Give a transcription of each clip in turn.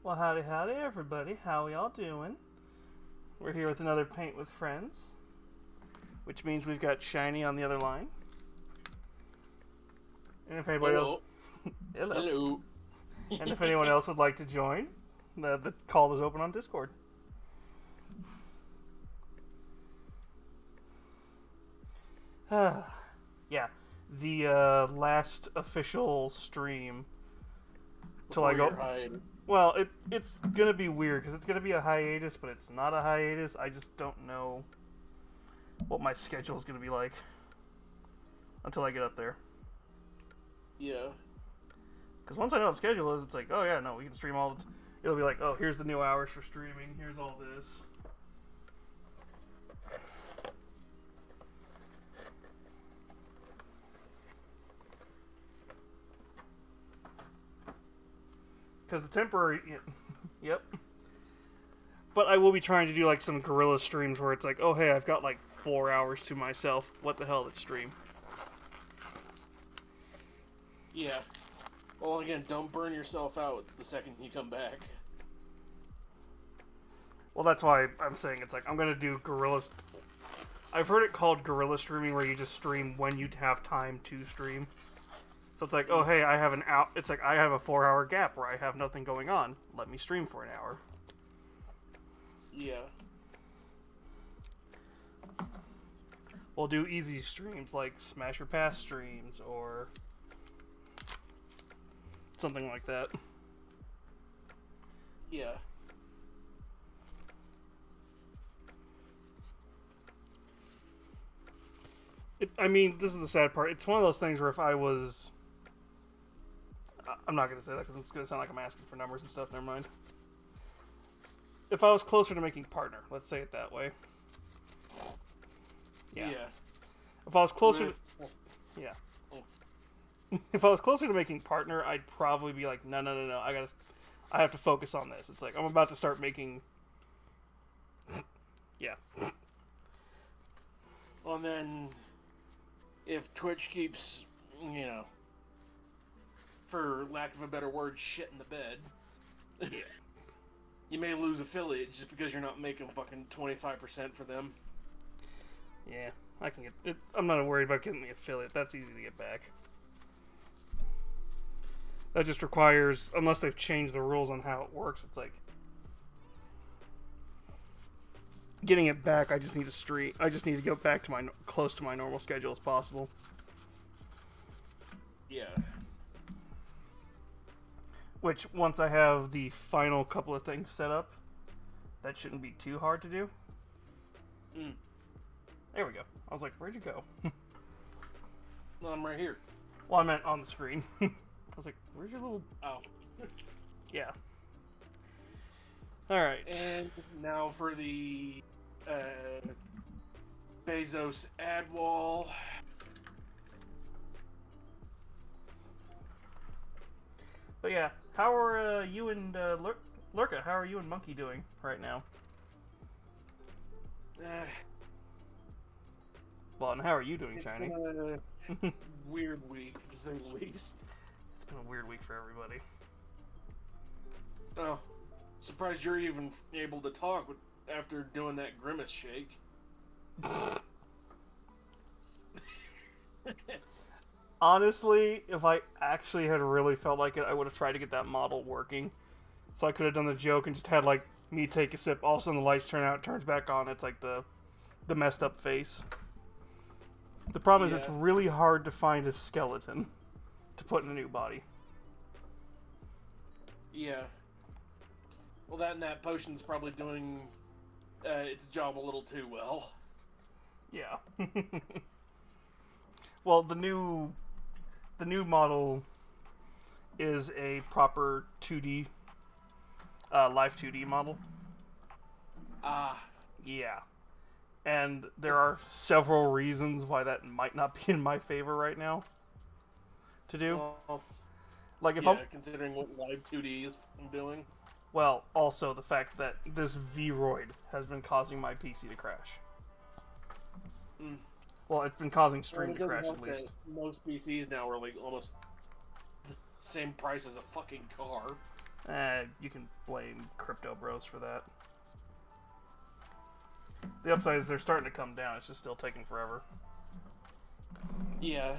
Well, howdy, everybody. How y'all doing? We're here with another Paint with Friends, which means we've got Shiny on the other line. And if anybody else, Hello. hello. Hello. And if anyone else would like to join, the call is open on Discord. Yeah, the last official stream till I Before go. your hiatus. Well, it's gonna be weird because it's gonna be a hiatus, but it's not a hiatus. I just don't know what my schedule is gonna be like until I get up there. Yeah. Because once I know what the schedule is, it's like, oh yeah, no, we can stream all. It'll be like, oh, here's the new hours for streaming. Here's all this. Because the temporary, yep. But I will be trying to do like some guerrilla streams where it's like, oh hey, I've got like 4 hours to myself. What the hell? Let's stream. Yeah. Well, again, don't burn yourself out the second you come back. Well, that's why I'm saying it's like I'm gonna do guerrillas. I've heard it called guerrilla streaming, where you just stream when you have time to stream. So it's like, oh hey, I have an hour. It's like I have a 4-hour gap where I have nothing going on. Let me stream for an hour. Yeah. We'll do easy streams like Smash or Pass streams or something like that. Yeah. I mean, this is the sad part. It's one of those things where if I was... I'm not going to say that because it's going to sound like I'm asking for numbers and stuff. Never mind. If I was closer to making partner, let's say it that way. Yeah. If I was closer to... Yeah. If I was closer to making partner, I'd probably be like, no. I have to focus on this. It's like, I'm about to start making... Yeah. Well, and then, if Twitch keeps, for lack of a better word, shit in the bed, you may lose affiliate just because you're not making fucking 25% for them. Yeah, I can get it. I'm not worried about getting the affiliate. That's easy to get back. That just requires, unless they've changed the rules on how it works, it's like getting it back. I just need to stream. I just need to get back to close to my normal schedule as possible. Yeah. Which, once I have the final couple of things set up, that shouldn't be too hard to do. Mm. There we go. I was like, where'd you go? No, I'm right here. Well, I meant on the screen. I was like, where's your little... Oh. Yeah. Alright. And now for the Bezos ad wall. But yeah, how are you and Lurka, how are you and Monkey doing right now? Well, and how are you doing, Shiny? Been a weird week, to say the least. It's been a weird week for everybody. Oh, surprised you're even able to talk after doing that grimace shake. Honestly, if I actually had really felt like it, I would have tried to get that model working. So I could have done the joke and just had, like, me take a sip, all of a sudden the lights turn out, it turns back on, it's like the messed up face. The problem is it's really hard to find a skeleton to put in a new body. Yeah. Well, that potion's probably doing its job a little too well. Yeah. Well, the new model is a proper 2D, live 2D model. Ah. Yeah. And there are several reasons why that might not be in my favor right now to do. Like if I'm considering what live 2D is doing. Well, also the fact that this Vroid has been causing my PC to crash. Mm. Well, it's been causing stream to crash at least. Most PCs now are like almost the same price as a fucking car. You can blame Crypto Bros for that. The upside is they're starting to come down. It's just still taking forever. Yeah.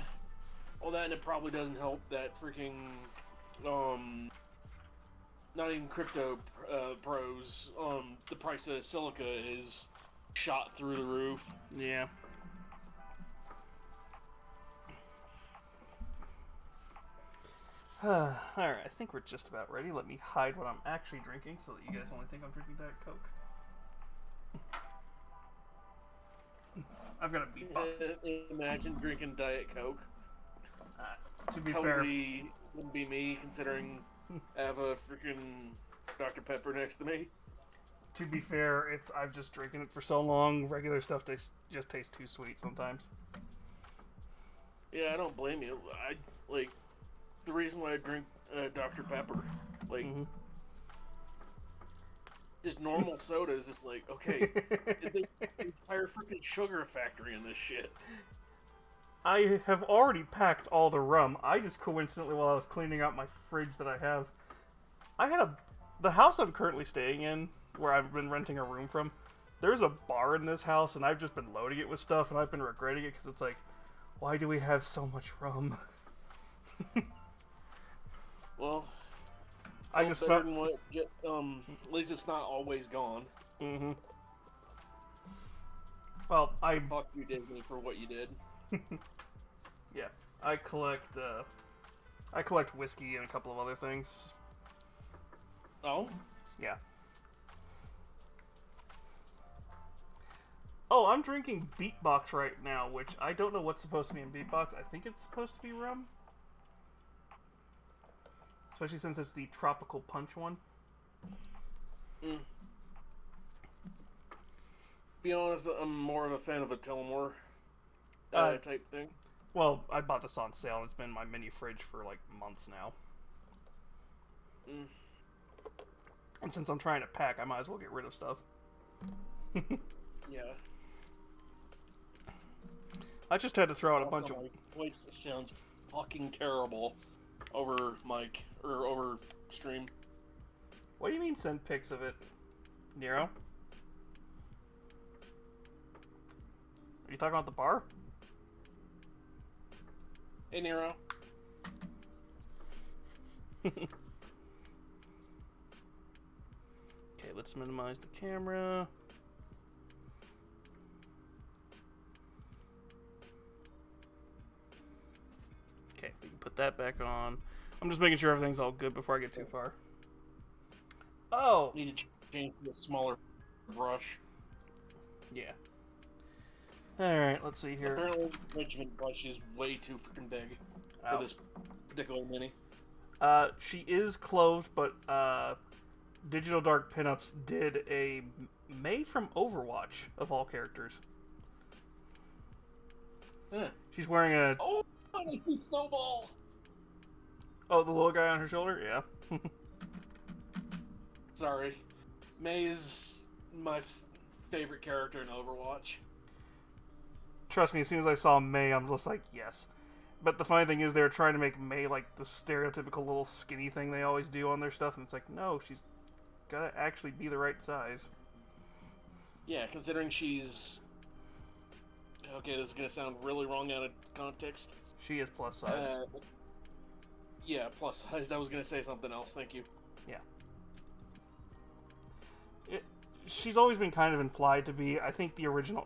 Well, that, and it probably doesn't help that freaking, not even crypto pros, the price of silica is shot through the roof. Yeah. Alright, I think we're just about ready. Let me hide what I'm actually drinking so that you guys only think I'm drinking Diet Coke. I've got a beatbox. Imagine drinking Diet Coke. To be totally fair, wouldn't be me, considering I have a freaking Dr. Pepper next to me. to be fair, I've just drinking it for so long. Regular stuff just tastes too sweet sometimes. Yeah, I don't blame you. I like the reason why I drink Dr. Pepper. Like, just normal soda is just like, okay, there's an entire freaking sugar factory in this shit. I have already packed all the rum. I just coincidentally, while I was cleaning out my fridge that I had the house I'm currently staying in, where I've been renting a room from, there's a bar in this house, and I've just been loading it with stuff, and I've been regretting it, because it's like, why do we have so much rum? Well, I just better felt... than what, at least it's not always gone. Mm-hmm. Well, Fuck you, Disney, for what you did. Yeah, I collect whiskey and a couple of other things. Oh? Yeah. Oh, I'm drinking Beatbox right now, which I don't know what's supposed to be in Beatbox. I think it's supposed to be rum. Especially since it's the tropical punch one. Mm. Be honest, I'm more of a fan of a Tullamore type thing. Well, I bought this on sale, and it's been in my mini fridge for like months now. Mm. And since I'm trying to pack, I might as well get rid of stuff. Yeah. I just had to throw out a bunch of... My voice sounds fucking terrible over mic, or over stream. What do you mean send pics of it, Nero? Are you talking about the bar? Hey, Nero. Okay, let's minimize the camera. Okay, we can put that back on. I'm just making sure everything's all good before I get too far. Oh! Need to change to a smaller brush. Yeah. Alright, let's see here. Apparently, Benjamin brush is way too freaking big for this particular mini. She is clothed, but Digital Dark Pinups did a May from Overwatch of all characters. Huh. She's wearing a... Oh, I see Snowball! Oh, the little guy on her shoulder? Yeah. Sorry. May is my favorite character in Overwatch. Trust me, as soon as I saw May, I'm just like, yes. But the funny thing is, they're trying to make May like the stereotypical little skinny thing they always do on their stuff, and it's like, no, she's gotta actually be the right size. Yeah, considering she's... Okay, this is gonna sound really wrong out of context. She is plus size. Yeah, plus size. I was gonna say something else, thank you. Yeah. She's always been kind of implied to be. I think the original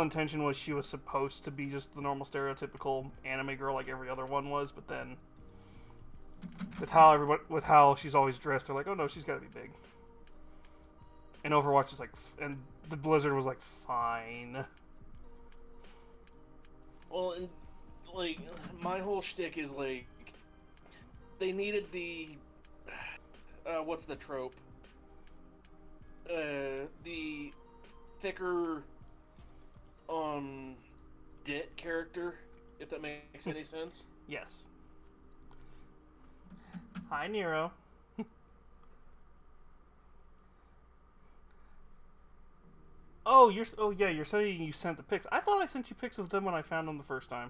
intention was she was supposed to be just the normal stereotypical anime girl like every other one was, but then with how she's always dressed, they're like, oh no, she's gotta be big. And Overwatch is like, and the Blizzard was like, fine. Well, and like my whole shtick is like they needed the what's the trope? The thicker dit character, if that makes any sense. Yes. Hi, Nero. Oh, you're saying you sent the pics. I thought I sent you pics of them when I found them the first time.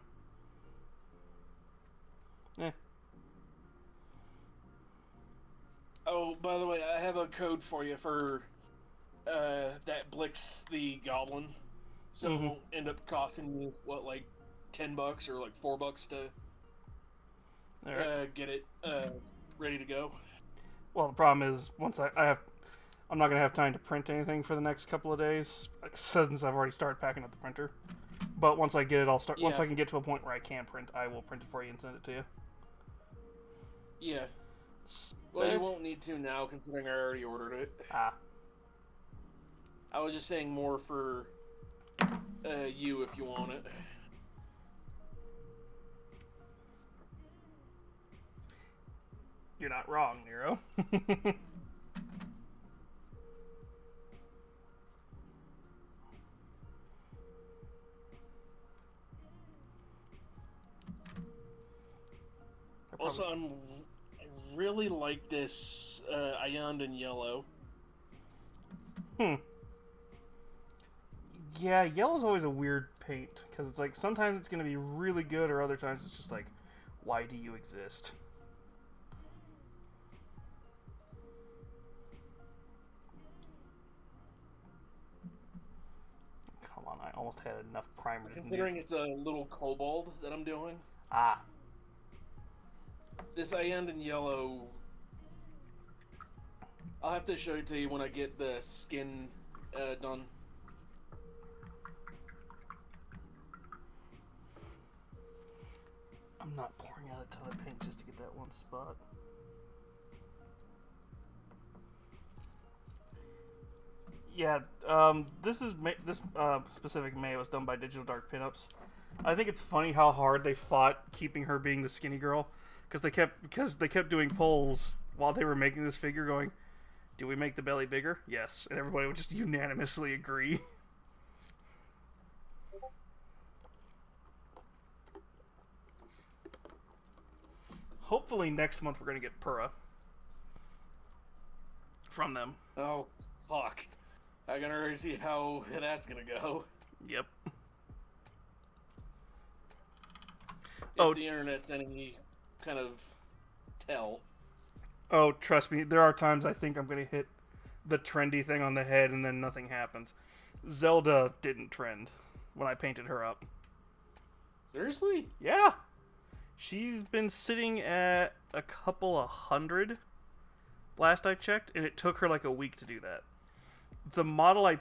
Eh. a code for you for that Blix the Goblin, so it won't end up costing you what, like $10 or like $4 to get it ready to go. Well, the problem is once I'm not gonna have time to print anything for the next couple of days since I've already started packing up the printer. But once I get it, I'll start. Yeah. Once I can get to a point where I can print, I will print it for you and send it to you. Yeah. Well, you won't need to now, considering I already ordered it. Ah. I was just saying more for you if you want it. You're not wrong, Nero. Also, I really like this Ion in yellow. Yeah, yellow's always a weird paint because it's like sometimes it's gonna be really good, or other times it's just like, why do you exist? Come on, I almost had enough primer. Considering it's a little kobold that I'm doing. Ah. This Ion in yellow. I'll have to show it to you when I get the skin done. I'm not pouring out a ton of paint just to get that one spot. Yeah, this specific May was done by Digital Dark Pinups. I think it's funny how hard they fought keeping her being the skinny girl, because they kept doing polls while they were making this figure, going, "Do we make the belly bigger?" Yes, and everybody would just unanimously agree. Hopefully next month we're gonna get Pura from them. Oh, fuck. I can already see how that's gonna go. Yep. If the internet's any kind of tell. Oh, trust me, there are times I think I'm gonna hit the trendy thing on the head and then nothing happens. Zelda didn't trend when I painted her up. Seriously? Yeah. She's been sitting at a couple of hundred last I checked, and it took her like a week to do that. The model it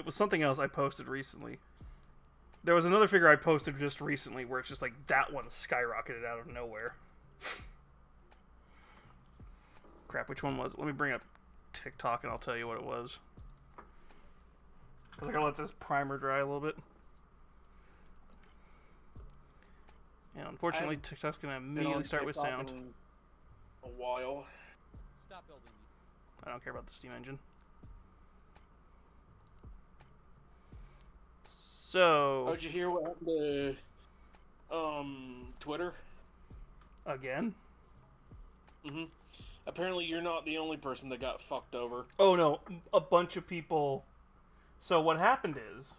was something else I posted recently. There was another figure I posted just recently where it's just like that one skyrocketed out of nowhere. Crap, which one was it? Let me bring up TikTok and I'll tell you what it was. Because I gotta let this primer dry a little bit. And unfortunately, TikTok's gonna immediately start with sound. A while. Stop building. I don't care about the Steam engine. So. Oh, did you hear what happened to Twitter? Again? Mm-hmm. Apparently, you're not the only person that got fucked over. Oh no, a bunch of people. So what happened is,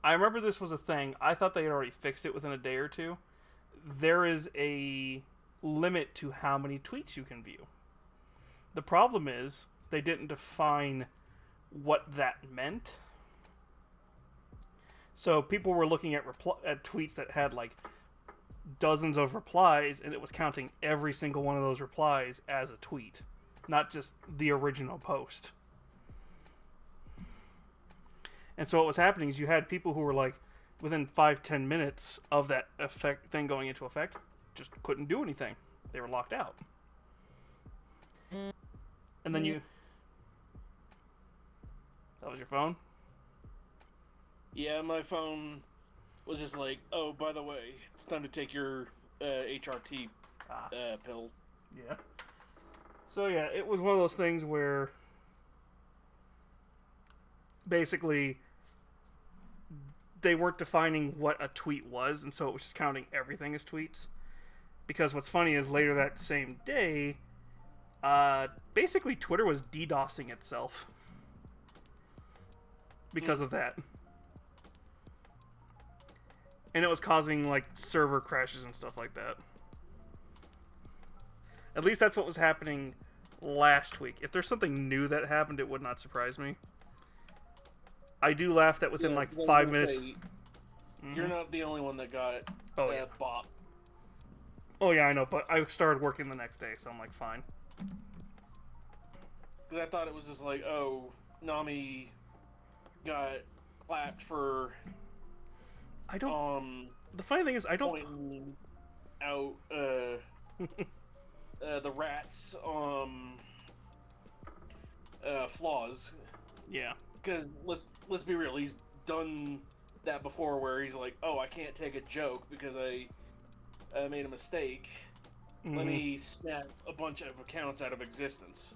I remember this was a thing. I thought they had already fixed it within a day or two. There is a limit to how many tweets you can view. The problem is, they didn't define what that meant. So people were looking at tweets that had like dozens of replies, and it was counting every single one of those replies as a tweet, not just the original post. And so what was happening is you had people who were like, within 5-10 minutes of that thing going into effect, just couldn't do anything. They were locked out. And then you... That was your phone? Yeah, my phone was just like, oh, by the way, it's time to take your HRT pills. Yeah. So yeah, it was one of those things where basically they weren't defining what a tweet was, and so it was just counting everything as tweets. Because what's funny is later that same day, basically Twitter was DDoSing itself because of that. And it was causing, like, server crashes and stuff like that. At least that's what was happening last week. If there's something new that happened, it would not surprise me. I do laugh that within, like, 5 minutes... You're not the only one that got bot. Oh, yeah, I know, but I started working the next day, so I'm like, fine. Because I thought it was just like, oh, Nami got clapped for... I don't... the funny thing is, I don't... pointing out, the rat's, flaws. Yeah. Because, let's be real, he's done that before where he's like, oh, I can't take a joke because I made a mistake. Let me snap a bunch of accounts out of existence.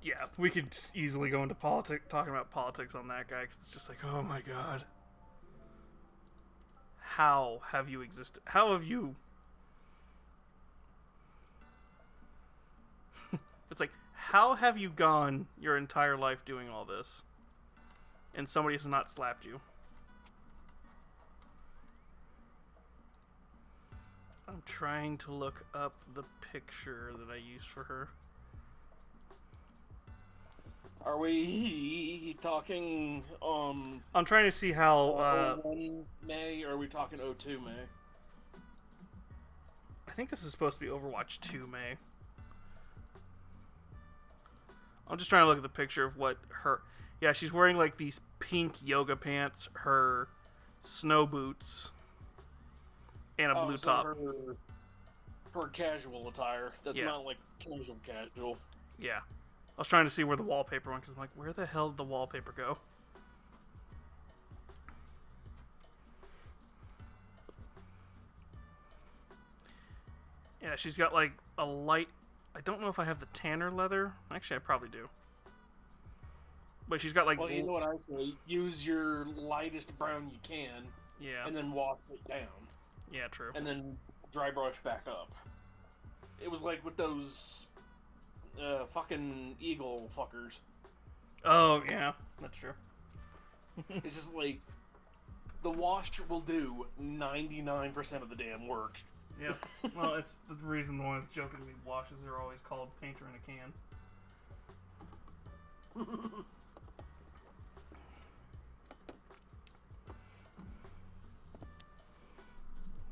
Yeah, we could easily go into talking about politics on that guy, because it's just like, oh my god. How have you existed? How have you... It's like, how have you gone your entire life doing all this, and somebody has not slapped you? I'm trying to look up the picture that I used for her. Are we talking, I'm trying to see how, 01 May, or are we talking 02 May? I think this is supposed to be Overwatch 2 May. I'm just trying to look at the picture of what her... Yeah, she's wearing, like, these pink yoga pants, her snow boots, and a blue top. Her casual attire. That's not, like, casual. Yeah. I was trying to see where the wallpaper went, because I'm like, where the hell did the wallpaper go? Yeah, she's got, like, a light... I don't know if I have the tanner leather. Actually, I probably do. But she's got, like... Well, you know what I say. Use your lightest brown you can. Yeah. And then wash it down. Yeah, true. And then dry brush back up. It was like with those... fucking eagle fuckers. Oh, yeah. That's true. It's just like... The wash will do 99% of the damn work. Yeah. Well, it's the reason the one that's jokingly washes are always called painter in a can.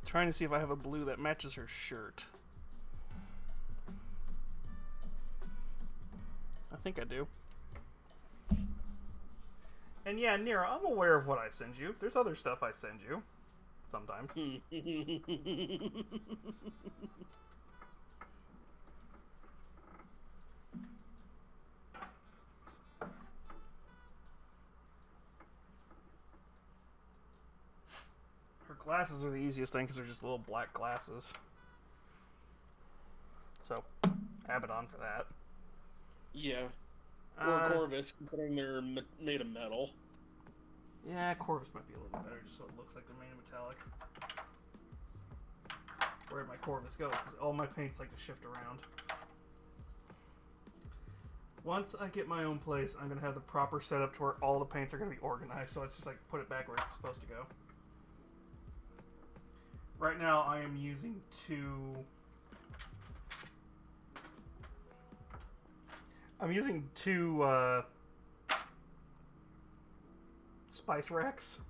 Trying to see if I have a blue that matches her shirt. I think I do. And yeah, Nira, I'm aware of what I send you. There's other stuff I send you. Sometimes. Her glasses are the easiest thing because they're just little black glasses. So, Abaddon for that. Yeah. Or Corvus, considering they're made of metal. Yeah, Corvus might be a little better, just so it looks like they're made of metallic. Where'd my Corvus go? Because all my paints like to shift around. Once I get my own place, I'm going to have the proper setup to where all the paints are going to be organized, so it's just like put it back where it's supposed to go. Right now, I am using two... spice racks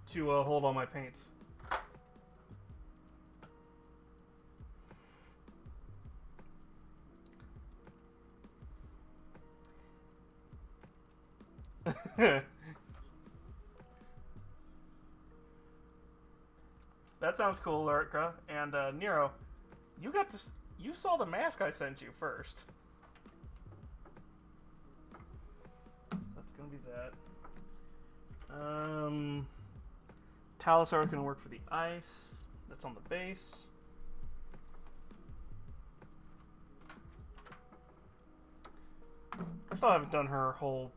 to hold all my paints. That sounds cool, Lurica. And Nero, you got this. You saw the mask I sent you first. That's gonna be that. Talisar is gonna work for the ice. That's on the base. I still haven't done her whole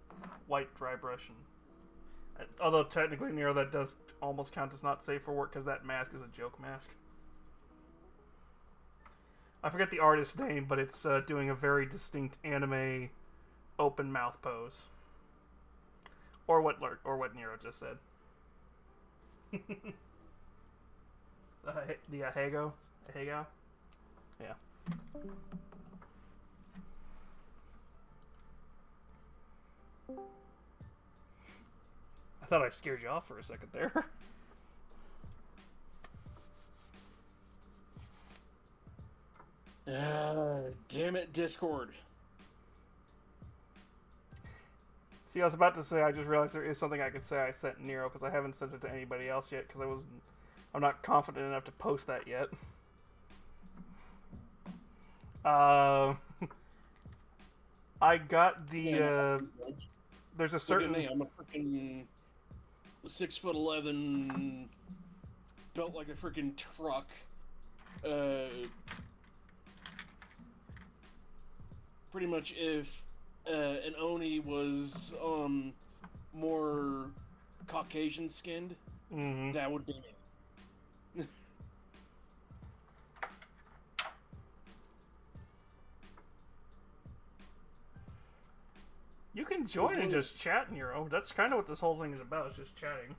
white dry brush, and although technically, Nero, that does almost count as not safe for work because that mask is a joke mask. I forget the artist's name, but it's doing a very distinct anime open mouth pose. or what Nero just said. The Ahego? Ahego? Yeah. I thought I scared you off for a second there. Damn it, Discord. See, I was about to say, I just realized there is something I could say I sent Nero, because I haven't sent it to anybody else yet, because I'm not confident enough to post that yet. I got the, there's a certain... Look at me, I'm a freaking 6'11", built like a freaking truck. Pretty much if an Oni was more Caucasian skinned, that would be me. You can join and just chat, Nero. That's kind of what this whole thing is about, is just chatting.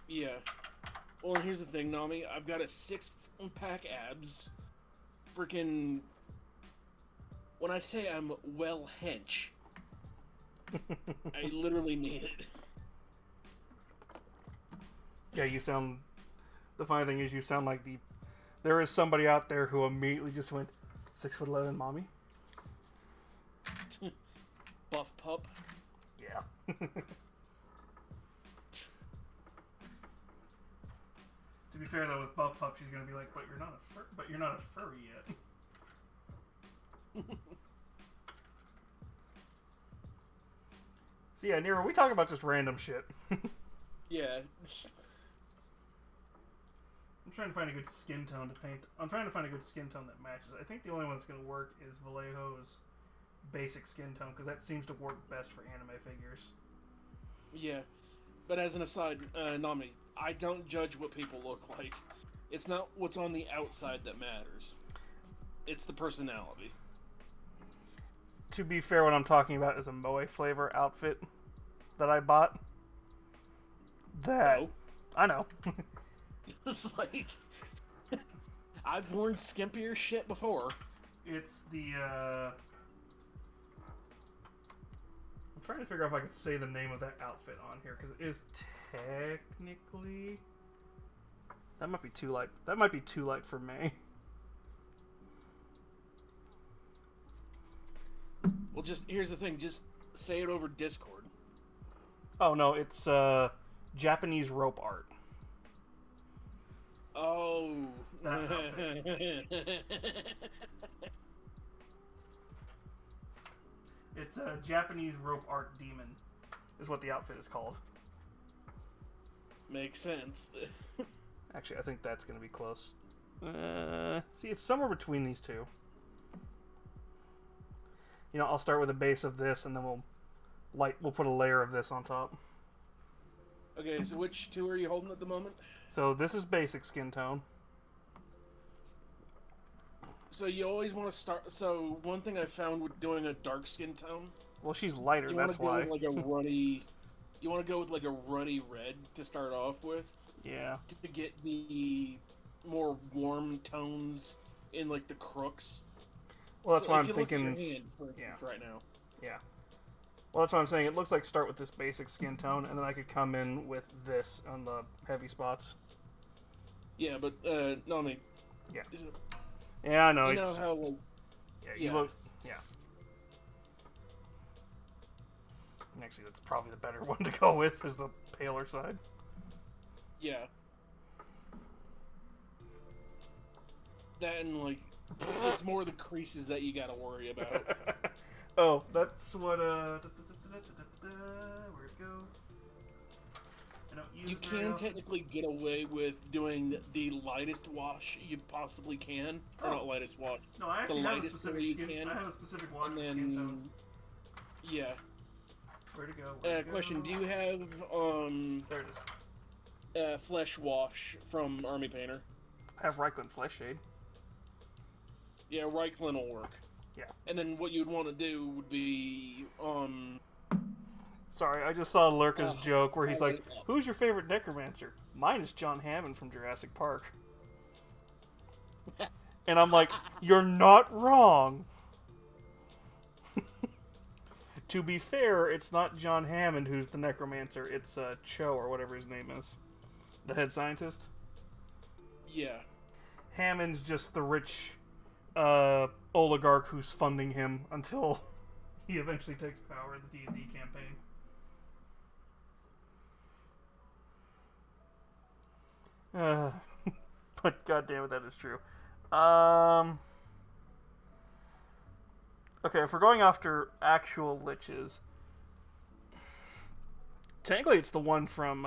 Yeah. Well, and here's the thing, Nami. I've got a 6-pack abs. Freaking... When I say I'm well hench, I literally mean it. Yeah, you sound... The funny thing is you sound like there is somebody out there who immediately just went, 6'11", mommy? Buff pup. Yeah. To be fair though, with Buff Pup, she's gonna be like, but you're not a furry yet. So yeah, Nero, we talk about just random shit. Yeah. I'm trying to find a good skin tone to paint. I'm trying to find a good skin tone that matches. I think the only one that's gonna work is Vallejo's basic skin tone, because that seems to work best for anime figures. Yeah. But as an aside, Nami, I don't judge what people look like. It's not what's on the outside that matters. It's the personality. To be fair, what I'm talking about is a Moe flavor outfit that I bought. That... Oh. I know. It's like... I've worn skimpier shit before. It's the, I'm trying to figure out if I can say the name of that outfit on here, because it is technically... That might be too light. That might be too light for me. Well, here's the thing. Just say it over Discord. Oh, no, it's, Japanese rope art. Oh. It's a Japanese rope art demon, is what the outfit is called. Makes sense. Actually, I think that's going to be close. See, it's somewhere between these two. You know, I'll start with a base of this, and then we'll put a layer of this on top. Okay, so which two are you holding at the moment? So this is basic skin tone. So you always want to start. So one thing I found with doing a dark skin tone. Well, she's lighter. You That's want why. to go with like a ruddy. You want to go with like a ruddy red to start off with. Yeah. To get the more warm tones in like the crooks. Well, that's so why if I'm you look at thinking. your hand, for instance, right now. Yeah. Well, that's what I'm saying. It looks like start with this basic skin tone, and then I could come in with this on the heavy spots. Yeah, but no, I mean. Yeah. Yeah, I know. You know how like. Yeah, you look. Yeah. Actually, that's probably the better one to go with, is the paler side. Yeah. That and like, it's more the creases that you gotta worry about. Oh, that's what where'd it go? You can technically get away with doing the lightest wash you possibly can. Or not lightest wash. No, I actually have a lightest specific you skin. can. I have a specific wash And for then, skin tones. Yeah. Where'd it go? Where'd it Question: go? do you have There it is. flesh wash from Army Painter? I have Reichland Flesh Shade. Yeah, Reichland will work. Yeah. And then what you'd want to do would be Sorry, I just saw Lurka's Oh, joke where he's I- like, "Who's your favorite necromancer?" Mine is John Hammond from Jurassic Park. And I'm like, "You're not wrong." To be fair, it's not John Hammond who's the necromancer. It's Cho or whatever his name is, the head scientist. yeah. Hammond's just the rich oligarch who's funding him until he eventually takes power in the D&D campaign. But goddamn it, that is true. Okay, if we're going after actual liches, technically it's the one from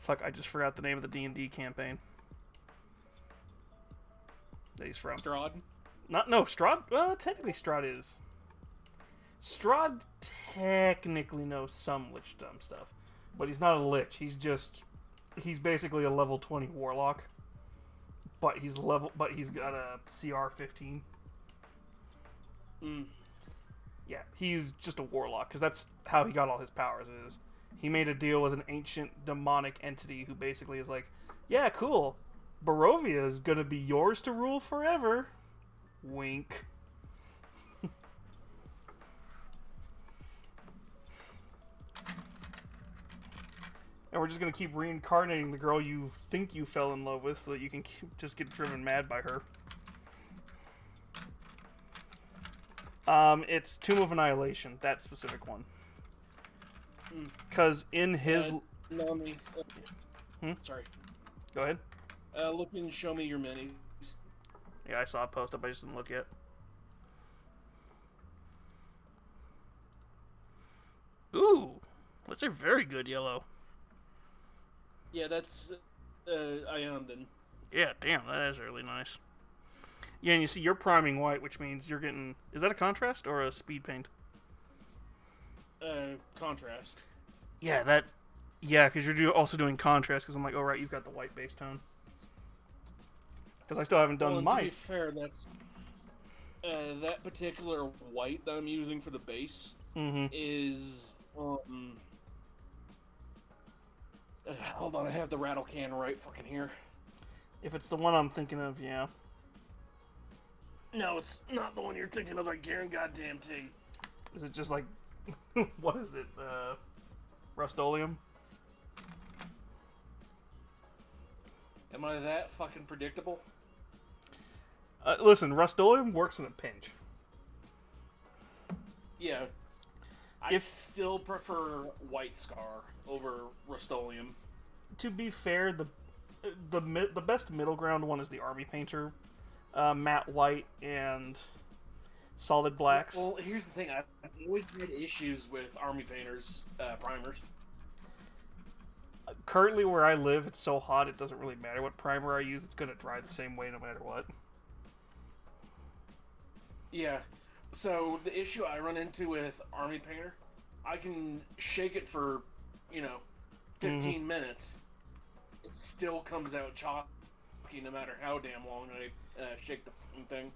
fuck, I just forgot the name of the D&D campaign that he's from. Strahd? No, Strahd. Well, technically Strahd is. Strahd technically knows some lichdom stuff, but he's not a lich. He's basically a level 20 warlock, but he's got a CR 15. Yeah, he's just a warlock because that's how he got all his powers. Is he made a deal with an ancient demonic entity who basically is like, yeah, cool, Barovia is gonna be yours to rule forever. Wink. And we're just gonna keep reincarnating the girl you think you fell in love with so that you can just get driven mad by her. It's Tomb of Annihilation, that specific one. Because in his... No, me. Sorry. Go ahead. Look and show me your minis. Yeah, I saw a post up, I just didn't look yet. Ooh! That's a very good yellow. Yeah, that's Iondan. Yeah, damn, that is really nice. Yeah, and you see, you're priming white, which means you're getting... Is that a contrast or a speed paint? Contrast. Yeah, that... Yeah, because you're also doing contrast, because I'm like, oh, right, you've got the white base tone. Because I still haven't done To be fair, that's... that particular white that I'm using for the base is... hold on, I have the rattle can right fucking here. If it's the one I'm thinking of, yeah. No, it's not the one you're thinking of, I guarantee goddamn tea. Is it just like... what is it? Rust-Oleum? Am I that fucking predictable? Listen, Rust-Oleum works in a pinch. Yeah. I still prefer White Scar over Rust-Oleum. To be fair, the best middle ground one is the Army Painter. Matte white and solid blacks. Well, here's the thing. I've always had issues with Army Painter's primers. Currently, where I live, it's so hot it doesn't really matter what primer I use. It's going to dry the same way no matter what. Yeah. So, the issue I run into with Army Painter, I can shake it for, 15 minutes. It still comes out chalky no matter how damn long I shake the fucking thing.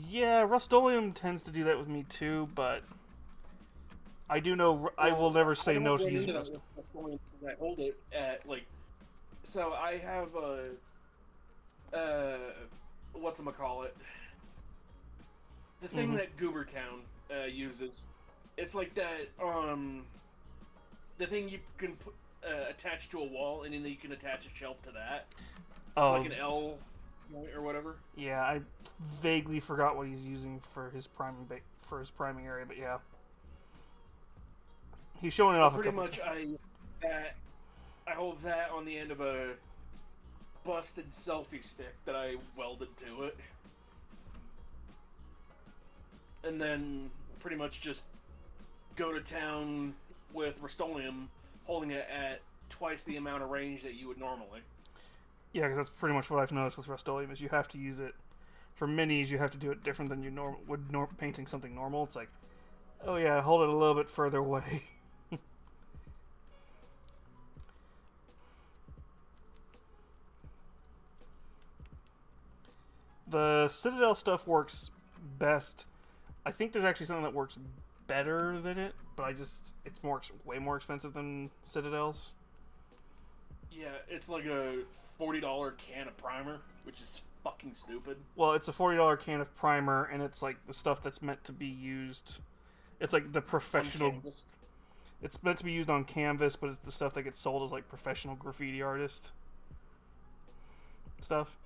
Yeah, Rust-Oleum tends to do that with me too, but I do know I will never say no to using Rust-Oleum. I hold it at, so I have whatchamacallit, the thing that Goobertown uses. It's like that, the thing you can put, attach to a wall, and then you can attach a shelf to that. Oh. Like an L joint or whatever. Yeah, I vaguely forgot what he's using for his priming area, but yeah. He's showing it off pretty a couple much times. I hold that on the end of a busted selfie stick that I welded to it. And then pretty much just go to town with Rust-Oleum, holding it at twice the amount of range that you would normally. Yeah, because that's pretty much what I've noticed with Rust-Oleum is you have to use it for minis. You have to do it different than you would painting something normal. It's like, oh yeah, hold it a little bit further away. The Citadel stuff works best I think there's actually something that works better than it, but it's way more expensive than Citadel's. Yeah, it's like a $40 can of primer, which is fucking stupid. Well, it's a $40 can of primer, and it's like the stuff that's meant to be used. It's like the professional. It's meant to be used on canvas, but it's the stuff that gets sold as like professional graffiti artist stuff.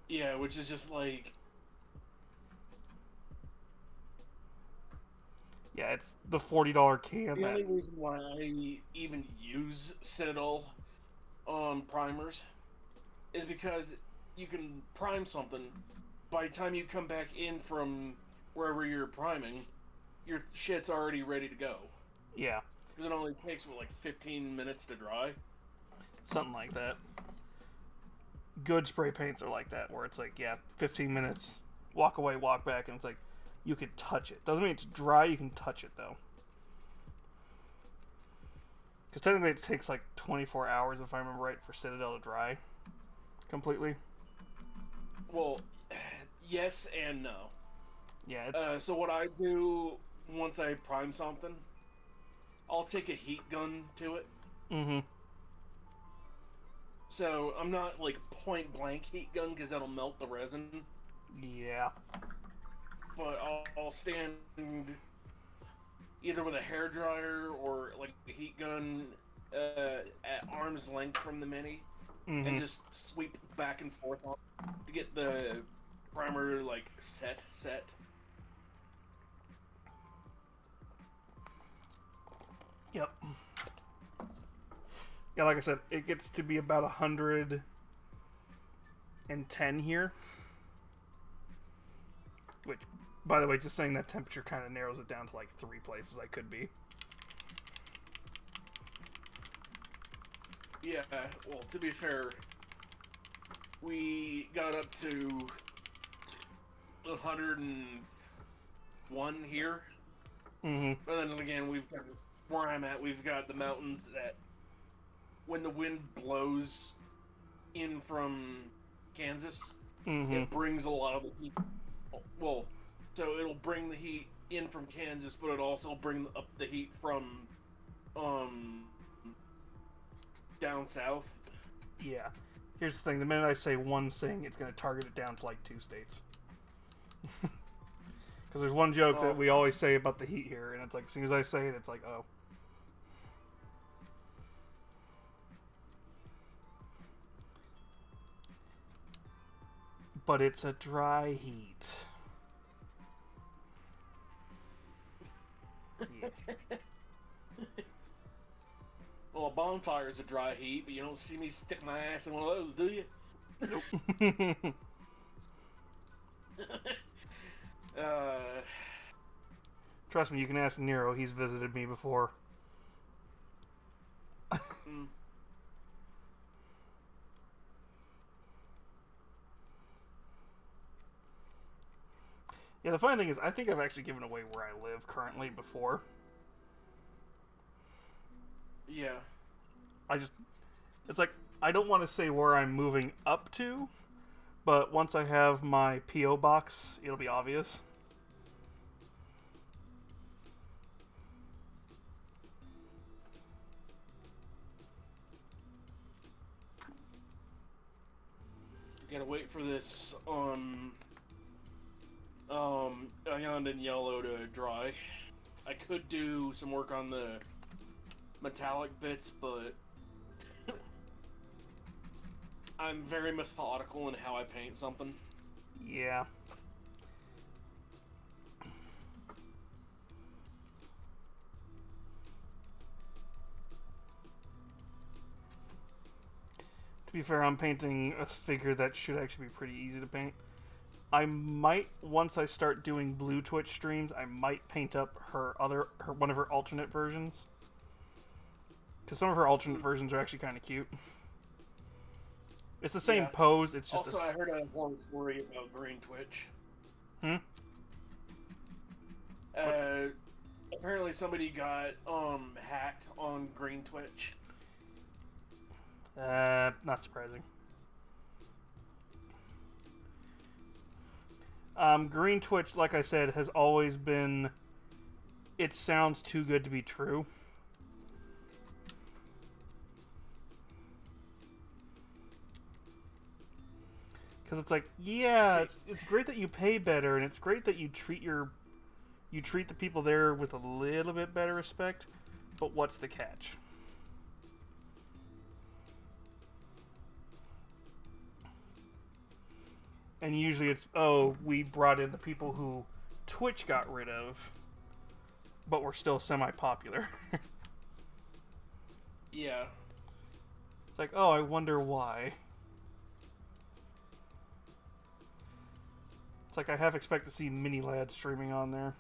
Yeah, which is just like. Yeah, it's the $40 can. The only reason why I even use Citadel primers is because you can prime something. By the time you come back in from wherever you're priming, your shit's already ready to go. Yeah. Because it only takes, what, like 15 minutes to dry? Something like that. Good spray paints are like that, where it's like, yeah, 15 minutes, walk away, walk back, and it's like, you can touch it. Doesn't mean it's dry, you can touch it, though. Because technically it takes like 24 hours, if I remember right, for Citadel to dry completely. Well, yes and no. Yeah, it's... So what I do once I prime something, I'll take a heat gun to it. Mm-hmm. So I'm not like point blank heat gun because that'll melt the resin. Yeah. But I'll stand either with a hairdryer or like a heat gun at arm's length from the mini, and just sweep back and forth to get the primer like set. Yep. Yeah, like I said, it gets to be about 110 here. Which, by the way, just saying that temperature kind of narrows it down to like 3 places I could be. Yeah, well, to be fair, we got up to 101 here. Mm-hmm. But then again, where I'm at, we've got the mountains that when the wind blows in from Kansas, it brings a lot of the heat. Well, so it'll bring the heat in from Kansas, but it'll also bring up the heat from down south. Yeah. Here's the thing. The minute I say one thing, it's going to target it down to like 2 states. Because there's one joke that we always say about the heat here, and it's like, as soon as I say it, it's like, oh. But it's a dry heat. Yeah. Well, a bonfire is a dry heat, but you don't see me stick my ass in one of those, do you? Nope. Trust me, you can ask Nero. He's visited me before. Yeah, the funny thing is, I think I've actually given away where I live currently before. Yeah. It's like, I don't want to say where I'm moving up to, but once I have my P.O. box, it'll be obvious. Gotta wait for this Ion and Yellow to dry. I could do some work on the metallic bits, but I'm very methodical in how I paint something. Yeah. To be fair, I'm painting a figure that should actually be pretty easy to paint. I might, once I start doing Blue Twitch streams, I might paint up one of her alternate versions. Because some of her alternate versions are actually kind of cute. It's the same pose, it's just also, I heard a horror story about Green Twitch. Apparently somebody got hacked on Green Twitch. Not surprising. Green Twitch, like I said, has always been... It sounds too good to be true. Because it's like, yeah, it's great that you pay better, and it's great that you treat the people there with a little bit better respect, but what's the catch? And usually it's, oh, we brought in the people who Twitch got rid of, but we're still semi-popular. Yeah. It's like, oh, I wonder why. It's like I half expect to see Mini Lad streaming on there.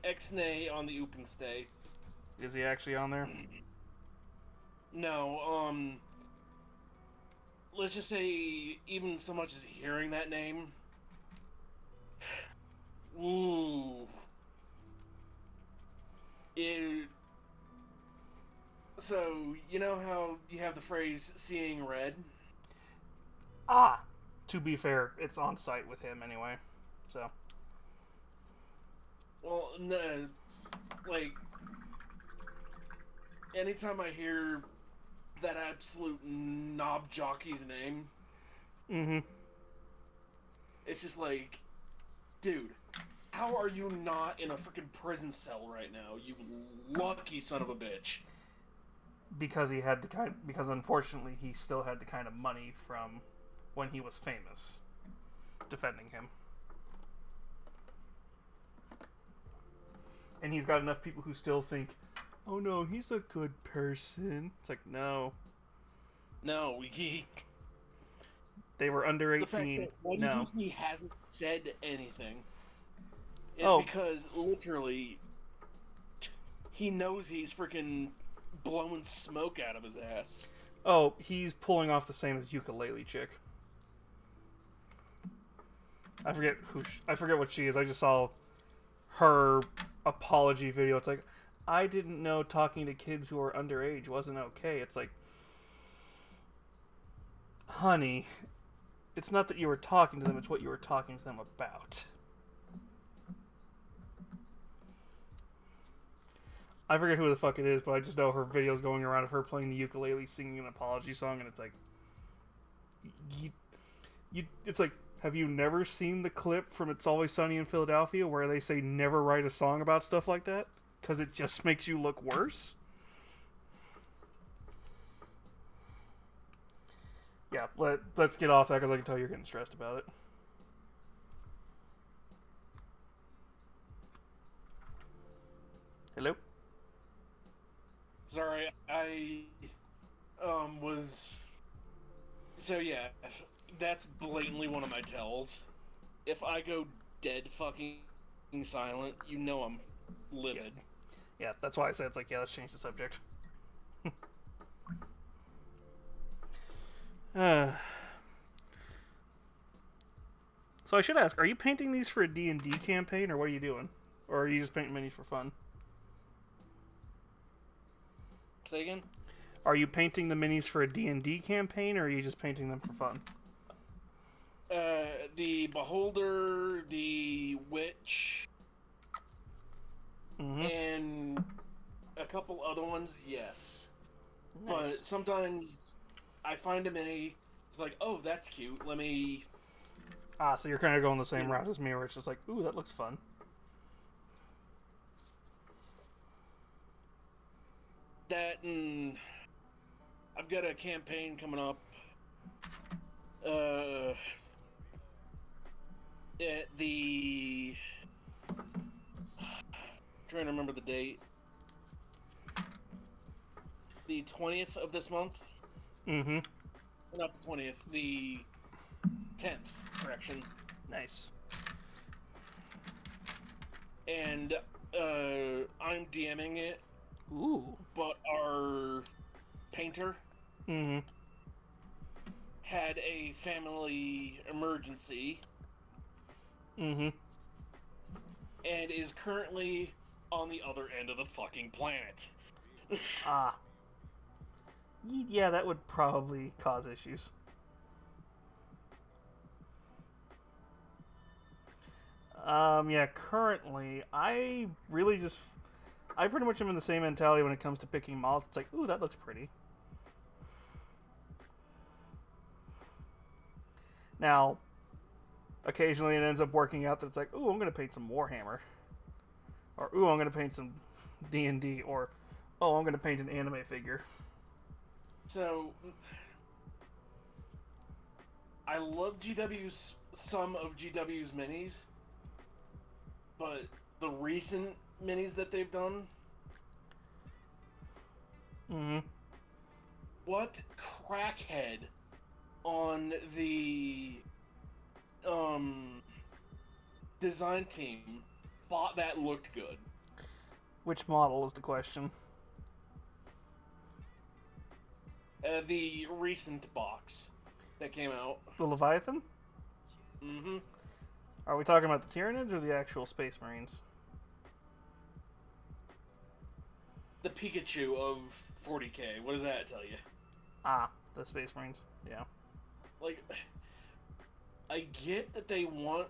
X-Nay on the Openstay. Is he actually on there? No, let's just say, even so much as hearing that name, ooh, so, you know how you have the phrase, seeing red? Ah! To be fair, it's on site with him anyway, so. Well, no, like, anytime I hear that absolute knob jockey's name, it's just like, dude, how are you not in a freaking prison cell right now, you lucky son of a bitch? Because because unfortunately he still had the kind of money from when he was famous defending him. And he's got enough people who still think, oh no, he's a good person. It's like, no. No, they were under 18. The fact that why do you think he hasn't said anything is because literally he knows he's freaking blowing smoke out of his ass. Oh, he's pulling off the same as Ukulele Chick. I forget what she is. I just saw her apology video. It's like, I didn't know talking to kids who are underage wasn't okay. It's like, honey, it's not that you were talking to them, it's what you were talking to them about. I forget who the fuck it is, but I just know her video's going around of her playing the ukulele, singing an apology song, and it's like, it's like, have you never seen the clip from It's Always Sunny in Philadelphia where they say never write a song about stuff like that? Because it just makes you look worse? Yeah, let's get off that because I can tell you're getting stressed about it. Hello? Sorry, I was... So yeah, that's blatantly one of my tells. If I go dead fucking silent, you know I'm livid. Yeah, that's why I said it's like, yeah, let's change the subject. So I should ask, are you painting these for a D&D campaign, or what are you doing? Or are you just painting minis for fun? Say again? Are you painting the minis for a D&D campaign, or are you just painting them for fun? The Beholder, the Witch, and a couple other ones, yes. Nice. But sometimes I find a mini, it's like, oh, that's cute, let me... Ah, so you're kind of going the same route as me, where it's just like, ooh, that looks fun. That, and I've got a campaign coming up. At the... trying to remember the date. The 20th of this month? Mm-hmm. Not the 20th, the 10th, correction. Nice. And, I'm DMing it. Ooh. But our painter had a family emergency. And is currently on the other end of the fucking planet. Ah. Yeah, that would probably cause issues. Yeah, currently, I really just... I pretty much am in the same mentality when it comes to picking models. It's like, ooh, that looks pretty. Now, occasionally it ends up working out that it's like, ooh, I'm going to paint some Warhammer. Or, ooh, I'm going to paint some D&D. Or, oh, I'm going to paint an anime figure. So, I love some of GW's minis, but the recent minis that they've done, Mm-hmm. what crackhead on the design team thought that looked good? Which model is the question? The recent box that came out. The Leviathan? Mm-hmm. Are we talking about the Tyranids or the actual Space Marines? The Pikachu of 40K. What does that tell you? Ah, the Space Marines. Yeah. Like, I get that they want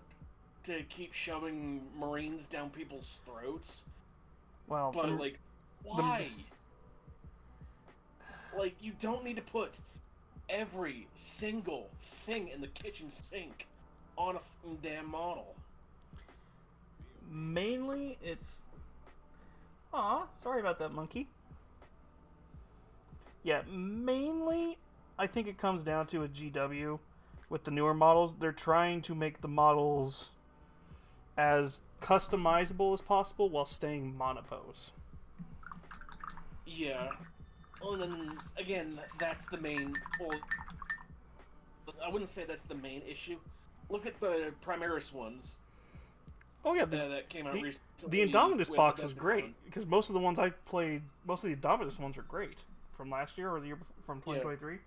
to keep shoving Marines down people's throats, Well, but like, why? Like, you don't need to put every single thing in the kitchen sink on a damn model. mainly, it's... Aw, sorry about that, monkey. Yeah, mainly, I think it comes down to a GW. With the newer models, they're trying to make the models as customizable as possible while staying monopose. Yeah. Well, and then, again, that's the main... Well, I wouldn't say that's the main issue. Look at the Primaris ones. Oh yeah, That came out recently. the Indominus with box the is great because most of the ones I played, most of the Indominus ones are great from last year or the year from 2023. Yeah.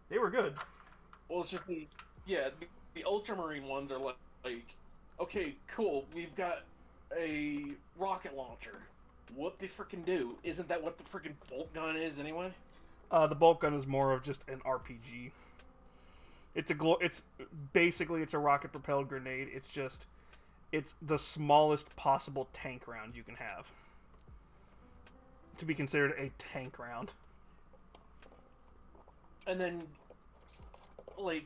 They were good. Well, it's just the Ultramarine ones are like, okay, cool, we've got a rocket launcher. What they freaking do? Isn't that what the freaking bolt gun is anyway? The bolt gun is more of just an RPG. It's basically it's a rocket propelled grenade. It's the smallest possible tank round you can have to be considered a tank round. And then, like,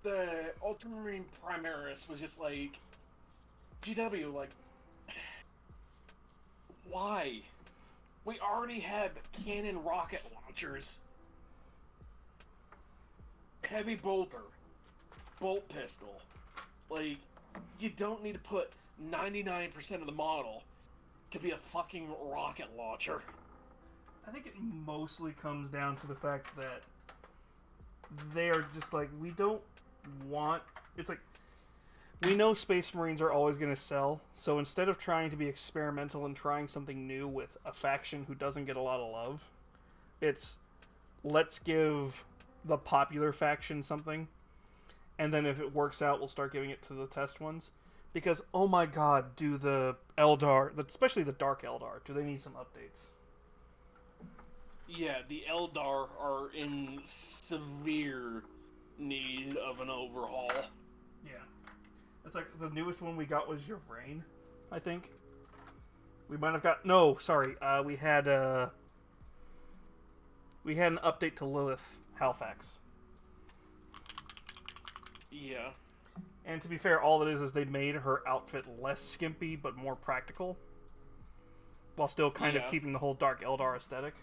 the Ultramarine Primaris was just like, GW, like, why? We already have cannon rocket launchers, heavy bolter, bolt pistol. Like, you don't need to put 99% of the model to be a fucking rocket launcher. I think it mostly comes down to the fact that they are just like, we don't want... It's like, we know Space Marines are always going to sell, so instead of trying to be experimental and trying something new with a faction who doesn't get a lot of love, it's, let's give the popular faction something, and then if it works out, we'll start giving it to the test ones. Because, oh my god, do the Eldar, especially the Dark Eldar, do they need some updates? Yeah, the Eldar are in severe need of an overhaul. Yeah. It's like the newest one we got was your Vrain, I think. We might have got... No, sorry. We had an update to Lilith Halifax. Yeah. And to be fair, all it is they made her outfit less skimpy but more practical. While still kind of keeping the whole Dark Eldar aesthetic.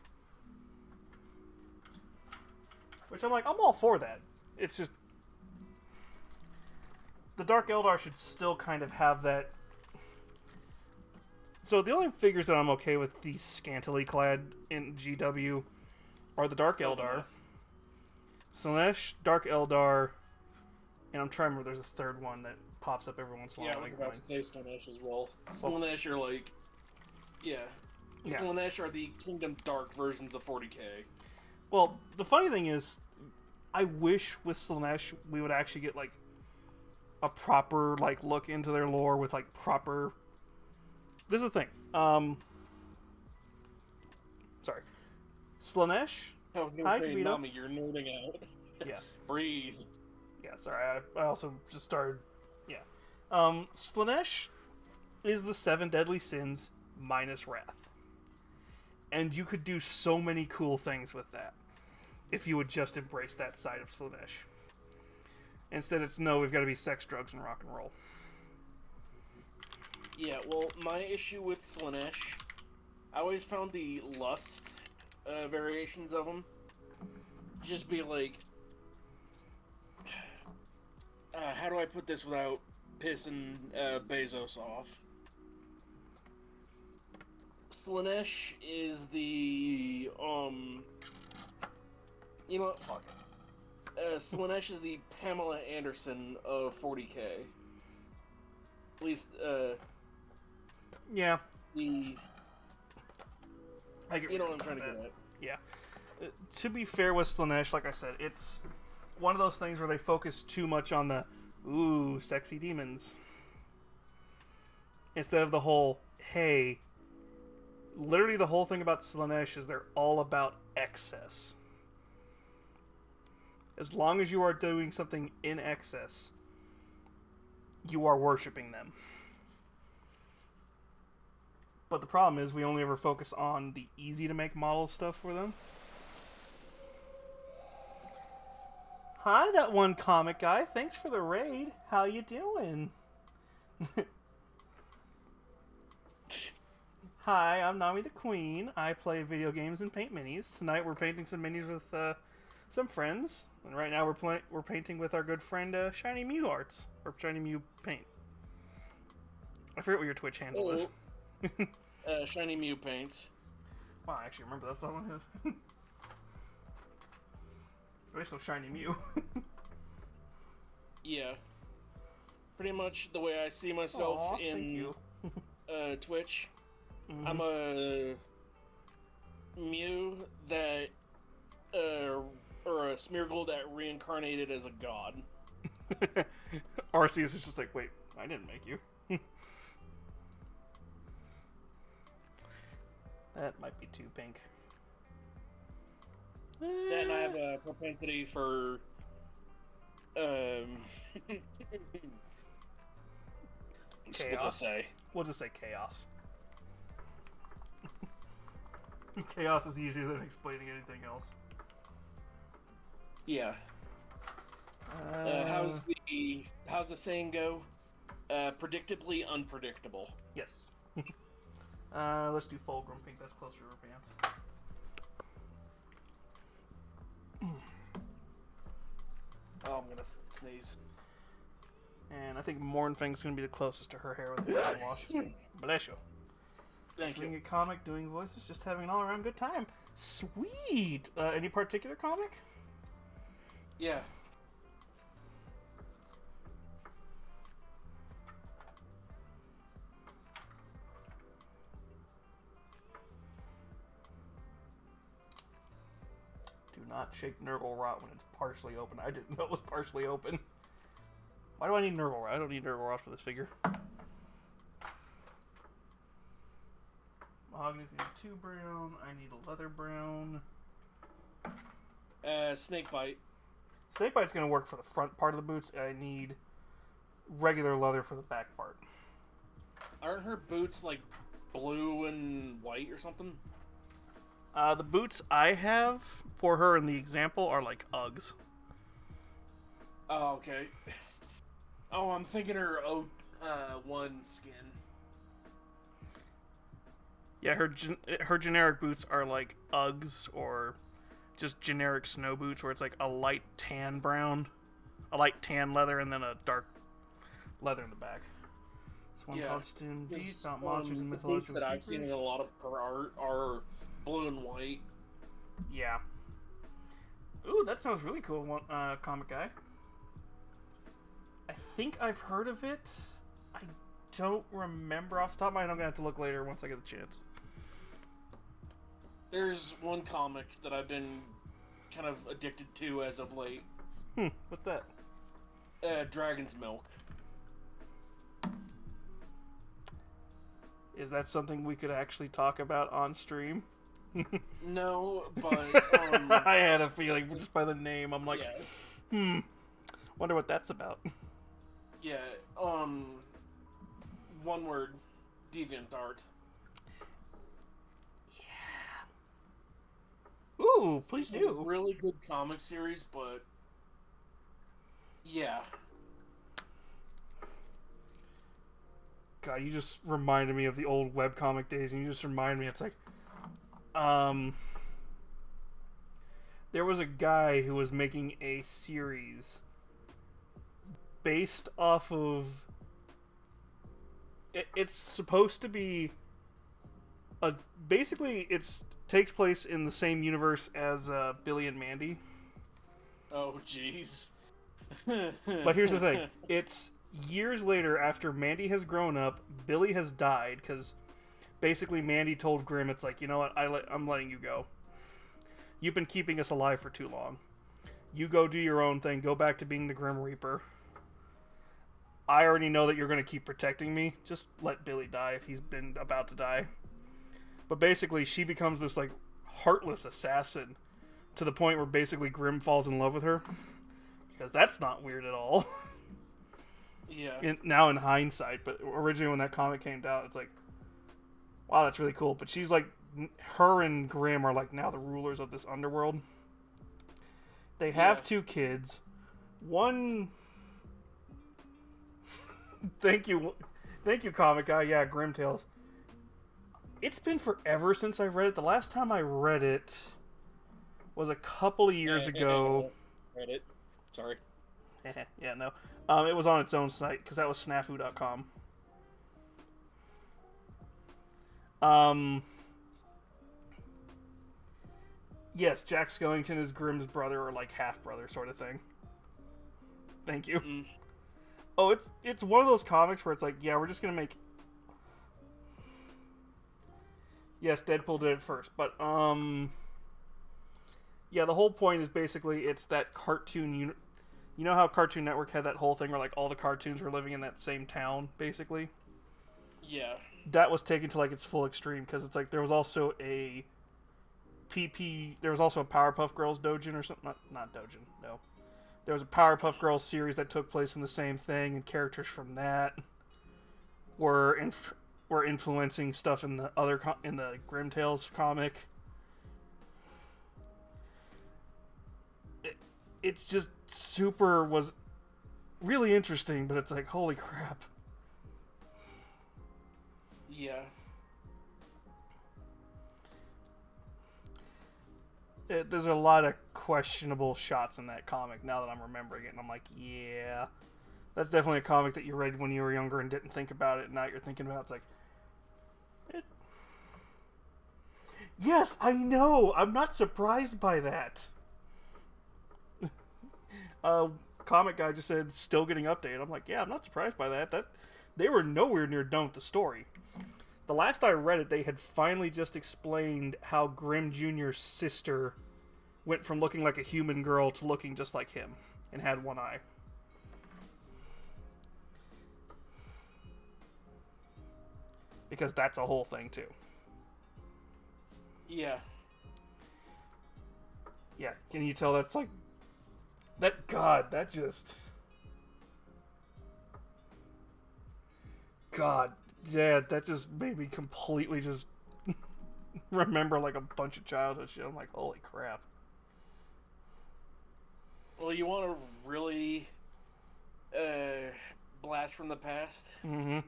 Which I'm like, I'm all for that. It's just... The Dark Eldar should still kind of have that... So the only figures that I'm okay with these scantily clad in GW are the Dark Eldar, Slaanesh, Dark Eldar, and I'm trying to remember, there's a third one that pops up every once in a while. Yeah, I was about to say Slaanesh as well. Slaanesh are like... Yeah. Slaanesh are the Kingdom Dark versions of 40k. Well, the funny thing is, I wish with Slaanesh we would actually get, like, a proper, like, look into their lore with, like, proper... This is the thing. Sorry. Slaanesh... I was gonna say, Nami, you're nerding out. Yeah. Breathe. Yeah, sorry. I also just started... Yeah. Slanesh is the 7 deadly sins minus wrath. And you could do so many cool things with that if you would just embrace that side of Slanesh. Instead, it's no, we've got to be sex, drugs, and rock and roll. Yeah, well, my issue with Slanesh, I always found the lust variations of them just be like, how do I put this without pissing Bezos off? Slanesh is the, you know what, fuck it. Slanesh is the Pamela Anderson of 40k. At least, yeah. the... I get You know what I'm that. trying to get at. Yeah. To be fair with Slanesh, like I said, it's one of those things where they focus too much on the, ooh, sexy demons. Instead of the whole, hey, literally the whole thing about Slanesh is they're all about excess. As long as you are doing something in excess, you are worshipping them. But the problem is we only ever focus on the easy to make model stuff for them. Hi, that one comic guy. Thanks for the raid. How you doing? Hi, I'm Nami the Queen. I play video games and paint minis. Tonight we're painting some minis with some friends, and right now we're painting with our good friend Shiny Mew Arts or Shiny Mew Paint. I forget what your Twitch handle is. Shiny Mew Paints. Wow, I actually remember that's the one. It's so Shiny Mew. Yeah. Pretty much the way I see myself Aw, thank in you. Twitch. Mhm. I'm a Mew that, or a Smeargle that reincarnated as a god. Arceus is just like, wait, I didn't make you. That might be too pink. Then I have a propensity for, Chaos. say? We'll just say chaos. Chaos is easier than explaining anything else. Yeah. How's the saying go? Predictably unpredictable. Yes. Let's do Fulgrim Pink. That's closer to her pants. Oh, I'm gonna sneeze. And I think Mornfang's gonna be the closest to her hair with the body wash. Bless you. Thank Reading you. a comic, doing voices, just having an all-around good time. Sweet. Any particular comic? Yeah. Do not shake Nurgle Rot when it's partially open. I didn't know it was partially open. Why do I need Nurgle Rot? I don't need Nurgle Rot for this figure. Mahogany's gonna be 2 brown. I need a leather brown. Snakebite. Snakebite's gonna work for the front part of the boots. I need regular leather for the back part. Aren't her boots like blue and white or something? The boots I have for her in the example are like Uggs. Oh, okay. Oh, I'm thinking her one skin. Yeah, her generic boots are like Uggs or just generic snow boots where it's like a light tan brown, a light tan leather, and then a dark leather in the back. This one called Student Beast about monsters and the mythological boots that I've seen in creatures. a lot of her art are blue and white. Yeah. Ooh, that sounds really cool, comic guy. I think I've heard of it. I don't remember off the top of my head. I'm gonna have to look later once I get the chance. There's one comic that I've been kind of addicted to as of late. What's that? Dragon's Milk. Is that something we could actually talk about on stream? No, but I had a feeling just by the name. I'm like, yeah. wonder what that's about. Yeah, one word, DeviantArt. Ooh, please It was a do. really good comic series, but yeah. God, you just reminded me of the old webcomic days, and you just remind me, it's like, um, there was a guy who was making a series based off of. It's supposed to be a basically it's takes place in the same universe as Billy and Mandy. Oh, jeez. But here's the thing: it's years later after Mandy has grown up, Billy has died because basically Mandy told Grimm, "It's like, you know what? I'm letting you go. You've been keeping us alive for too long. You go do your own thing. Go back to being the Grim Reaper. I already know that you're going to keep protecting me. Just let Billy die if he's been about to die." But basically, she becomes this like heartless assassin to the point where basically Grimm falls in love with her. Because that's not weird at all. Yeah. Now in hindsight, but originally when that comic came out, it's like, wow, that's really cool. But she's like, her and Grimm are like now the rulers of this underworld. They have two kids. One. Thank you, comic guy. Yeah, Grim Tales. It's been forever since I read it. The last time I read it was a couple of years ago. Read it. Sorry. Yeah, no. It was on its own site because that was snafu.com. Yes, Jack Skellington is Grimm's brother or like half brother sort of thing. Thank you. Mm. Oh, it's one of those comics where it's like, yeah, we're just gonna make. Yes, Deadpool did it first, but yeah, the whole point is basically it's that cartoon. You know how Cartoon Network had that whole thing where like all the cartoons were living in that same town, basically. Yeah. That was taken to like its full extreme because it's like there was also a there was also a Powerpuff Girls Dojin or something. Not Dojin, no. There was a Powerpuff Girls series that took place in the same thing, and characters from that were influencing stuff in the in the Grim Tales comic. It's just was really interesting, but it's like, holy crap. Yeah. There's a lot of questionable shots in that comic now that I'm remembering it, and I'm like, yeah, that's definitely a comic that you read when you were younger and didn't think about it, and now you're thinking about it. It's like, yes, I know. I'm not surprised by that. Comic guy just said still getting updated. I'm like, yeah, I'm not surprised by that. That they were nowhere near done with the story. The last I read it, they had finally just explained how Grimm Jr.'s sister went from looking like a human girl to looking just like him and had one eye. Because that's a whole thing too. Yeah. Yeah, can you tell that's like that? God, that just God, yeah, that just made me completely just remember like a bunch of childhood shit. I'm like, holy crap. Well, you want to really blast from the past? Mm-hmm.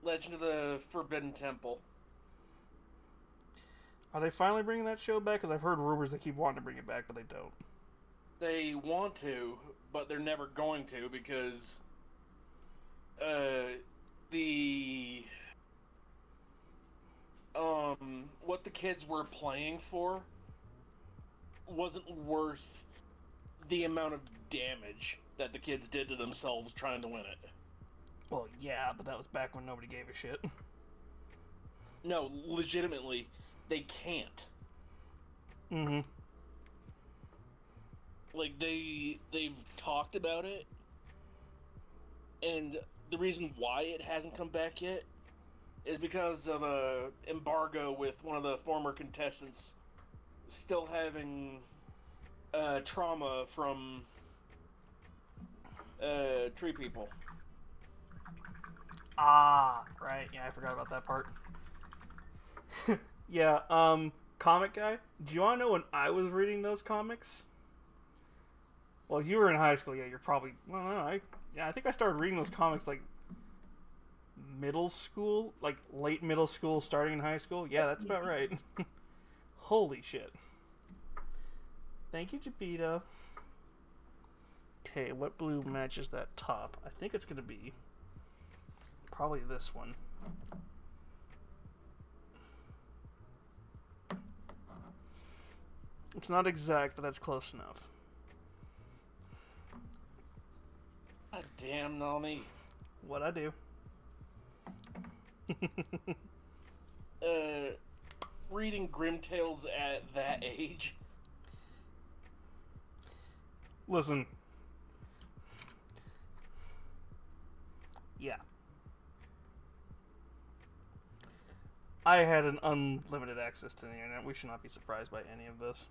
Legend of the Forbidden Temple. Are they finally bringing that show back? Because I've heard rumors they keep wanting to bring it back, but they don't. They want to, but they're never going to because what the kids were playing for wasn't worth the amount of damage that the kids did to themselves trying to win it. Well, yeah, but that was back when nobody gave a shit. No, legitimately, they can't. Mm-hmm. Like they've talked about it, and the reason why it hasn't come back yet is because of a embargo with one of the former contestants still having trauma from Tree People. Ah, right. Yeah, I forgot about that part. Yeah, comic guy. Do you want to know when I was reading those comics? Well, you were in high school. Yeah, you're probably. Well, no, I think I started reading those comics like middle school, like late middle school, starting in high school. Yeah, that's about right. Holy shit. Thank you, Jabita. Okay, what blue matches that top? I think it's gonna be probably this one. It's not exact, but that's close enough. God damn, Nami. What I do? Reading Grim Tales at that age. Listen. Yeah. I had an unlimited access to the internet. We should not be surprised by any of this.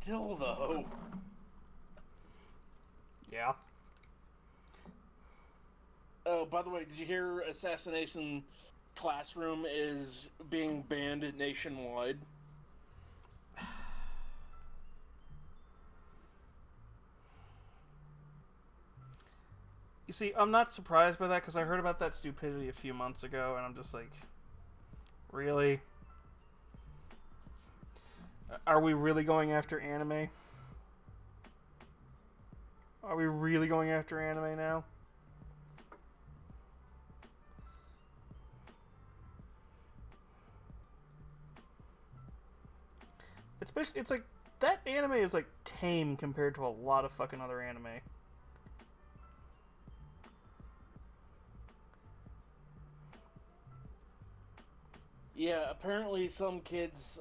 Still, though. Yeah. Oh, by the way, did you hear Assassination Classroom is being banned nationwide? You see, I'm not surprised by that because I heard about that stupidity a few months ago, and I'm just like, really? Are we really going after anime? Are we really going after anime now? It's like, that anime is like tame compared to a lot of fucking other anime. Yeah, apparently some kids,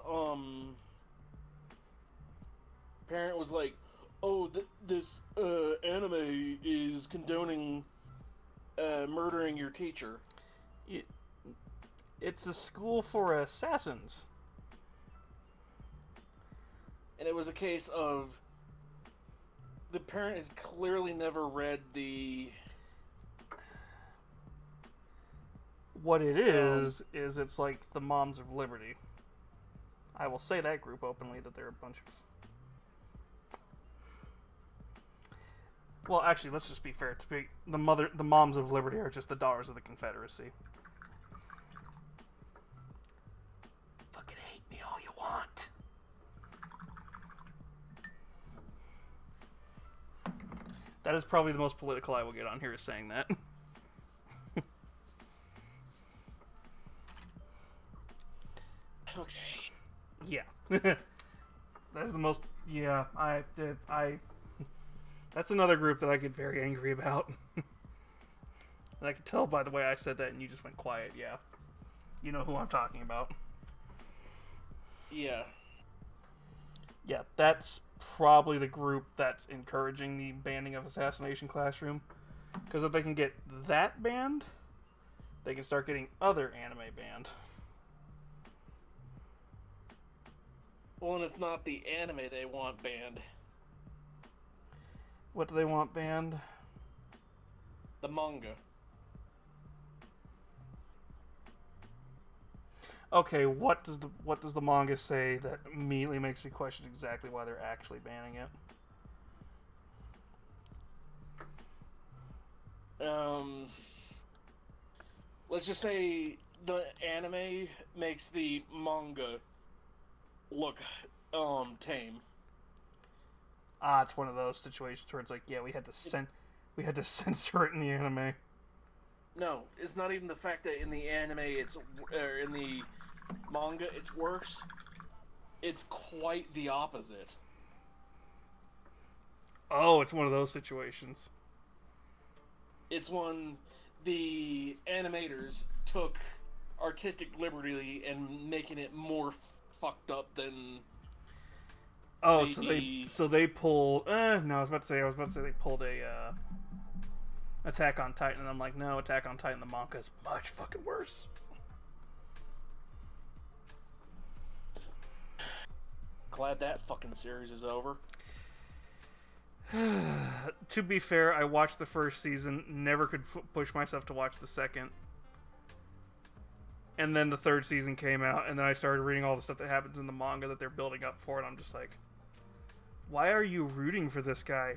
parent was like, oh, this anime is condoning murdering your teacher. It's a school for assassins. And it was a case of the parent has clearly never read the... What it is it's like the Moms of Liberty. I will say that group openly, that they're a bunch of... Well, actually, let's just be fair. The Moms of Liberty are just the Daughters of the Confederacy. Fucking hate me all you want. That is probably the most political I will get on here, is saying that. Okay. Yeah. That's the most... Yeah, I... That's another group that I get very angry about. And I can tell by the way I said that and you just went quiet, yeah. You know who I'm talking about. Yeah. Yeah, that's probably the group that's encouraging the banning of Assassination Classroom. Because if they can get that banned, they can start getting other anime banned. Well, and it's not the anime they want banned. What do they want banned? The manga. Okay, what does the manga say that immediately makes me question exactly why they're actually banning it? Let's just say the anime makes the manga look tame. It's one of those situations where it's like, yeah, we had to censor it in the anime. No, it's not even the fact that in the anime in the manga it's worse. It's quite the opposite. Oh, it's one of those situations. It's when the animators took artistic liberty and making it more fucked up than... Oh, so they pulled... no, I was about to say they pulled a Attack on Titan, and I'm like, no, Attack on Titan, the manga is much fucking worse. Glad that fucking series is over. To be fair, I watched the first season, never could push myself to watch the second. And then the third season came out, and then I started reading all the stuff that happens in the manga that they're building up for, and I'm just like, why are you rooting for this guy?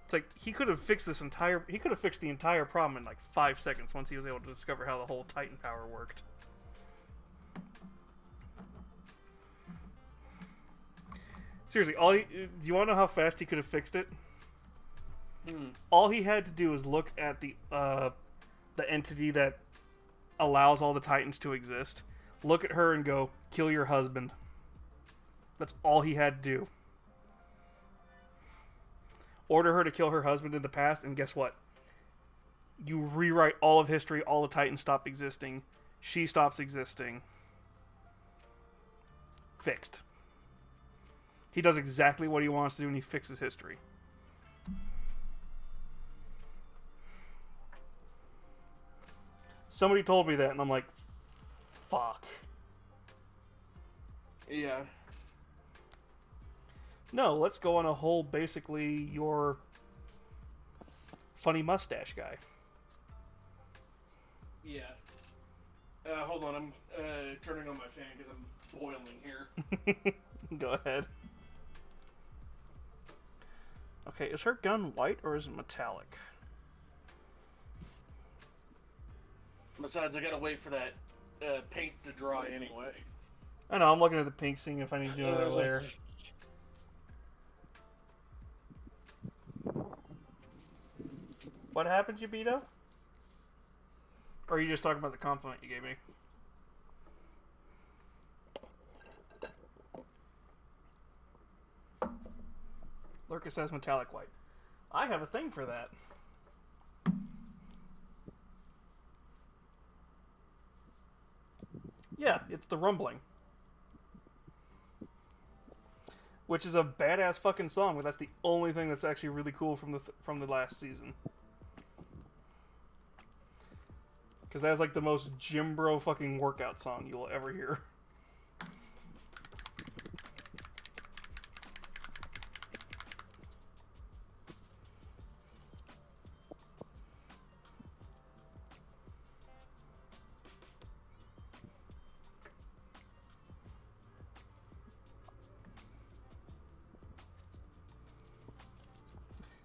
It's like, he could have fixed the entire problem in like 5 seconds once he was able to discover how the whole Titan power worked. Seriously, do you want to know how fast he could have fixed it? All he had to do was look at the entity that allows all the Titans to exist, look at her and go, kill your husband. That's all he had to do. Order her to kill her husband in the past, and guess what? You rewrite all of history, all the Titans stop existing, she stops existing. Fixed. He does exactly what he wants to do, and he fixes history. Somebody told me that, and I'm like, fuck. Yeah. No, let's go on a whole, basically, your funny mustache guy. Yeah. Hold on, I'm turning on my fan because I'm boiling here. Go ahead. Okay, is her gun white or is it metallic? Besides, I gotta wait for that paint to dry anyway. I know, I'm looking at the pink, seeing if I need to do another layer. What happened, Yubito? Or are you just talking about the compliment you gave me? Lurka says metallic white. I have a thing for that. Yeah, it's the Rumbling. Which is a badass fucking song, but that's the only thing that's actually really cool from the last season. Because that is like the most gym bro fucking workout song you will ever hear.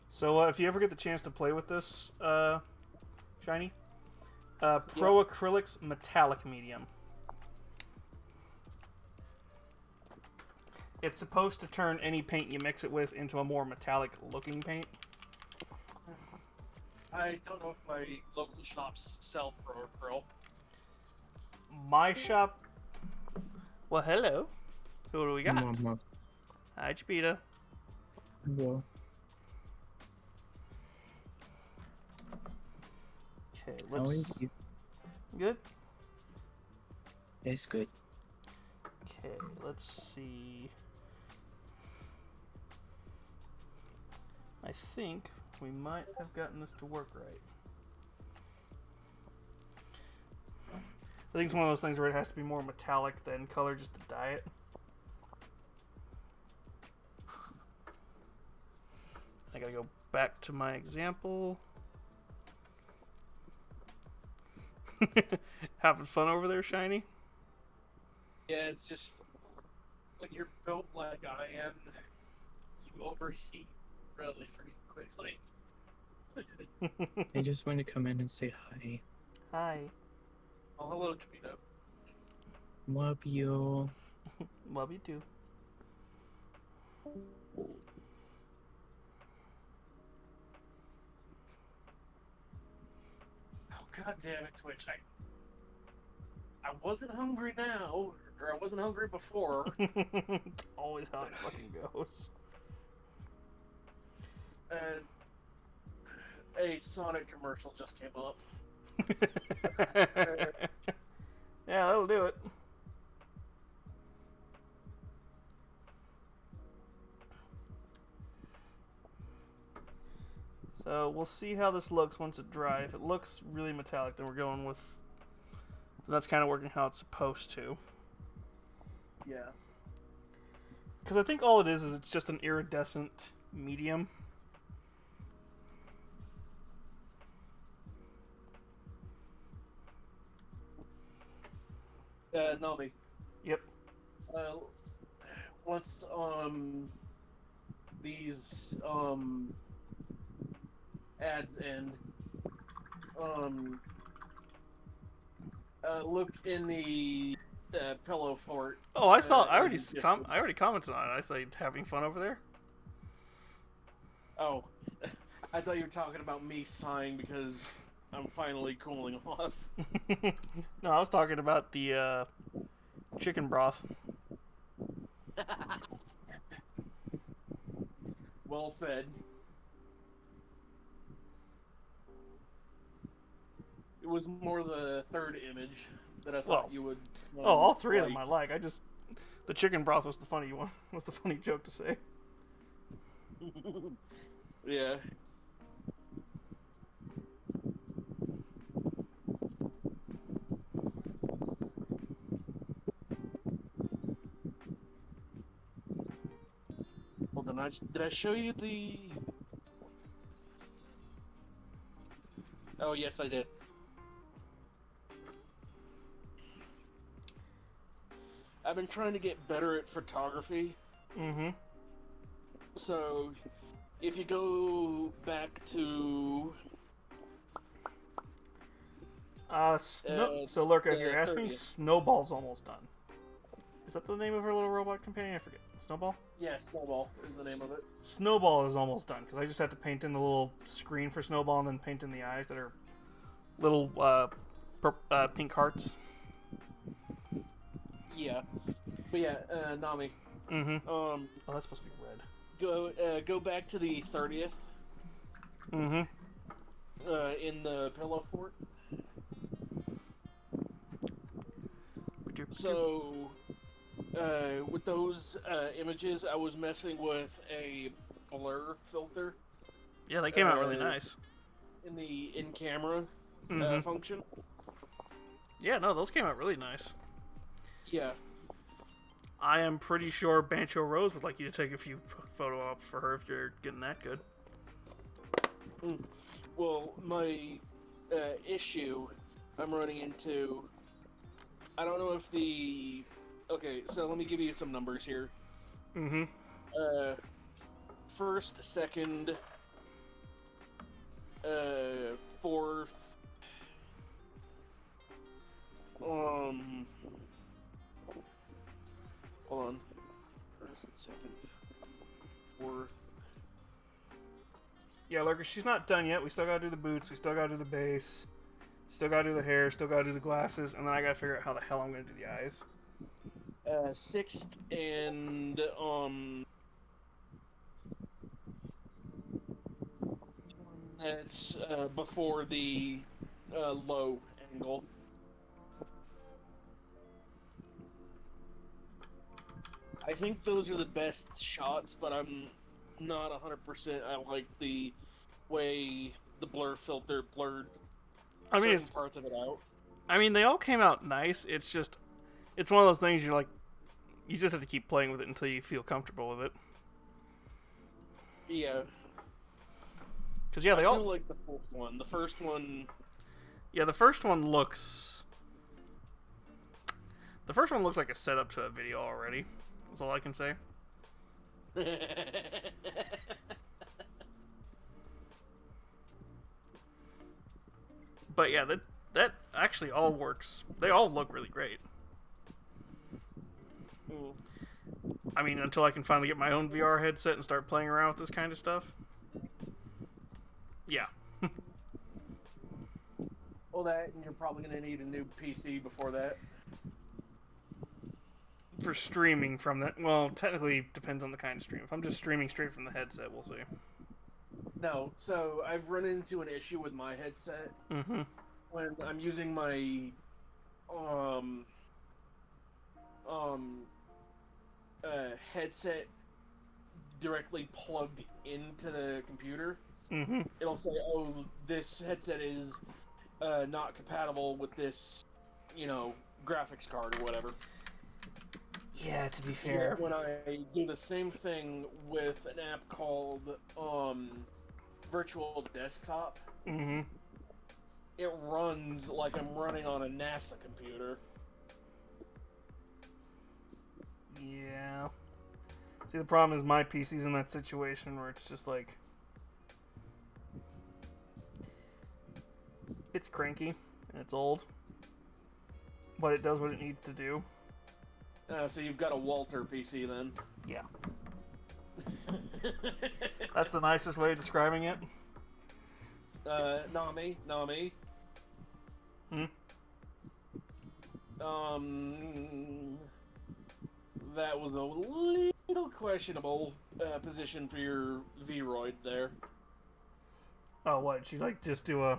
So if you ever get the chance to play with this, Shiny, Pro Acrylics Metallic Medium. It's supposed to turn any paint you mix it with into a more metallic looking paint. I don't know if my local shops sell Pro Acryl. My shop... Well, hello. Who do we got? Mama. Hi, Chipita. Hello. Okay, How let's... are you? Good? It's good. Okay, let's see. I think we might have gotten this to work right. I think it's one of those things where it has to be more metallic than color just to dye it. I gotta go back to my example. Having fun over there, Shiny? Yeah, it's just when you're built like I am, you overheat really freaking quickly. I just want to come in and say hi. Hi. Oh, hello, Camino. Love you. Love you too. Oh, god damn it, Twitch. I wasn't hungry now, or I wasn't hungry before. It's always how it fucking goes. And a Sonic commercial just came up. Yeah, that'll do it. So we'll see how this looks once it dries. If it looks really metallic, then we're going with... That's kind of working how it's supposed to. Yeah. Because I think all it is it's just an iridescent medium. Nami. Yep. Once these ads end, look in the pillow fort. Oh, I saw. I in already the Discord. I already commented on it. I said having fun over there. Oh, I thought you were talking about me sighing because I'm finally cooling off. No, I was talking about the chicken broth. Well said. It was more the third image that I thought Well, you would. Oh, all three of like. them I like. I just the chicken broth was the funny one. Was the funny joke to say. Yeah. Hold on, did I show you the? Oh yes, I did. I've been trying to get better at photography. Mm-hmm. So, if you go back to So Lurka, if you're asking, 30th. Snowball's almost done. Is that the name of her little robot companion? I forget. Snowball? Yeah, Snowball is the name of it. Snowball is almost done, because I just have to paint in the little screen for Snowball and then paint in the eyes that are little pink hearts. Yeah, but yeah, Nami. Mm-hmm. Oh, that's supposed to be red. go back to the 30th. Mm-hmm. In the pillow fort. So, with those images, I was messing with a blur filter. Yeah, they came out really nice. In the in-camera function. Yeah, no, those came out really nice. Yeah. I am pretty sure Bancho Rose would like you to take a few photo ops for her if you're getting that good. Well, my issue I'm running into, I don't know if the... Okay, so let me give you some numbers here. Mm-hmm. First, second, fourth, hold on. First, second, fourth. Yeah, Lurker, she's not done yet. We still gotta do the boots, we still gotta do the base, still gotta do the hair, still gotta do the glasses, and then I gotta figure out how the hell I'm gonna do the eyes. Sixth and, that's, before the, low angle. I think those are the best shots, but I'm not 100%. I like the way the blur filter blurred certain parts of it out. I mean, they all came out nice. It's just, it's one of those things you're like, you just have to keep playing with it until you feel comfortable with it. Yeah. Because yeah, they all do like the fourth one. The first one. Yeah, the first one looks. The first one looks like a setup to a video already. That's all I can say. But yeah, that actually all works. They all look really great. I mean, until I can finally get my own VR headset and start playing around with this kind of stuff. Yeah. Well, that, and you're probably going to need a new PC before that. For streaming from that, well, technically depends on the kind of stream. If I'm just streaming straight from the headset, we'll see. No, so I've run into an issue with my headset when I'm using my headset directly plugged into the computer. It'll say, "Oh, this headset is not compatible with this, graphics card or whatever." Yeah, to be Yet fair. when I do the same thing with an app called Virtual Desktop, Mm-hmm. it runs like I'm running on a NASA computer. Yeah. See, the problem is my PC's in that situation where it's just like... It's cranky, and it's old. But it does what it needs to do. So you've got a Walter PC then. Yeah. That's the nicest way of describing it. Nami. Hmm? That was a little questionable position for your Vroid there. Oh, what? She, like, just do a...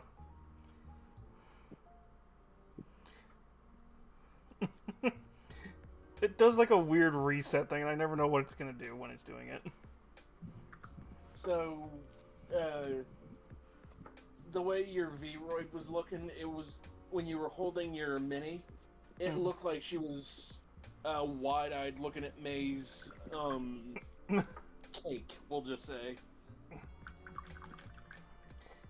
It does, like, a weird reset thing, and I never know what it's gonna do when it's doing it. So, the way your Vroid was looking, it was when you were holding your mini, it looked like she was wide-eyed looking at May's cake, we'll just say.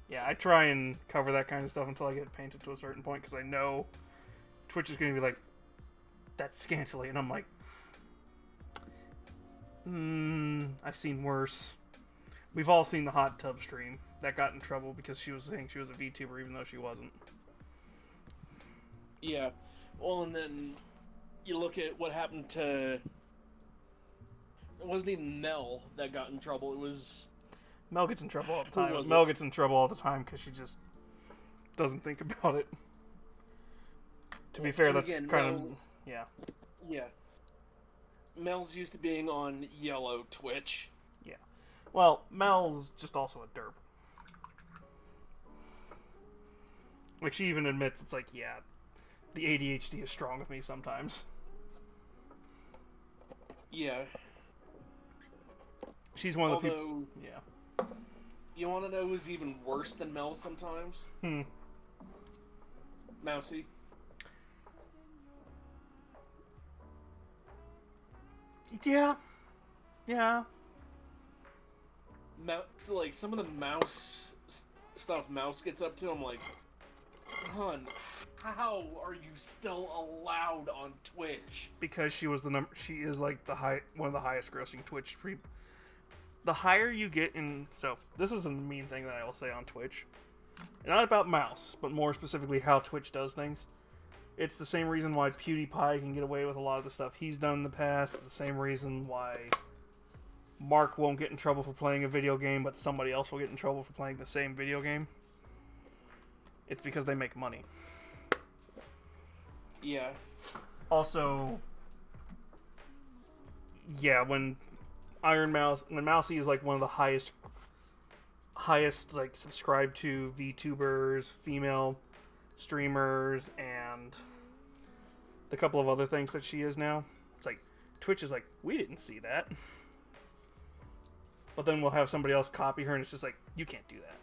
Yeah, I try and cover that kind of stuff until I get painted to a certain point, because I know Twitch is going to be like, that's scantily, and I'm like, I've seen worse. We've all seen the hot tub stream that got in trouble because she was saying she was a VTuber even though she wasn't. Yeah. Well, and then you look at what happened to... It wasn't even Mel that got in trouble, it was... Mel gets in trouble all the Who time. was Mel it? gets in trouble all the time because she just doesn't think about it. To be fair, And that's again, kind of... Mel- Yeah. Yeah. Mel's used to being on yellow Twitch. Yeah. Well, Mel's just also a derp. Like, she even admits, it's like, yeah, the ADHD is strong with me sometimes. Yeah. She's one of the people... Although, Yeah. you want to know who's even worse than Mel sometimes? Mousy. Yeah. Yeah. Like, some of the mouse stuff Mouse gets up to, I'm like, hun, how are you still allowed on Twitch? Because she was she is like one of the highest grossing Twitch the higher you get in... So, this is a mean thing that I will say on Twitch. Not about Mouse, but more specifically how Twitch does things. It's the same reason why PewDiePie can get away with a lot of the stuff he's done in the past. It's the same reason why Mark won't get in trouble for playing a video game, but somebody else will get in trouble for playing the same video game. It's because they make money. Yeah. Also, yeah, when Mousy is like one of the highest like subscribed to VTubers, female streamers, and the couple of other things that she is now, it's like Twitch is like, we didn't see that. But then we'll have somebody else copy her, and it's just like, you can't do that.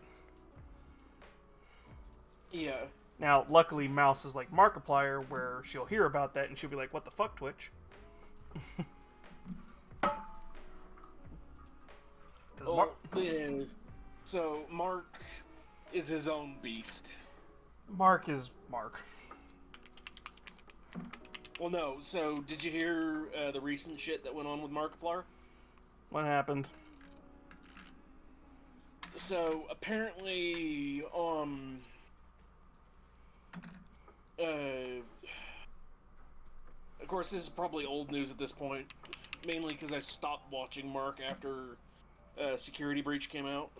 Yeah. Now, luckily, Mouse is like Markiplier, where she'll hear about that, and she'll be like, what the fuck, Twitch? Well, yeah. So, Mark is his own beast. Mark is Mark. Well, no. So, did you hear the recent shit that went on with Markiplier? What happened? So, apparently, of course, this is probably old news at this point, mainly because I stopped watching Mark after Security Breach came out.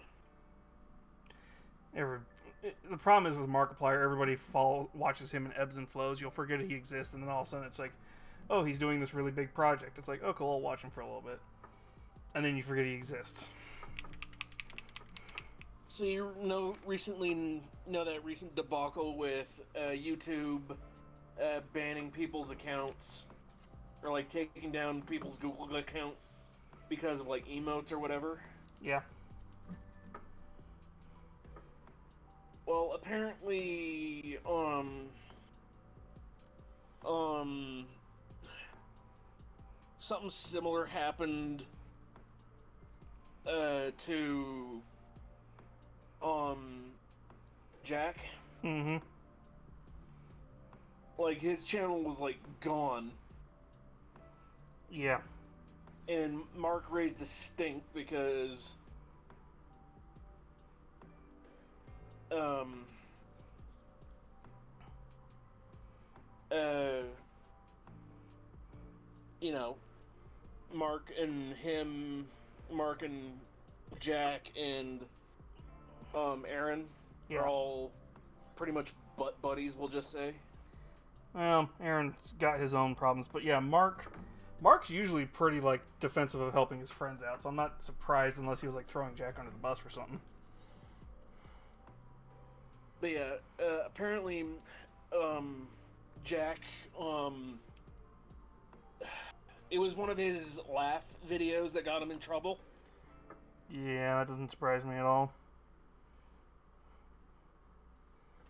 The problem is with Markiplier, everybody watches him in ebbs and flows. You'll forget he exists, and then all of a sudden it's like, oh, he's doing this really big project. It's like, oh, cool, I'll watch him for a little bit. And then you forget he exists. So you know that recent debacle with YouTube banning people's accounts, or like taking down people's Google account because of like emotes or whatever? Yeah. Well, apparently, something similar happened to Jack. Mm-hmm. Like, his channel was like gone, Yeah. and Mark raised a stink because um uh you know, Mark and Jack and Aaron Yeah. are all pretty much butt buddies, we'll just say. Well, Aaron's got his own problems, but yeah, Mark's usually pretty like defensive of helping his friends out, so I'm not surprised unless he was like throwing Jack under the bus for something. But yeah, apparently, Jack, it was one of his laugh videos that got him in trouble. Yeah, that doesn't surprise me at all.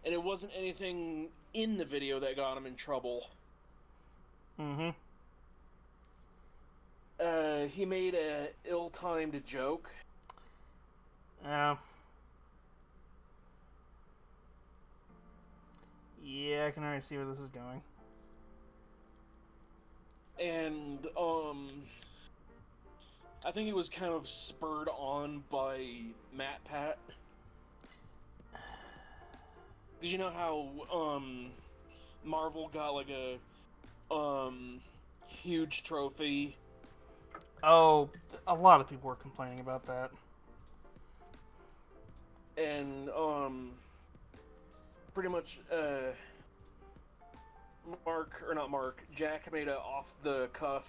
And it wasn't anything in the video that got him in trouble. Mm-hmm. He made a ill-timed joke. Yeah. Yeah, I can already see where this is going. And, I think it was kind of spurred on by Matt Pat. Did you know how, Marvel got, like, a huge trophy? Oh, a lot of people were complaining about that. And, pretty much, Jack made a off-the-cuff,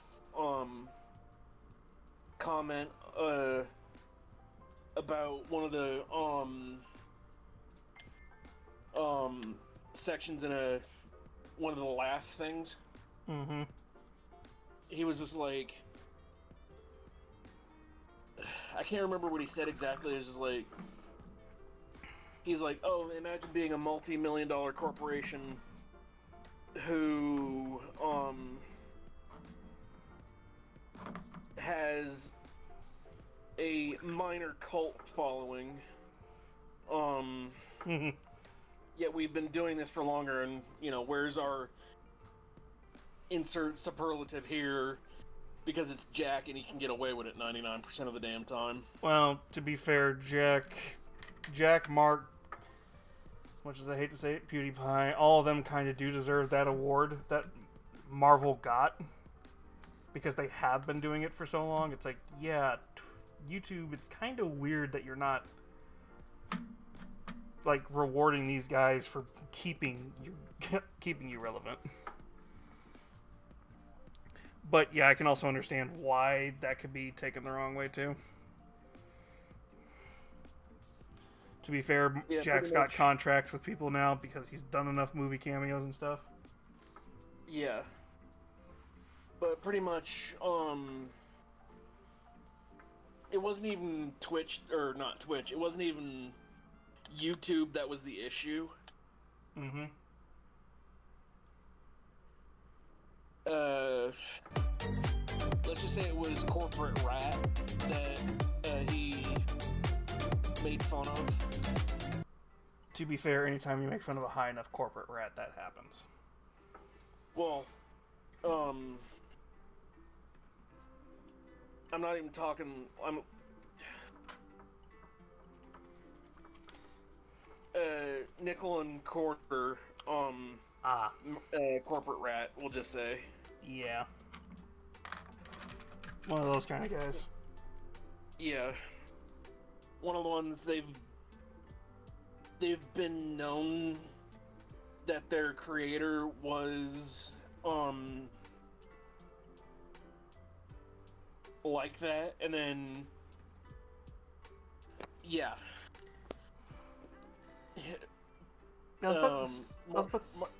comment, about one of the, sections in one of the laugh things. Mm-hmm. He was just like, I can't remember what he said exactly. It was just like, he's like, oh, imagine being a multi-million-dollar corporation who has a minor cult following. Mm-hmm. Yet we've been doing this for longer, and where's our insert superlative here? Because it's Jack and he can get away with it 99% of the damn time. Well, to be fair, Mark, as much as I hate to say it, PewDiePie, all of them kind of do deserve that award that Marvel got. Because they have been doing it for so long. It's like, yeah, YouTube, it's kind of weird that you're not, like, rewarding these guys for keeping you relevant. But yeah, I can also understand why that could be taken the wrong way too. To be fair, Yeah, Jack's got contracts with people now because he's done enough movie cameos and stuff. Yeah. But pretty much, it wasn't even it wasn't even YouTube that was the issue. Mm-hmm. Let's just say it was Corporate Rat that he made fun of. To be fair, anytime you make fun of a high enough corporate rat, that happens. Well, I'm not even talking. Nickel and Quarter, Corporate Rat, we'll just say. Yeah. One of those kind of guys. Yeah. One of the ones they've been known that their creator was, like that, and then, yeah.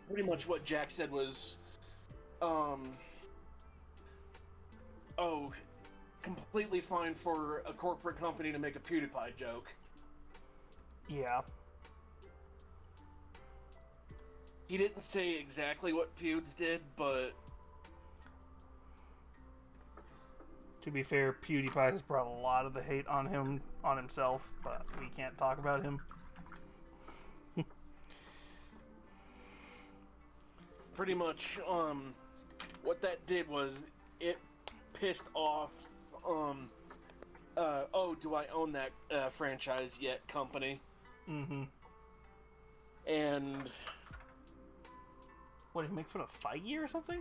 Pretty much what Jack said was, completely fine for a corporate company to make a PewDiePie joke. Yeah. He didn't say exactly what Pewds did, but To be fair, PewDiePie has brought a lot of the hate on himself, but we can't talk about him. Pretty much, what that did was it pissed off, oh, do I own that franchise yet company? Mm-hmm. And What, did he make fun of Feige or something?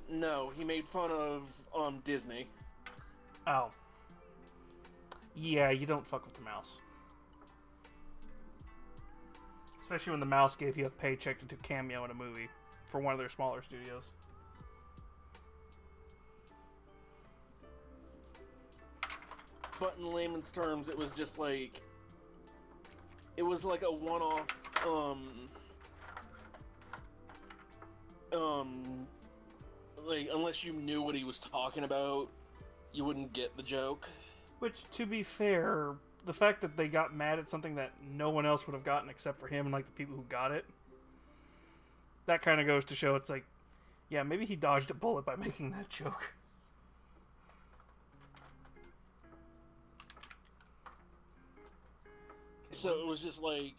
no, he made fun of Disney. Oh. Yeah, you don't fuck with the mouse. Especially when the mouse gave you a paycheck to do cameo in a movie for one of their smaller studios. But in layman's terms, it was just like, it was like a one-off, like, unless you knew what he was talking about, you wouldn't get the joke. Which, to be fair, the fact that they got mad at something that no one else would have gotten except for him and, like, the people who got it, that kind of goes to show it's like, yeah, maybe he dodged a bullet by making that joke. So it was just like,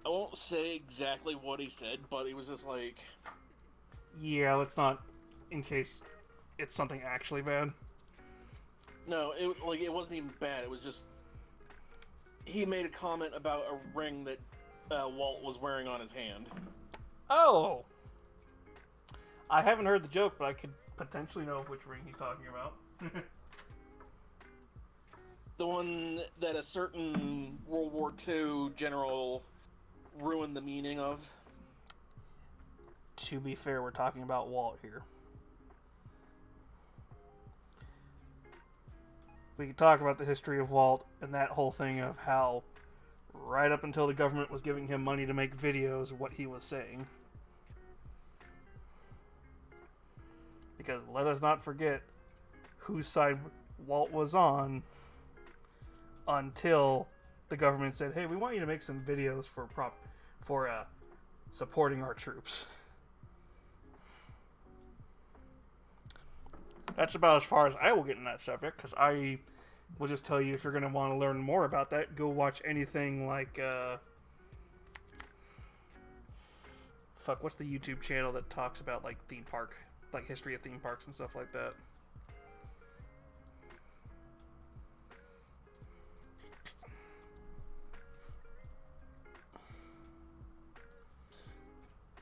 I won't say exactly what he said, but it was just like, Yeah, let's not, in case it's something actually bad. no, it wasn't even bad. It was just, he made a comment about a ring that Walt was wearing on his hand. Oh! I haven't heard the joke, but I could potentially know which ring he's talking about. The one that a certain World War II general ruined the meaning of. To be fair, we're talking about Walt here. We could talk about the history of Walt and that whole thing of how, right up until the government was giving him money to make videos, what he was saying. Because let us not forget whose side Walt was on until the government said, "Hey, we want you to make some videos for supporting our troops." That's about as far as I will get in that subject, because I will just tell you, if you're going to want to learn more about that, go watch anything like what's the YouTube channel that talks about like theme park, like history of theme parks and stuff like that?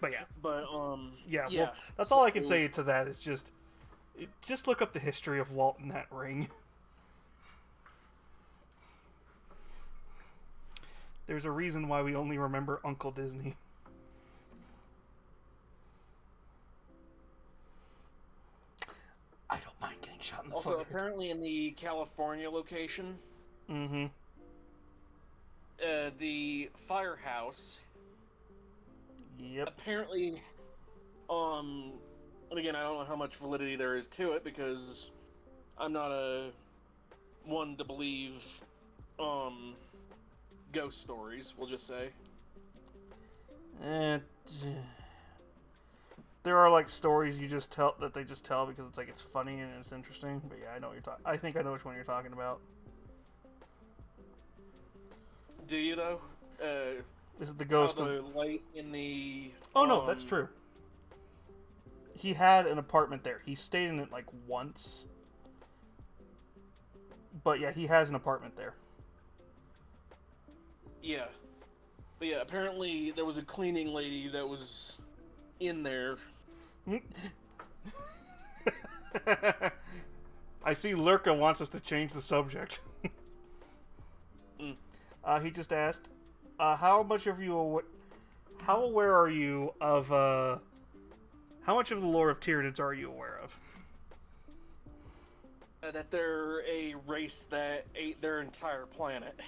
But yeah. Yeah. Well, that's all I can say to that is just look up the history of Walt and that ring. There's a reason why we only remember Uncle Disney. I don't mind getting shot in the foot. Also, apparently in the California location, Mm-hmm. The firehouse, Yep. apparently, and again, I don't know how much validity there is to it, because I'm not a one to believe, ghost stories, we'll just say. And there are like stories you just tell that they just tell because it's like it's funny and it's interesting. But yeah, I know what you're talking. I think I know which one you're talking about. Do you though? This is the ghost how of. the light in the. Oh no, that's true. He had an apartment there. He stayed in it like once. But yeah, he has an apartment there. Yeah. But yeah, apparently there was a cleaning lady that was in there. I see Lurka wants us to change the subject. He just asked, how much of you, how aware are you of, how much of the lore of Tyranids are you aware of? That they're a race that ate their entire planet.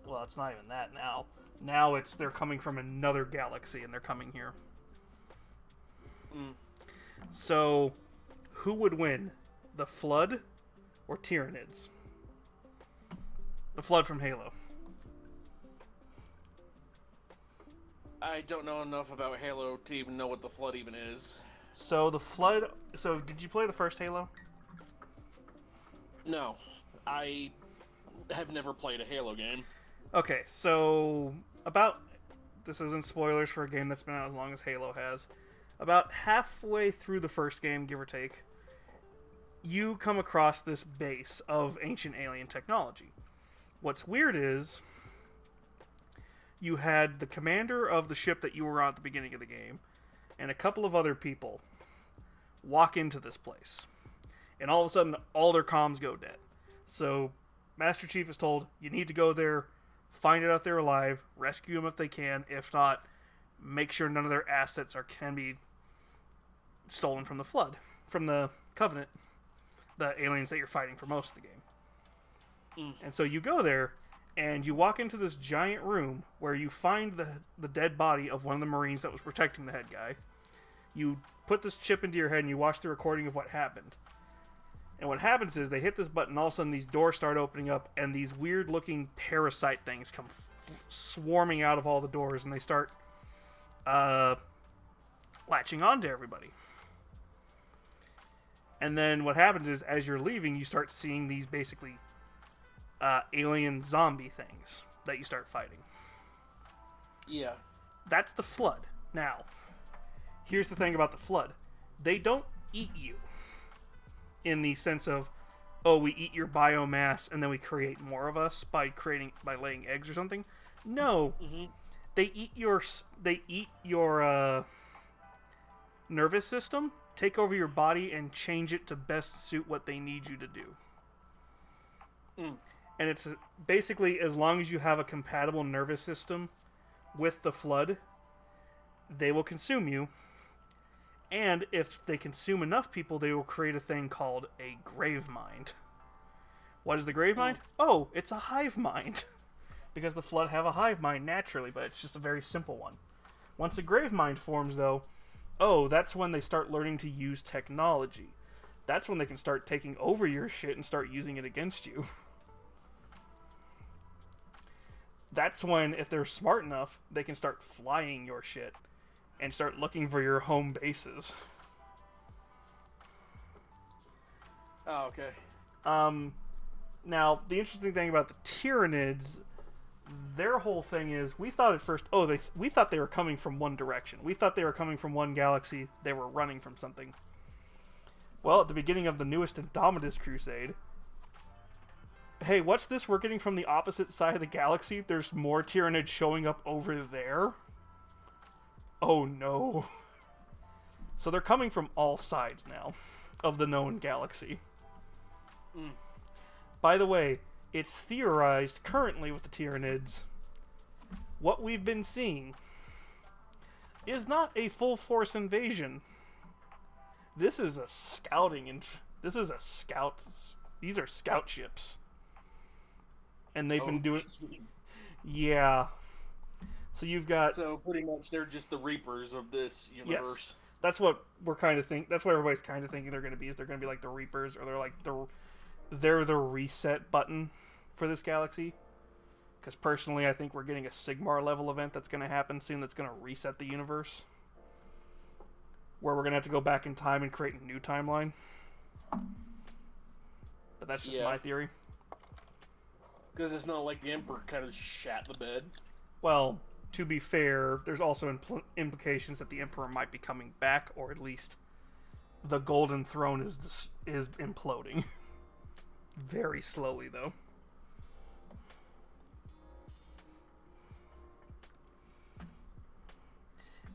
Well, it's not even that now. Now they're coming from another galaxy and they're coming here. So, who would win? The Flood or Tyranids? The Flood from Halo. I don't know enough about Halo to even know what the Flood even is. So the flood. So did you play the first Halo? No, I have never played a Halo game. Okay, so about this isn't spoilers for a game that's been out as long as Halo has. About halfway through the first game, give or take, you come across this base of ancient alien technology. What's weird is you had the commander of the ship that you were on at the beginning of the game and a couple of other people walk into this place. And all of a sudden, all their comms go dead. So Master Chief is told, you need to go there, find out if they're alive, rescue them if they can. If not, make sure none of their assets can be stolen from the Flood, from the Covenant, the aliens that you're fighting for most of the game. And so you go there, and you walk into this giant room where you find the dead body of one of the Marines that was protecting the head guy. You put this chip into your head, and you watch the recording of what happened. And what happens is they hit this button, all of a sudden these doors start opening up, and these weird-looking parasite things come swarming out of all the doors, and they start latching onto everybody. And then what happens is, as you're leaving, you start seeing these basically alien zombie things that you start fighting. Yeah. That's the Flood. Now, here's the thing about the Flood. They don't eat you in the sense of, oh, we eat your biomass and then we create more of us by laying eggs or something. No. Mm-hmm. They eat your nervous system, take over your body, and change it to best suit what they need you to do. And it's basically, as long as you have a compatible nervous system with the Flood, they will consume you. And if they consume enough people, they will create a thing called a grave mind. What is the grave mind? Oh, it's a hive mind. Because the Flood have a hive mind naturally, but it's just a very simple one. Once a grave mind forms, though, that's when they start learning to use technology. That's when they can start taking over your shit and start using it against you. That's when, if they're smart enough, they can start flying your shit and start looking for your home bases. Oh, okay. Now, the interesting thing about the Tyranids, their whole thing is, we thought at first, we thought they were coming from one direction. We thought they were coming from one galaxy. They were running from something. Well, at the beginning of the newest Indomitus Crusade, hey, what's this? We're getting from the opposite side of the galaxy. There's more Tyranids showing up over there. Oh no. So they're coming from all sides now of the known galaxy. By the way, it's theorized currently with the Tyranids, what we've been seeing is not a full force invasion. This is a scouting these are scout ships. And they've been doing yeah. So you've got... So pretty much they're just the Reapers of this universe. Yes. That's what we're kind of think. That's what everybody's kind of thinking they're going to be. Is they're going to be like the Reapers, or they're like they're the reset button for this galaxy. Because personally, I think we're getting a Sigmar level event that's going to happen soon. That's going to reset the universe, where we're going to have to go back in time and create a new timeline. But that's just my theory. Because it's not like the Emperor kind of shat the bed. Well, to be fair, there's also implications that the Emperor might be coming back, or at least the Golden Throne is imploding. Very slowly, though.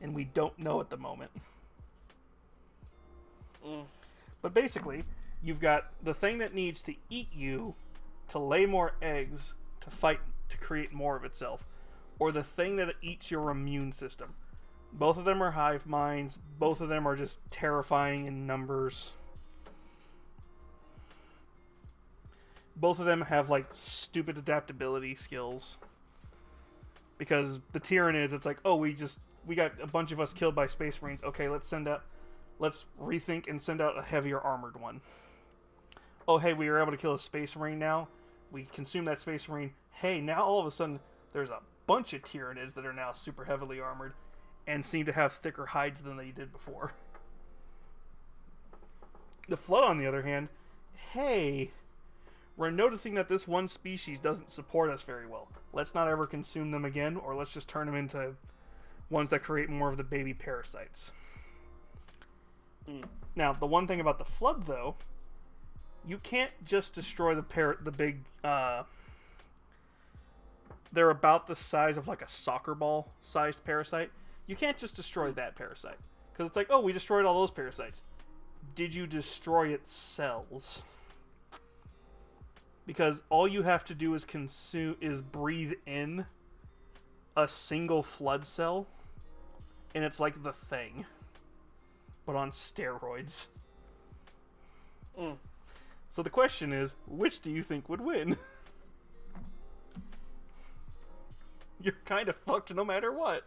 And we don't know at the moment. But basically, you've got the thing that needs to eat you to lay more eggs to fight to create more of itself, or the thing that eats your immune system. Both of them are hive minds. Both of them are just terrifying in numbers. Both of them have like stupid adaptability skills. Because the Tyranids, it's like, oh, we got a bunch of us killed by Space Marines. Okay, let's rethink and send out a heavier armored one. Oh, hey, we were able to kill a Space Marine now. We consume that Space Marine. Hey, now all of a sudden, there's a bunch of Tyranids that are now super heavily armored and seem to have thicker hides than they did before. The flood, on the other hand, hey, we're noticing that this one species doesn't support us very well. Let's not ever consume them again, or let's just turn them into ones that create more of the baby parasites. Now, the one thing about the flood, though, you can't just destroy the big. They're about the size of like a soccer ball sized parasite. You can't just destroy that parasite because it's like, oh, we destroyed all those parasites. Did you destroy its cells? Because all you have to do is breathe in a single flood cell, and it's like the Thing, but on steroids. So the question is, which do you think would win? You're kind of fucked no matter what.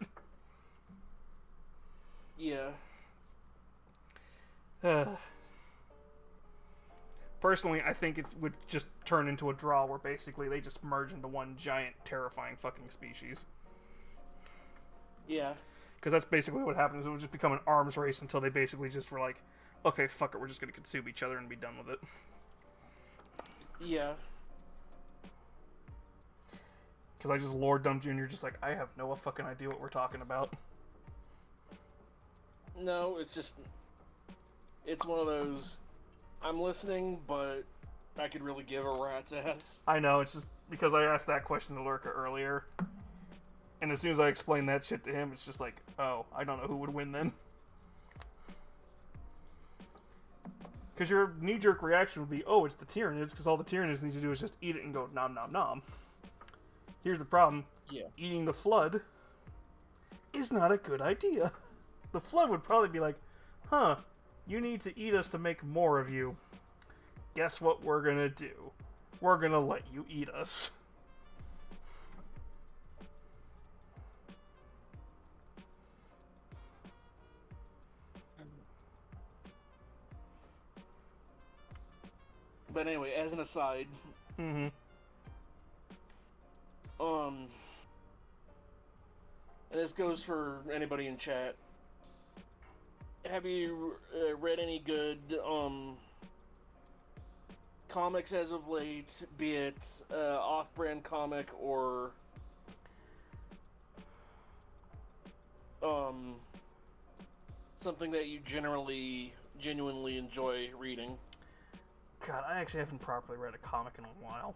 Yeah. Personally, I think it would just turn into a draw where basically they just merge into one giant, terrifying fucking species. Yeah. Because that's basically what happens. It would just become an arms race until they basically just were like, okay, fuck it, we're just going to consume each other and be done with it. Yeah. Because I just lore dumped you and you're just like, I have no fucking idea what we're talking about. No, it's one of those, I'm listening, but I could really give a rat's ass. I know, it's just because I asked that question to Lurka earlier. And as soon as I explained that shit to him, it's just like, oh, I don't know who would win then. Because your knee-jerk reaction would be, oh, it's the Tyranids, because all the Tyranids need to do is just eat it and go nom nom nom. Here's the problem. Yeah. Eating the flood is not a good idea. The flood would probably be like, huh, you need to eat us to make more of you. Guess what we're gonna do? We're gonna let you eat us. But anyway, as an aside, Mm-hmm. and this goes for anybody in chat. Have you read any good comics as of late, be it off-brand comic or something that you genuinely enjoy reading? God, I actually haven't properly read a comic in a while.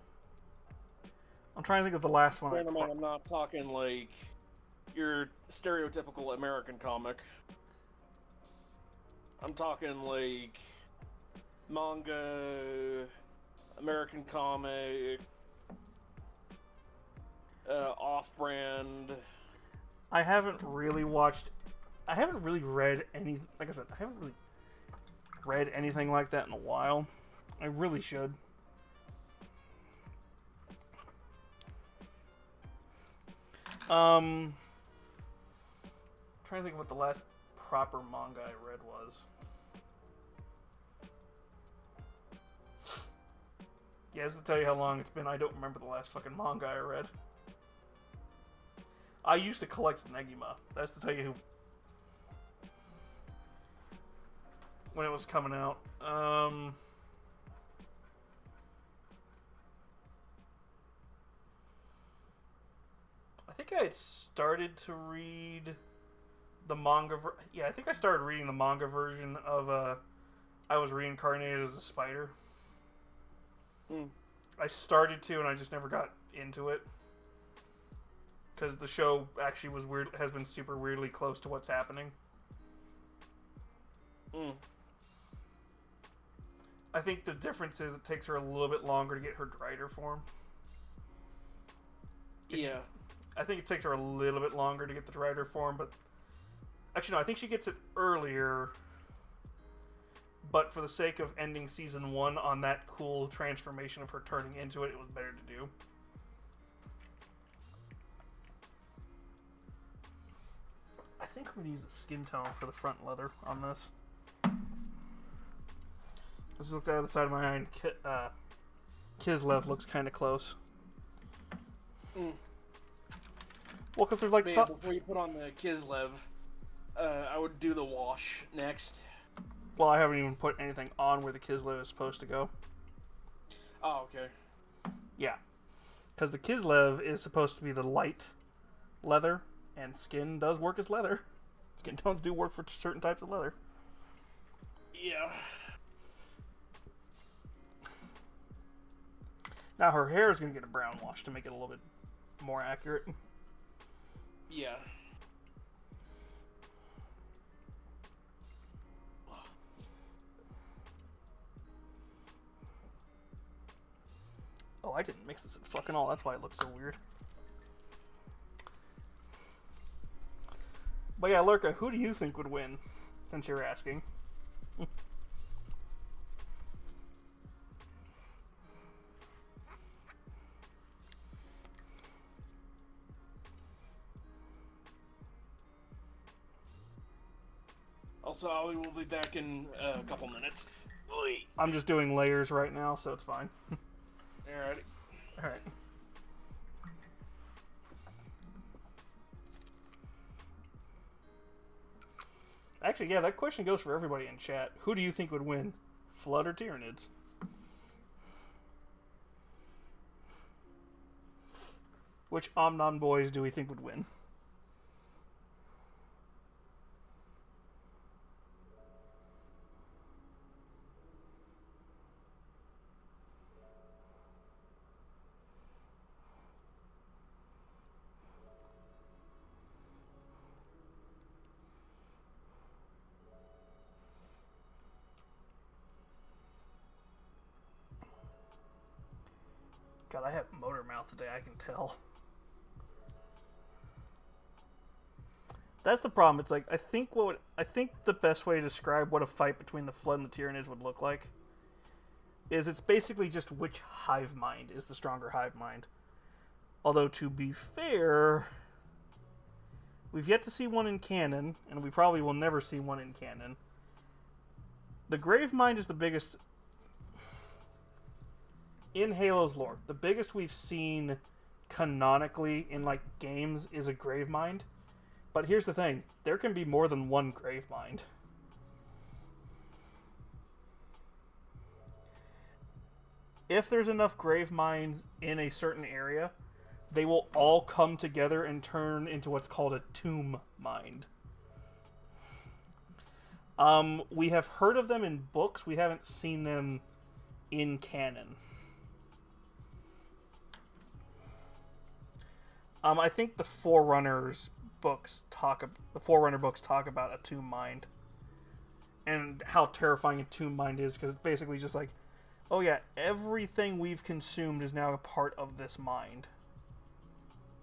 I'm trying to think of the last one. I'm not talking like your stereotypical American comic. I'm talking like manga, American comic, off-brand. I haven't really read any. Like I said, I haven't really read anything like that in a while. I really should. Trying to think of what the last proper manga I read was. Yeah, just to tell you how long it's been, I don't remember the last fucking manga I read. I used to collect Negima. That's to tell you who. When it was coming out. I think I had started to read the manga. I think I started reading the manga version of I Was Reincarnated as a Spider. I started to, and I just never got into it because the show actually was weird. Has been super weirdly close to what's happening. I think the difference is it takes her a little bit longer to get her Drider form. Yeah. I think it takes her a little bit longer to get the Drider form, but actually no, I think she gets it earlier. But for the sake of ending season 1 on that cool transformation of her turning into it, it was better to do. I think I'm gonna use a skin tone for the front leather on this. Just looked out of the side of my eye, and Kislev looks kind of close. Well, because they're like... Before you put on the Kislev, I would do the wash next. Well, I haven't even put anything on where the Kislev is supposed to go. Oh, okay. Yeah. Because the Kislev is supposed to be the light leather, and skin does work as leather. Skin tones do work for certain types of leather. Yeah. Now her hair is going to get a brown wash to make it a little bit more accurate. Yeah. Oh, I didn't mix this at fucking all. That's why it looks so weird. But yeah, Lurka, who do you think would win? Since you're asking. Also, Ollie will be back in a couple minutes. I'm just doing layers right now, so it's fine. Alrighty. Alright. Actually, yeah, that question goes for everybody in chat. Who do you think would win? Flood or Tyranids? Which Omnon boys do we think would win? God, I have motor mouth today, I can tell. That's the problem. It's like I think the best way to describe what a fight between the Flood and the Tyranids would look like is it's basically just which hive mind is the stronger hive mind. Although to be fair, we've yet to see one in canon, and we probably will never see one in canon. The Grave Mind is the biggest in Halo's lore. The biggest we've seen canonically in like games is a Grave Mind. But here's the thing, there can be more than one Grave Mind. If there's enough Grave Minds in a certain area, they will all come together and turn into what's called a Tomb Mind. We have heard of them in books, we haven't seen them in canon. I think the Forerunner books talk about a Tomb Mind and how terrifying a Tomb Mind is, because it's basically just like, oh yeah, everything we've consumed is now a part of this mind,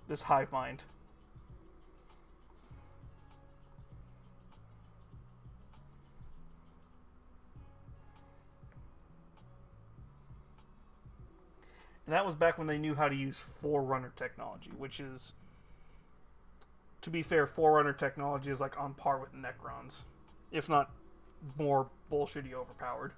this hive mind. And that was back when they knew how to use Forerunner technology, which is, to be fair, Forerunner technology is like on par with Necrons, if not more bullshitty overpowered.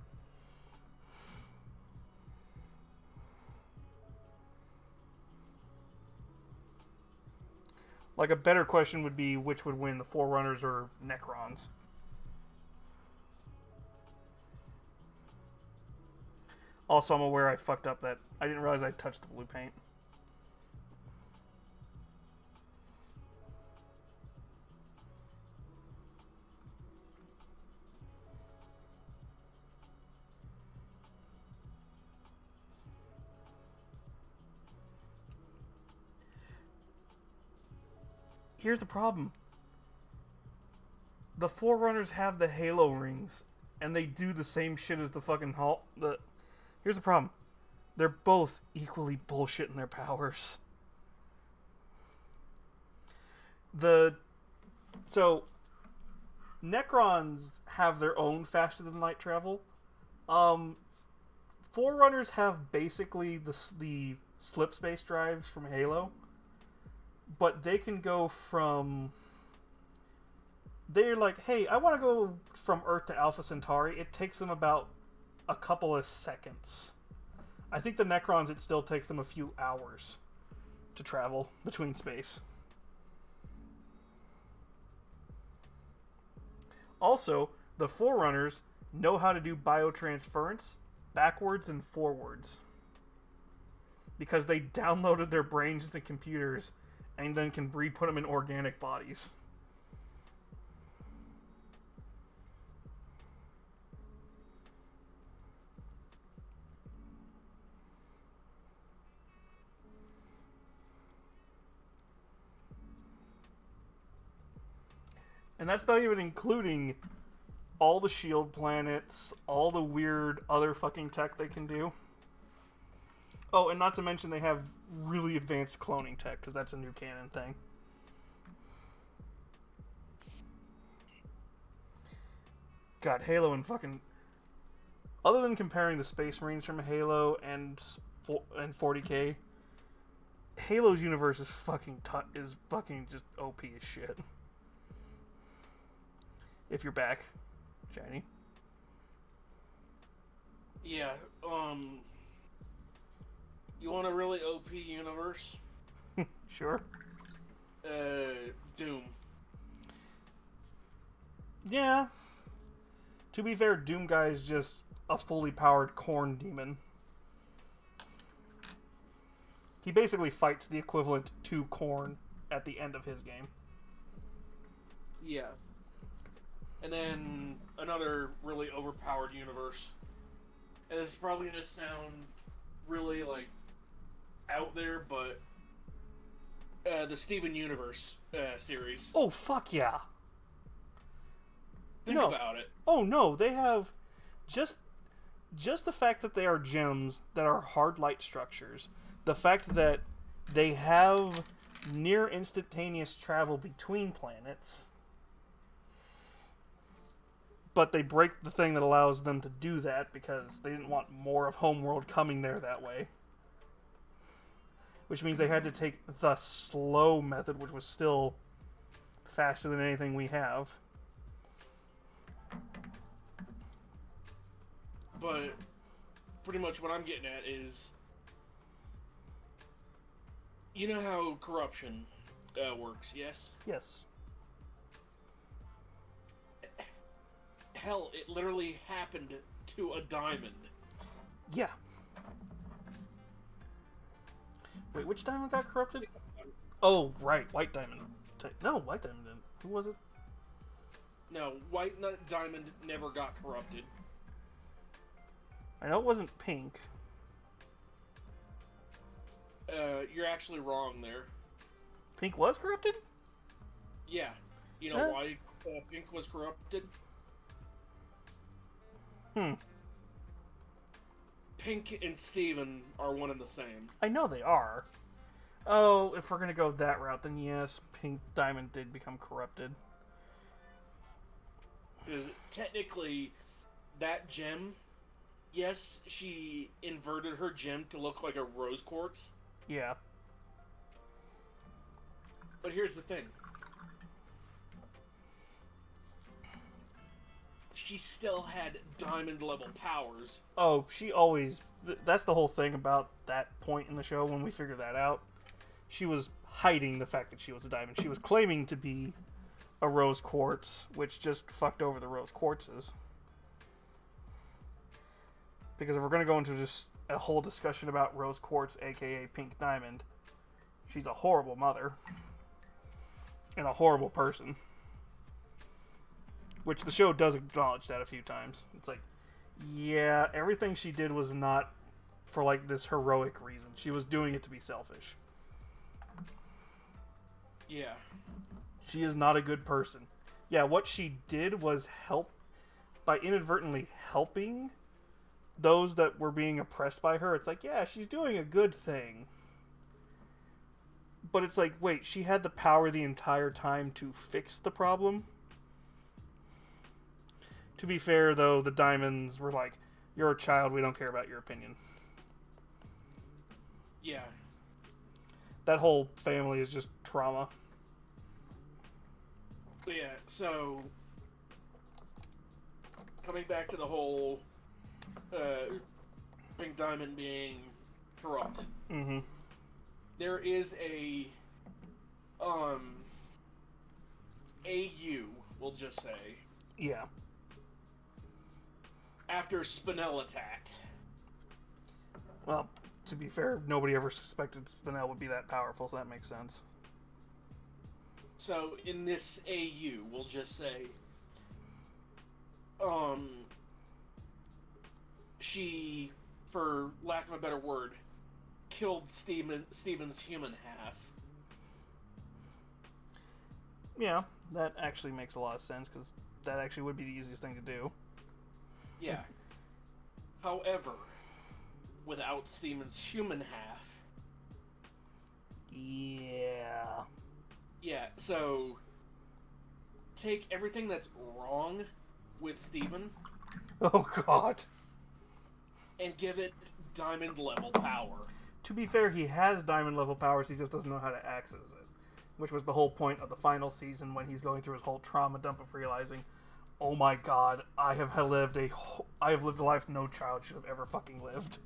Like a better question would be which would win, the Forerunners or Necrons. Also, I'm aware I fucked up that I didn't realize I touched the blue paint. Here's the problem. The Forerunners have the Halo rings, and they do the same shit as the fucking Here's the problem. They're both equally bullshit in their powers. So, Necrons have their own faster than light travel. Forerunners have basically the slip space drives from Halo, but they can go from... They're like, hey, I want to go from Earth to Alpha Centauri. It takes them about a couple of seconds. I think the Necrons, it still takes them a few hours to travel between space. Also, the Forerunners know how to do biotransference backwards and forwards. Because they downloaded their brains into computers and then can re-put them in organic bodies. And that's not even including all the shield planets, all the weird other fucking tech they can do. Oh, and not to mention they have really advanced cloning tech, because that's a new canon thing. God, Halo and fucking... Other than comparing the Space Marines from Halo and 40K, Halo's universe is fucking just OP as shit. If you're back, Shiny. Yeah, you want a really OP universe? Sure. Doom. Yeah. To be fair, Doom Guy is just a fully powered corn demon. He basically fights the equivalent to corn at the end of his game. Yeah. And then another really overpowered universe. And this is probably gonna sound really like out there, but the Steven Universe series. Oh, fuck yeah. Think about it. Oh no, they have just the fact that they are gems that are hard light structures. The fact that they have near instantaneous travel between planets. But they break the thing that allows them to do that because they didn't want more of Homeworld coming there that way. Which means they had to take the slow method, which was still faster than anything we have. But pretty much what I'm getting at is, you know how corruption works, yes? Yes. Hell, it literally happened to a diamond. Yeah. Wait, which diamond got corrupted? Oh, right, White Diamond. No, White Diamond didn't. Who was it? No, Diamond never got corrupted. I know it wasn't Pink. You're actually wrong there. Pink was corrupted? Yeah. You know why Pink was corrupted? Pink and Steven are one and the same. I know they are. Oh, if we're gonna go that route, then yes, Pink Diamond did become corrupted. Because technically, that gem, yes, she inverted her gem to look like a rose quartz. Yeah. But here's the thing. She still had diamond level powers. Oh, she always... That's the whole thing about that point in the show when we figured that out. She was hiding the fact that she was a diamond. She was claiming to be a rose quartz, which just fucked over the rose quartzes. Because if we're going to go into just a whole discussion about rose quartz, aka Pink Diamond, she's a horrible mother. And a horrible person. Which the show does acknowledge that a few times. It's like, yeah, everything she did was not for, like, this heroic reason. She was doing it to be selfish. Yeah. She is not a good person. Yeah, what she did was help by inadvertently helping those that were being oppressed by her. It's like, yeah, she's doing a good thing. But it's like, wait, she had the power the entire time to fix the problem? To be fair, though, the Diamonds were like, you're a child, we don't care about your opinion. Yeah. That whole family is just trauma. Yeah, so... Coming back to the whole... Pink Diamond being corrupted. Mm-hmm. There is a... AU, we'll just say. Yeah. after Spinel attacked. Well, to be fair, nobody ever suspected Spinel would be that powerful, so that makes sense. So in this AU, we'll just say, she, for lack of a better word, killed Steven's human half. Yeah, that actually makes a lot of sense, because that actually would be the easiest thing to do. Yeah. However, without Steven's human half... Yeah. Yeah, so... take everything that's wrong with Steven... Oh, God. and give it diamond-level power. To be fair, he has diamond-level powers, he just doesn't know how to access it. Which was the whole point of the final season when he's going through his whole trauma dump of realizing, oh my God, I have lived a life no child should have ever fucking lived.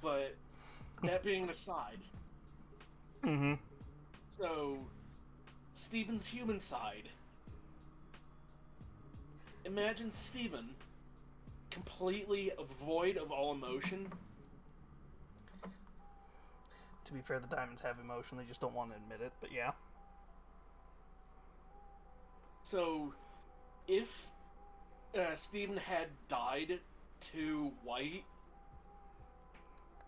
But that being aside, Mm-hmm. so Steven's human side. Imagine Steven completely void of all emotion. To be fair, the diamonds have emotion, they just don't want to admit it, but yeah. So, if Steven had died to White,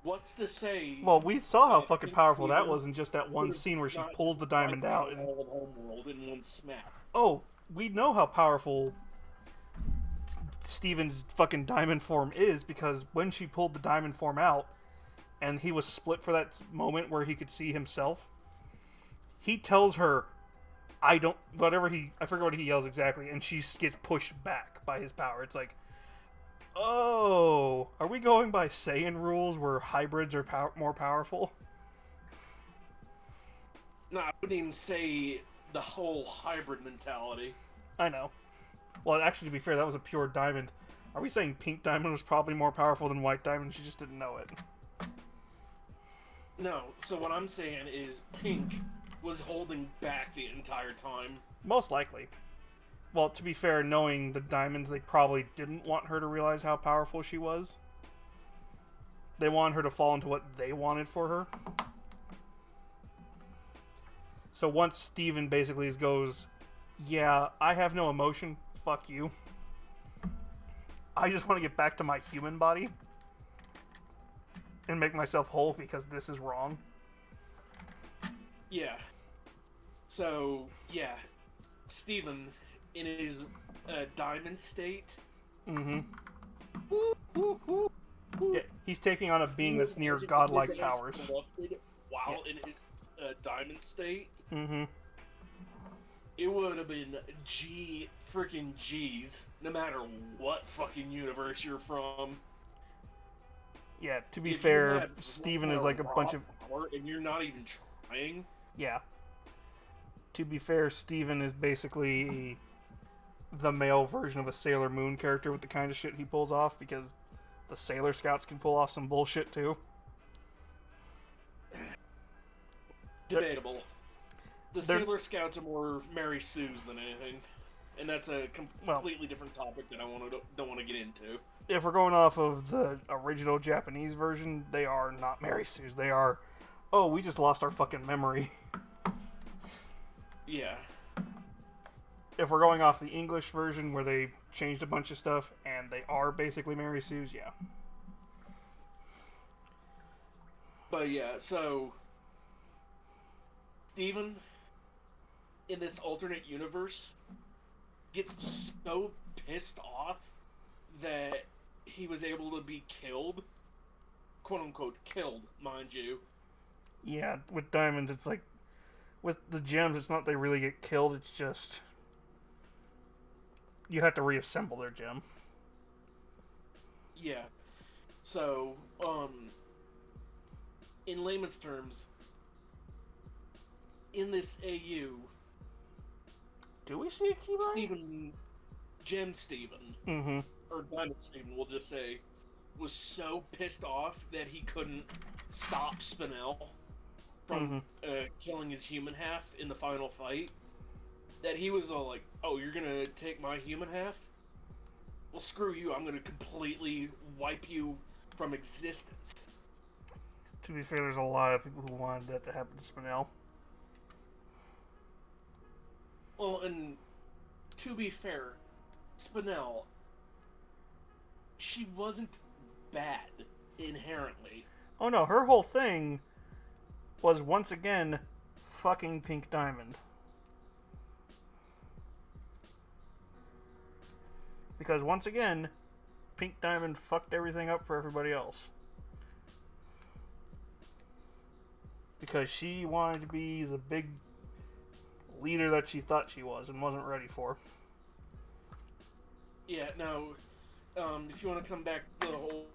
what's to say? Well, we saw how fucking Pink powerful that Steven was in just that one could've scene where she not pulls the diamond wiped out. And all of Homeworld in one smack. oh, we know how powerful Steven's fucking diamond form is, because when she pulled the diamond form out, and he was split for that moment where he could see himself, he tells her, I forget what he yells exactly, and she gets pushed back by his power. It's like, oh, are we going by Saiyan rules where hybrids are more powerful? No, I wouldn't even say the whole hybrid mentality. I know. Well, actually, to be fair, that was a pure diamond. Are we saying pink diamond was probably more powerful than white diamond? She just didn't know it. No, so what I'm saying is Pink was holding back the entire time. Most likely. Well, to be fair, knowing the diamonds, they probably didn't want her to realize how powerful she was. They wanted her to fall into what they wanted for her. So once Steven basically goes, yeah, I have no emotion, fuck you. I just want to get back to my human body and make myself whole because this is wrong. Yeah. So, yeah. Steven, in his diamond state... Mm-hmm. Yeah, he's taking on a being that's near godlike powers. While in his diamond state, Mm-hmm. it would have been freaking G's, no matter what fucking universe you're from. Yeah, to be If you fair, had Steven is like a raw bunch of... power and you're not even trying. Yeah. To be fair, Steven is basically the male version of a Sailor Moon character with the kind of shit he pulls off, because the Sailor Scouts can pull off some bullshit too. Debatable. The They're- Sailor Scouts are more Mary Sue's than anything, and that's a completely different topic that I don't want to get into. If we're going off of the original Japanese version, they are not Mary Sue's. They are, oh, we just lost our fucking memory. Yeah. If we're going off the English version where they changed a bunch of stuff and they are basically Mary Sue's, yeah. But yeah, so Steven, in this alternate universe, gets so pissed off that he was able to be killed, quote-unquote killed, mind you. Yeah, with diamonds, it's like, with the gems, it's not they really get killed, it's just, you have to reassemble their gem. Yeah. So, in layman's terms, in this AU, Do we see a keybind? Gem Steven, Mm-hmm. or Diamond Steven, we'll just say, was so pissed off that he couldn't stop Spinel from killing his human half in the final fight. that he was all like, "Oh, you're gonna take my human half? Well, screw you. I'm gonna completely wipe you from existence." To be fair, there's a lot of people who wanted that to happen to Spinel. Well, and to be fair, Spinel, she wasn't bad inherently. Oh no, her whole thing was once again fucking Pink Diamond. Because once again, Pink Diamond fucked everything up for everybody else. Because she wanted to be the big leader that she thought she was and wasn't ready for. Yeah. Now, if you want to come back to the whole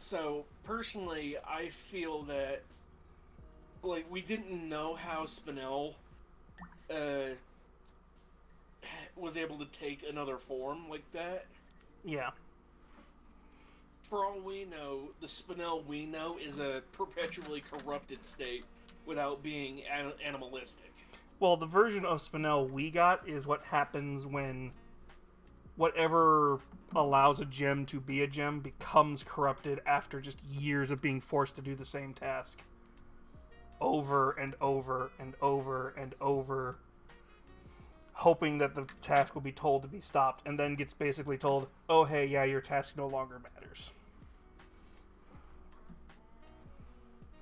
So personally, I feel that like we didn't know how Spinel was able to take another form like that. Yeah. For all we know, the Spinel we know is a perpetually corrupted state without being animalistic. Well, the version of Spinel we got is what happens when whatever allows a gem to be a gem becomes corrupted after just years of being forced to do the same task. Over and over and over and over, hoping that the task will be told to be stopped, and then gets basically told, oh hey, yeah, your task no longer matters.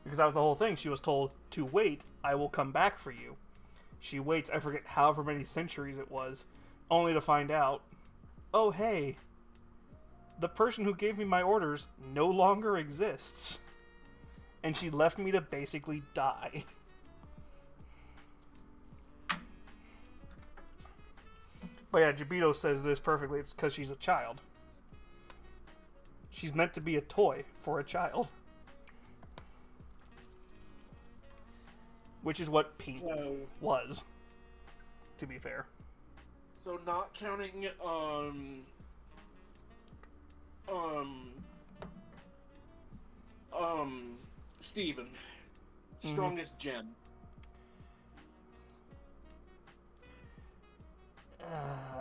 Because that was the whole thing. She was told to wait, I will come back for you. She waits, I forget however many centuries it was, only to find out, oh hey, the person who gave me my orders no longer exists. And she left me to basically die. But yeah, Jabito says this perfectly. It's because she's a child. She's meant to be a toy for a child. Which is what Pink was, to be fair. So not counting Steven, strongest gem.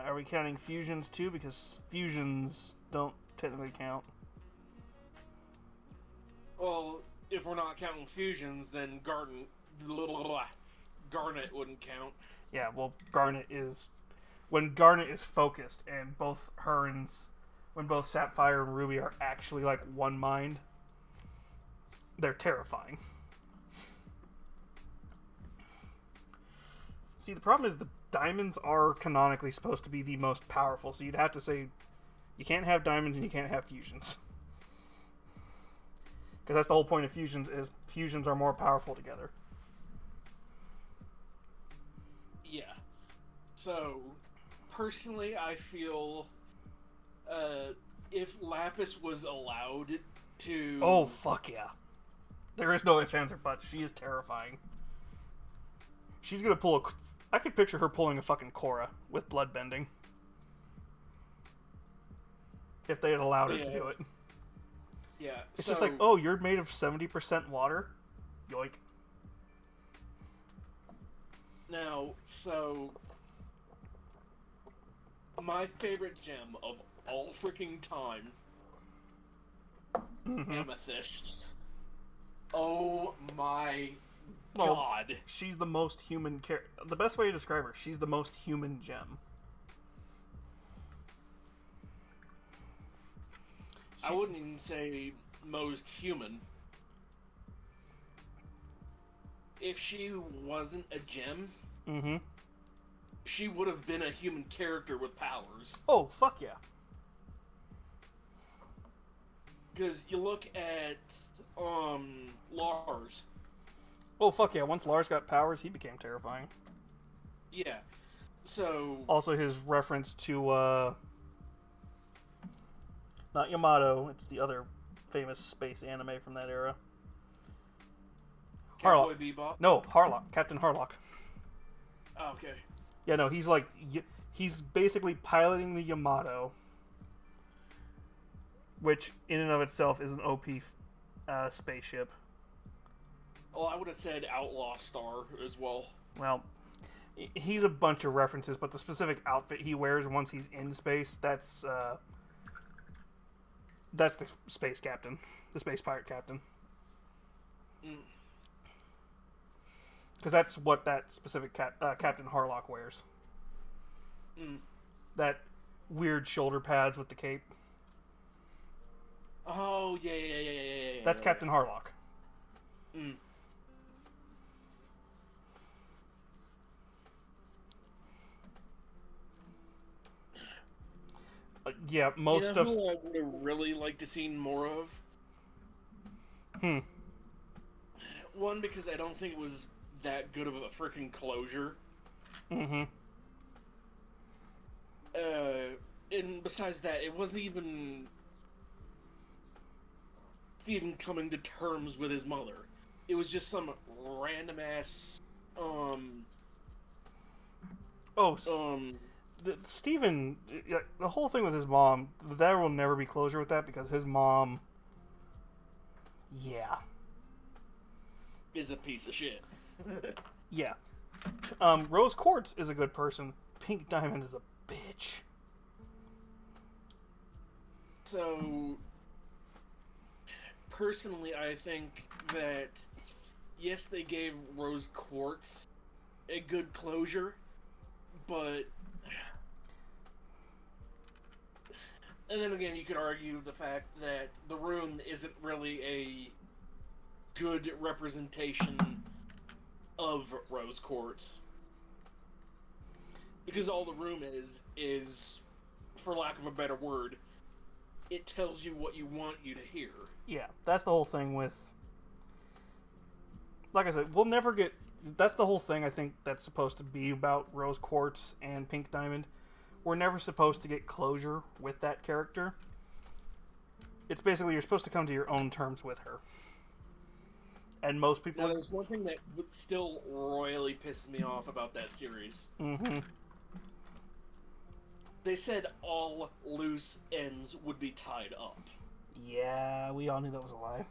Are we counting fusions too? Because fusions don't technically count. Well, if we're not counting fusions, then Garnet wouldn't count. Yeah, well, Garnet is... When Garnet is focused, and both her and... When both Sapphire and Ruby are actually, like, one mind, they're terrifying. See, the problem is the diamonds are canonically supposed to be the most powerful, so you'd have to say you can't have diamonds and you can't have fusions. Because that's the whole point of fusions, is fusions are more powerful together. Yeah. So, personally, I feel if Lapis was allowed to... Oh, fuck yeah. There is no ifs, ands, or buts. She is terrifying. She's gonna pull a... I could picture her pulling a fucking Korra with bloodbending. If they had allowed her to do it. Yeah, It's just like, oh, you're made of 70% water? Yoink. Now, so... My favorite gem of all freaking time... Amethyst. Oh my god. She's the most human the best way to describe her, she's the most human gem. I wouldn't even say most human. If she wasn't a gem, she would have been a human character with powers. Oh, fuck yeah. Because you look at Lars. Oh, fuck yeah. Once Lars got powers, he became terrifying. Yeah. So... Also, his reference to, not Yamato, it's the other famous space anime from that era. Cowboy Bebop? No, Harlock. Captain Harlock. Oh, okay. Yeah, no, he's like... He's basically piloting the Yamato, which, in and of itself, is an OP spaceship. Well, I would have said Outlaw Star as well. Well, he's a bunch of references, but the specific outfit he wears once he's in space, that's the space captain, the space pirate captain. Mm. Because that's what that specific Captain Harlock wears. Mm. That weird shoulder pads with the cape. Oh, yeah. That's Captain Harlock. Mm. Yeah, most you know stuff's... who I would have really liked to seen more of? One, because I don't think it was that good of a freaking closure. Mm-hmm. And besides that, it wasn't even Steven coming to terms with his mother. It was just some random ass, Steven, the whole thing with his mom, there will never be closure with that because his mom, yeah. is a piece of shit. Yeah. Rose Quartz is a good person. Pink Diamond is a bitch. So, personally, I think that, yes, they gave Rose Quartz a good closure, but... And then again, you could argue the fact that the room isn't really a good representation of Rose Quartz. Because all the room is, for lack of a better word, it tells you what you want you to hear. Yeah, that's the whole thing with... Like I said, we'll never get... That's the whole thing, I think, that's supposed to be about Rose Quartz and Pink Diamond. We're never supposed to get closure with that character. It's basically you're supposed to come to your own terms with her. And most people... Now, there's one thing that still royally pisses me off about that series. Mm-hmm. They said all loose ends would be tied up. Yeah, we all knew that was a lie.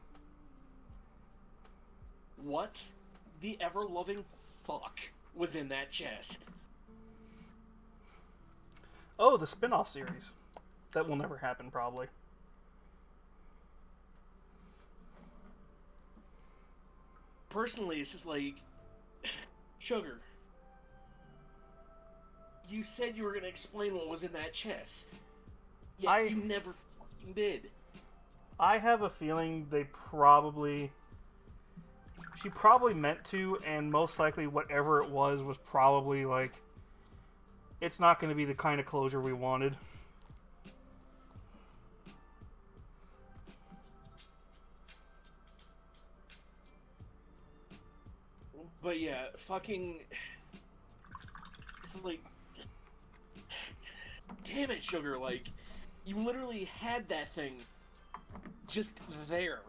What the ever-loving fuck was in that chest? Oh, the spin-off series. That will never happen, probably. Personally, it's just like... Sugar. You said you were going to explain what was in that chest. Yet you never fucking did. I have a feeling they probably... She probably meant to, and most likely whatever it was probably like... It's not going to be the kind of closure we wanted. But yeah, fucking... It's like... Damn it, Sugar, like... You literally had that thing just there.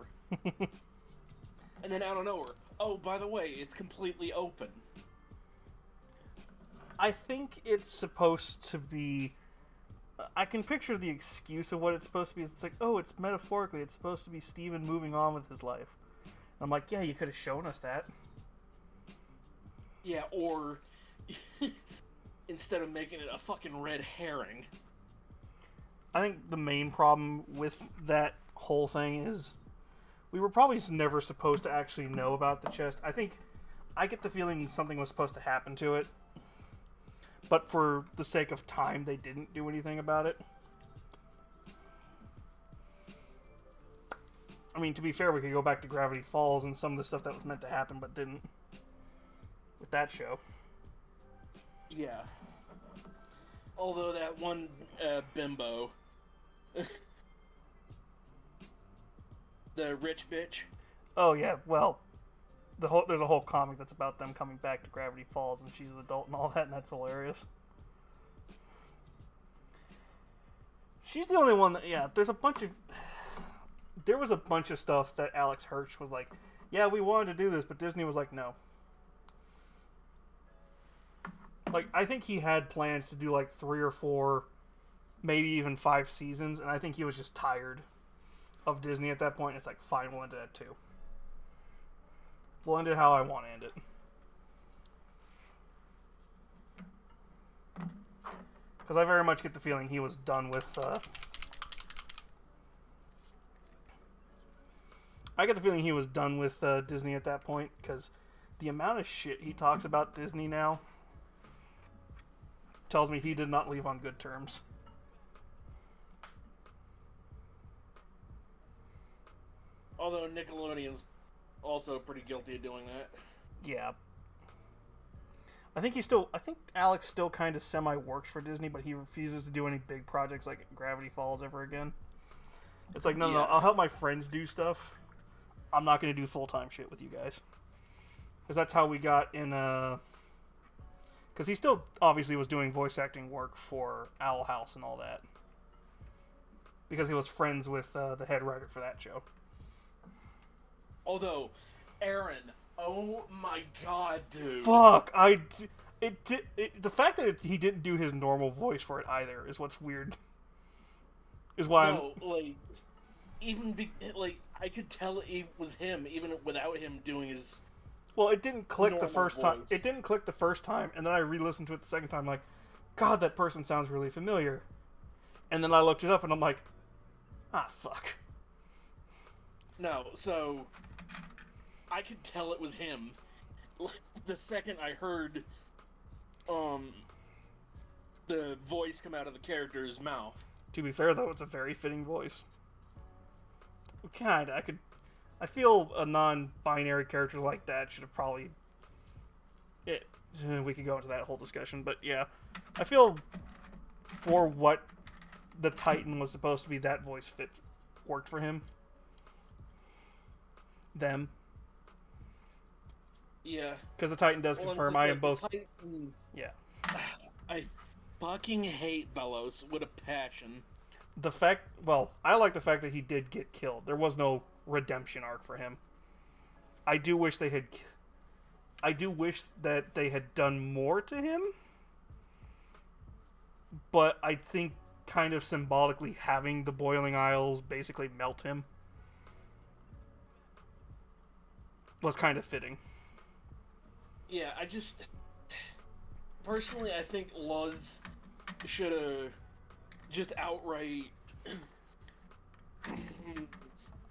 And then out of nowhere, oh, by the way, it's completely open. I think it's supposed to be... I can picture the excuse of what it's supposed to be. It's like, oh, it's metaphorically. It's supposed to be Steven moving on with his life. I'm like, yeah, you could have shown us that. Yeah, or... instead of making it a fucking red herring. I think the main problem with that whole thing is... We were probably just never supposed to actually know about the chest. I get the feeling something was supposed to happen to it. But for the sake of time, they didn't do anything about it. I mean, to be fair, we could go back to Gravity Falls and some of the stuff that was meant to happen but didn't. With that show. Yeah. Although that one bimbo... the rich bitch. Oh, yeah, well... There's a whole comic that's about them coming back to Gravity Falls, and she's an adult and all that, and that's hilarious. She's the only one that, yeah, there was a bunch of stuff that Alex Hirsch was like, yeah, we wanted to do this, but Disney was like, no. Like, I think he had plans to do like 3 or 4, maybe even 5 seasons, and I think he was just tired of Disney at that point. It's like, fine, we'll into that too. We'll end it how I want to end it. Because I very much get the feeling he was done with... I get the feeling he was done with Disney at that point, because the amount of shit he talks about Disney now tells me he did not leave on good terms. Although Nickelodeon's also pretty guilty of doing that. Yeah. I think Alex still kind of semi-works for Disney, but he refuses to do any big projects like Gravity Falls ever again. It's like, no, I'll help my friends do stuff. I'm not going to do full-time shit with you guys. Because that's how we got in, because he still obviously was doing voice acting work for Owl House and all that. Because he was friends with the head writer for that show. Although, Aaron, oh my god, dude. Fuck, the fact that he didn't do his normal voice for it either is what's weird. Is why I could tell it was him even without him doing his. Well, it didn't click the first time. Voice. It didn't click the first time, and then I re-listened to it the second time. Like, God, that person sounds really familiar. And then I looked it up, and I'm like, fuck. No, so I could tell it was him the second I heard the voice come out of the character's mouth. To be fair, though, it's a very fitting voice. Kinda. I feel a non-binary character like that should have probably... we could go into that whole discussion, but yeah. I feel for what the Titan was supposed to be, that voice worked for him. Them. Yeah. Because the Titan does confirm I am both... Titan... Yeah. I fucking hate Bellows with a passion. I like the fact that he did get killed. There was no redemption arc for him. I do wish that they had done more to him. But I think kind of symbolically having the Boiling Isles basically melt him was kind of fitting. Yeah, personally, I think Luz should have just outright...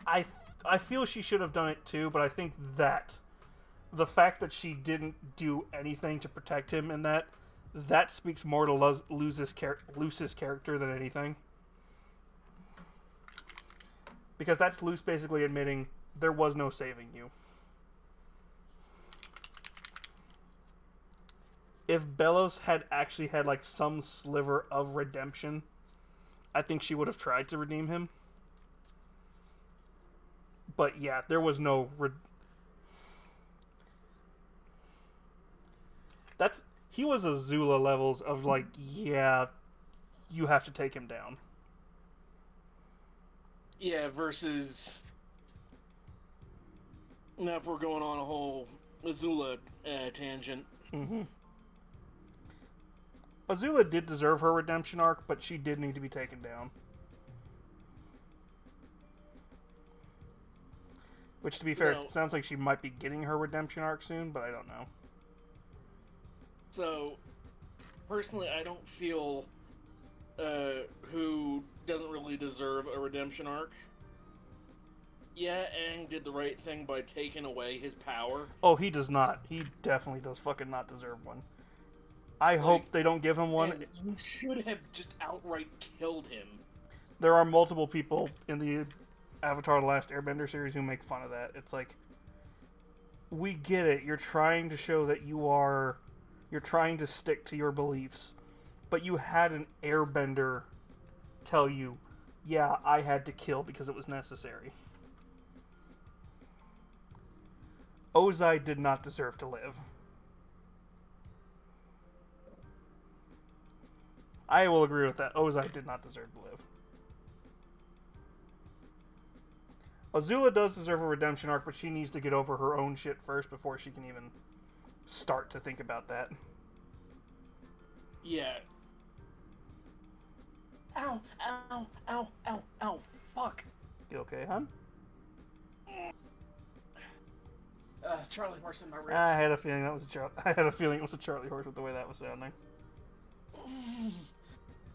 I feel she should have done it too, but I think that the fact that she didn't do anything to protect him in that speaks more to Luce's character than anything. Because that's Luce basically admitting there was no saving you. If Bellows had actually had like some sliver of redemption, I think she would have tried to redeem him. But yeah, there was no... He was Azula levels of like, yeah, you have to take him down. Yeah, versus... Now if we're going on a whole Azula tangent. Mm-hmm. Azula did deserve her redemption arc, but she did need to be taken down. Which, to be fair, it sounds like she might be getting her redemption arc soon, but I don't know. So, personally, I don't feel who doesn't really deserve a redemption arc. Yeah, Aang did the right thing by taking away his power. Oh, he does not. He definitely does fucking not deserve one. I hope they don't give him one. And you should have just outright killed him. There are multiple people in the Avatar: The Last Airbender series who make fun of that. It's like, we get it. You're trying to show that you're trying to stick to your beliefs. But you had an airbender tell you, yeah, I had to kill because it was necessary. Ozai did not deserve to live. I will agree with that. Ozai did not deserve to live. Azula does deserve a redemption arc, but she needs to get over her own shit first before she can even start to think about that. Yeah. Ow, ow, ow, ow, ow, fuck. You okay, hon? Charlie horse in my wrist. I had a feeling that was I had a feeling it was a Charlie horse with the way that was sounding.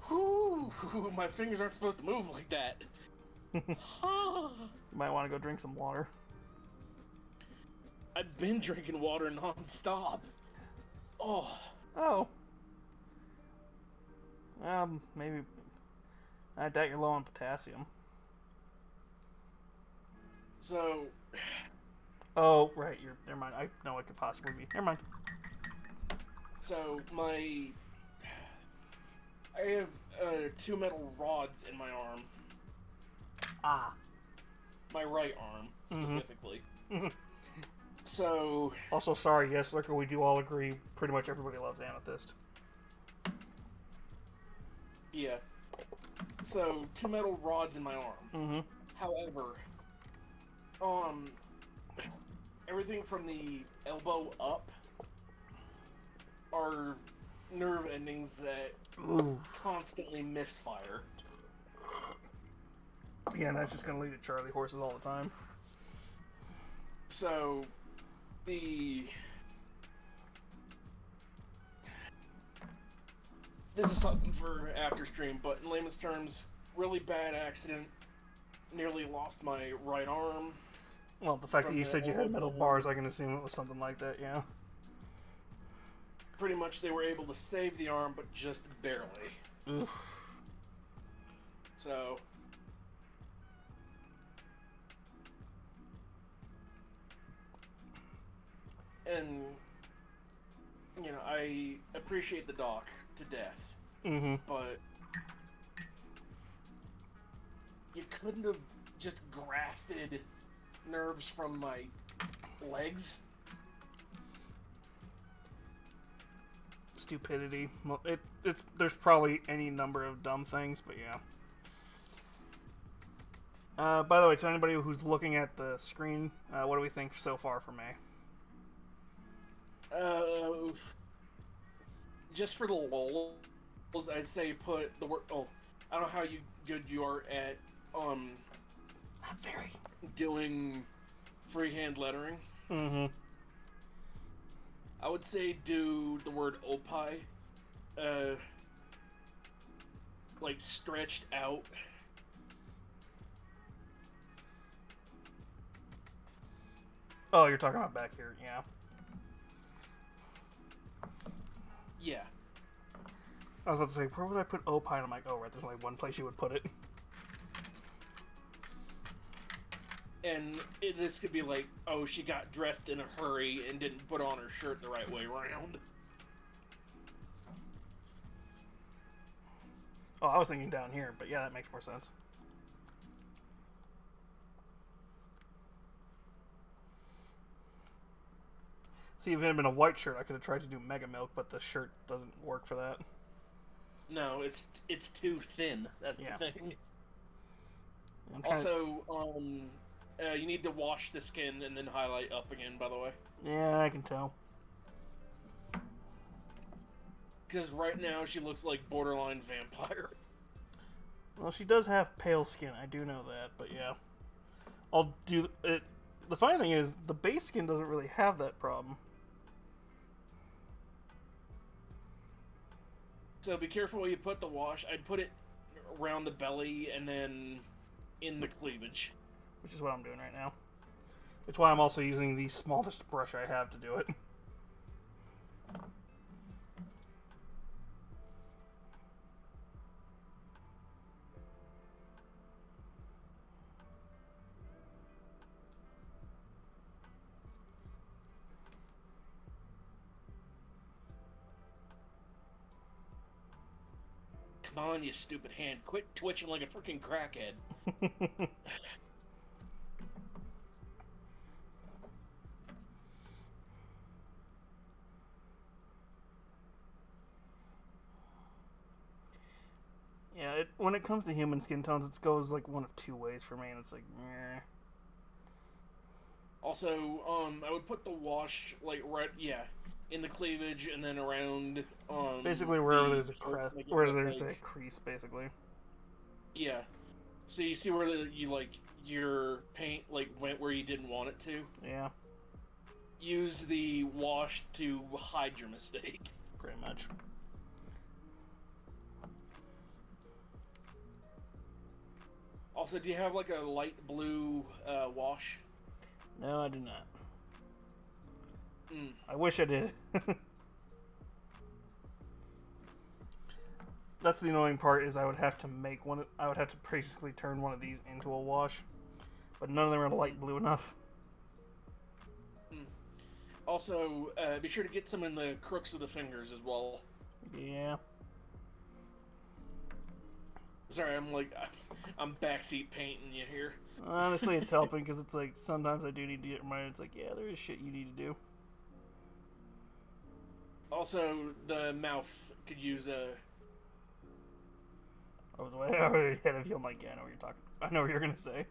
Whew, my fingers aren't supposed to move like that. You might want to go drink some water. I've been drinking water non-stop. Oh. Oh. Maybe. I doubt you're low on potassium. So. Oh, right. Never mind. I know it could possibly be. Never mind. So I have 2 metal rods in my arm. Ah. My right arm, specifically. Mm-hmm. So. Also, sorry, yes, Liquor, we do all agree pretty much everybody loves Amethyst. Yeah. So, 2 metal rods in my arm. Mm-hmm. However, everything from the elbow up are nerve endings that constantly misfire. Yeah, and that's just going to lead to Charlie horses all the time. So, this is something for after stream, but in layman's terms, really bad accident. Nearly lost my right arm. Well, the fact that you said you had metal bars, I can assume it was something like that, yeah. Pretty much they were able to save the arm, but just barely. Oof. So. And, you know, I appreciate the doc to death. Mm-hmm. But you couldn't have just grafted nerves from my legs? Stupidity. Well, there's probably any number of dumb things, but yeah. By the way, to anybody who's looking at the screen, what do we think so far for May? Just for the lulz, I'd say put the word. Oh, I don't know how good you are at Not very. doing freehand lettering. Mm-hmm. I would say do the word opie, like stretched out. Oh, you're talking about back here, yeah. Yeah. I was about to say, where would I put opine? I'm like, oh, right, there's only one place you would put it. And this could be like, oh, she got dressed in a hurry and didn't put on her shirt the right way around. Oh, I was thinking down here, but yeah, that makes more sense. See, if it had been a white shirt, I could have tried to do Mega Milk, but the shirt doesn't work for that. No, it's too thin. That's Yeah. the thing. Also, you need to wash the skin and then highlight up again, by the way. Yeah, I can tell. Because right now she looks like borderline vampire. Well, she does have pale skin, I do know that, but yeah. I'll do it. The funny thing is, the base skin doesn't really have that problem. So be careful where you put the wash. I'd put it around the belly and then in the cleavage. Which is what I'm doing right now. It's why I'm also using the smallest brush I have to do it. Come on, you stupid hand. Quit twitching like a freaking crackhead. Yeah, when it comes to human skin tones, it goes like one of two ways for me, and it's like, meh. Also, I would put the wash like right, in the cleavage and then around. Basically, wherever there's a a crease, basically. Yeah. So you see where your paint like went where you didn't want it to. Yeah. use the wash to hide your mistake. Pretty much. Also, do you have like a light blue wash? No, I do not. Mm. I wish I did. That's the annoying part, is I would have to make one. I would have to basically turn one of these into a wash, but none of them are light blue enough. Mm. Also, be sure to get some in the crooks of the fingers as well. Yeah. Sorry, I'm backseat painting you here. Honestly, it's helping, because it's like sometimes I do need to get reminded. It's like, yeah, there is shit you need to do. Also, the mouth could use a. I was way ahead of you. I'm like, yeah, I know what you're talking. I know what you're gonna say.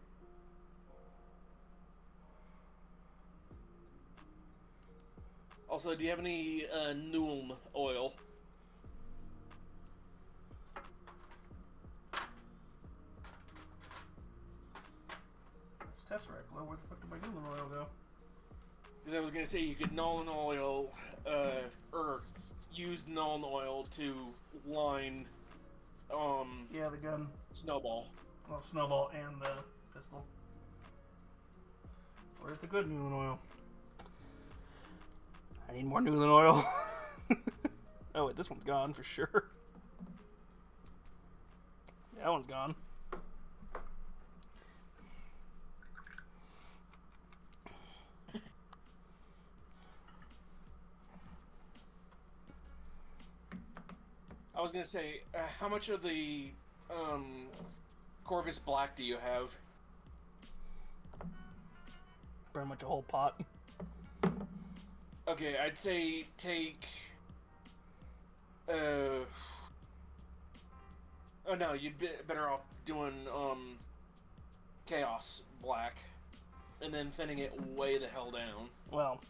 Also, do you have any Nuln oil? Test right, Where the fuck did my Newland oil go? Because I was gonna say you could Nuln oil, or use Nuln oil to line, Yeah, the gun. Snowball. Well, Snowball and the pistol. Where's the good Newland oil? I need more Newland oil. Oh wait, this one's gone for sure. Yeah, that one's gone. I was gonna say, how much of the Corvus Black do you have? Pretty much a whole pot. Okay, I'd say take. Oh no, you'd be better off doing Chaos Black, and then thinning it way the hell down. Well,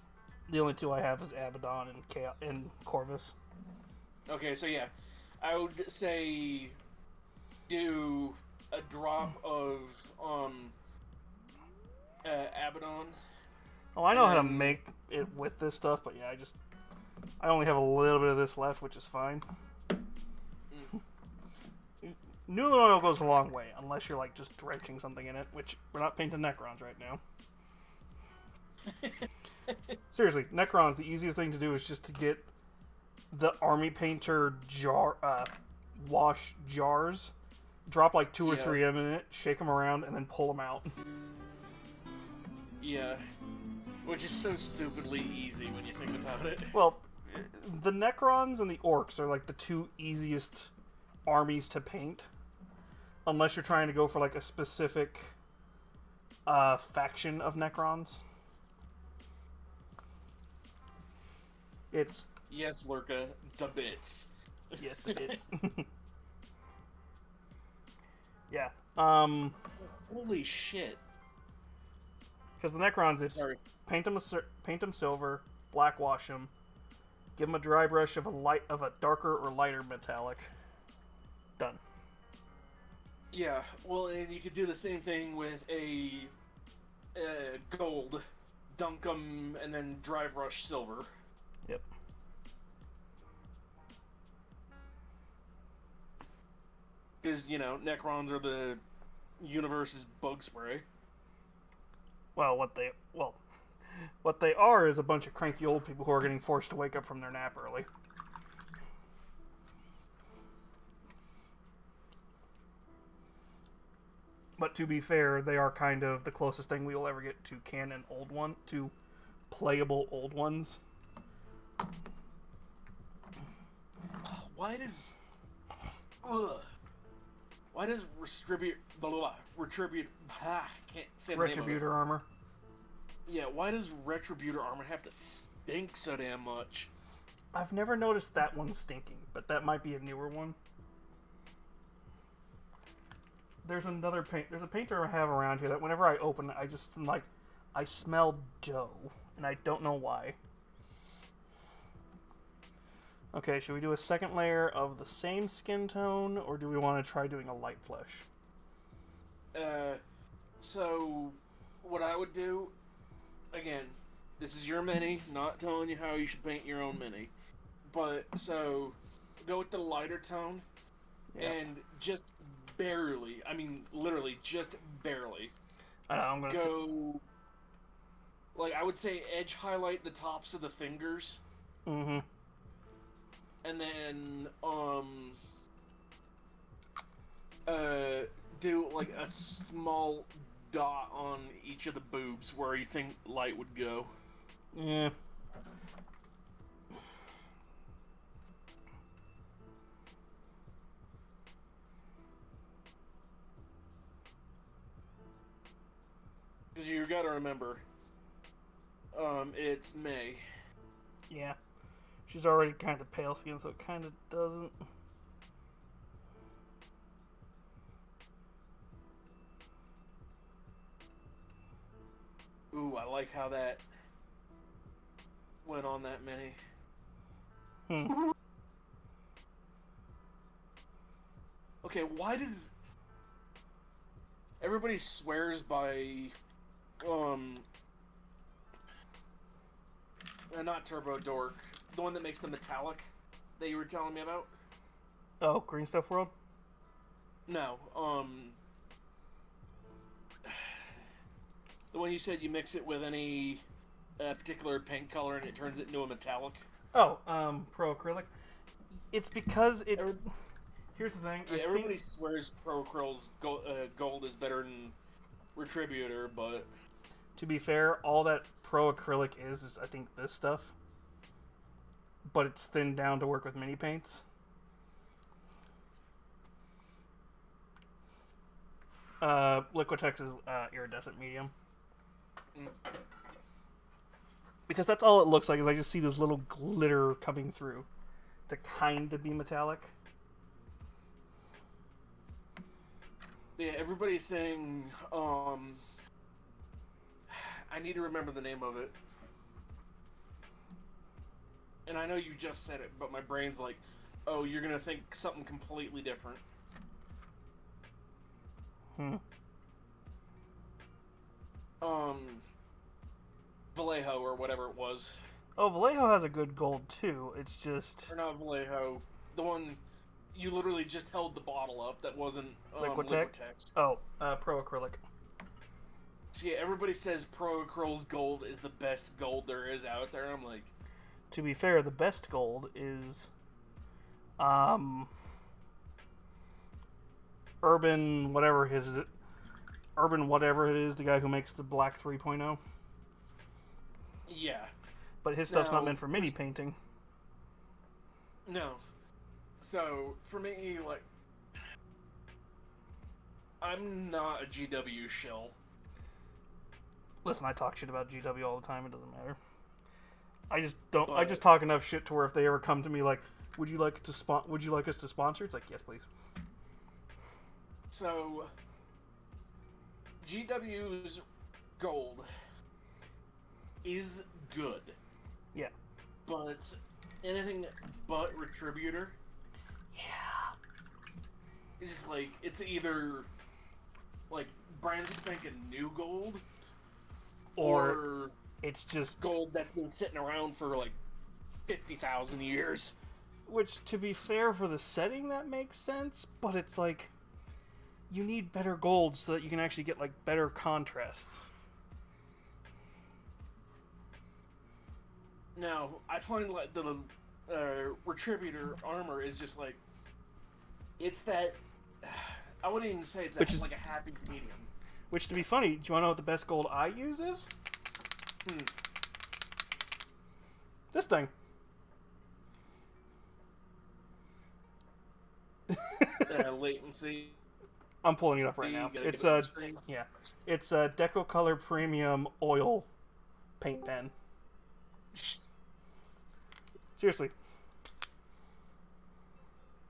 the only two I have is Abaddon and Corvus. Okay, so yeah, I would say do a drop of Abaddon. Oh, I know how to make it with this stuff, but yeah, I only have a little bit of this left, which is fine. Newland oil goes a long way, unless you're like just drenching something in it, which we're not painting Necrons right now. Seriously, Necrons, the easiest thing to do is just to get the army painter wash jars, drop like 2 or 3 of them in it, shake them around, and then pull them out. Yeah, which is so stupidly easy when you think about it. Well, the Necrons and the Orcs are like the two easiest armies to paint, unless you're trying to go for like a specific faction of Necrons. It's yes, Lurka, the bits. Yes, the bits. Yeah. Holy shit. Because the Necrons, it's Sorry. paint them silver, blackwash them, give them a dry brush of a darker or lighter metallic. Done. Yeah, well, and you could do the same thing with a gold, dunk them, and then dry brush silver. Yep. Because, you know, Necrons are the universe's bug spray. Well, what they are is a bunch of cranky old people who are getting forced to wake up from their nap early. But to be fair, they are kind of the closest thing we will ever get to to playable old ones. Why does can't say the name of it. Retributor armor. Yeah, why does Retributor armor have to stink so damn much? I've never noticed that one stinking, but that might be a newer one. There's a painter I have around here that whenever I open it, I smell dough, and I don't know why. Okay, should we do a second layer of the same skin tone, or do we want to try doing a light flesh? So what I would do, again, This is your mini, not telling you how you should paint your own mini. But, so, go with the lighter tone, Yeah. and just barely, I mean, literally, just barely, I'm gonna go, like, I would say edge highlight the tops of the fingers, Mm-hmm. and then, do, like, a small dot on each of the boobs where you think light would go. Yeah. Because you gotta remember, it's May. Yeah. She's already kind of pale skin, so it kind of doesn't. Ooh, I like how that went on that mini. Okay, why does everybody swears by not Turbo Dork, the one that makes the metallic that you were telling me about? Oh, Green Stuff World? No, the one you said you mix it with any particular paint color and it turns it into a metallic. Oh, Pro Acrylic. It's because it. Here's the thing. Yeah, I everybody think, swears Pro Acryl's gold is better than Retributor, but to be fair, all that Pro Acrylic is I think this stuff. But it's thinned down to work with mini paints. Liquitex is iridescent medium. Mm. Because that's all it looks like, is I just see this little glitter coming through to kind of be metallic. yeah, everybody's saying, I need to remember the name of it. And I know you just said it, but my brain's like, oh, you're gonna think something completely different. Vallejo or whatever it was. Oh, Vallejo has a good gold too. It's just Or not Vallejo. The one you literally just held the bottle up that wasn't Liquitex? Liquitex. Oh, Pro Acrylic. So yeah, everybody says Pro Acryl's gold is the best gold there is out there. I'm like, To be fair, the best gold is Urban whatever it is, the guy who makes the Black 3.0. yeah. But his stuff's not Now- meant for mini painting. No. So, for me, like, I'm not a GW shill. Listen, I talk shit about GW all the time. It doesn't matter. I just don't. I But- just talk enough shit to where if they ever come to me like, would you like us to sponsor? It's like, yes, please. So, GW's gold is good. Yeah. But anything but Retributor Yeah. is just like, it's either like brand spanking new gold or It's just, gold that's been sitting around for like 50,000 years. which, to be fair, for the setting that makes sense, but it's like, you need better gold so that you can actually get like better contrasts. Now, I find like the Retributor armor is just like, it's that, I wouldn't even say it's Which is- like a happy medium. Which, to be funny, do you want to know what the best gold I use is? This thing. Latency. I'm pulling it up right You now. gotta It's get it on a the screen. it's a Deco Color Premium Oil paint pen. Seriously,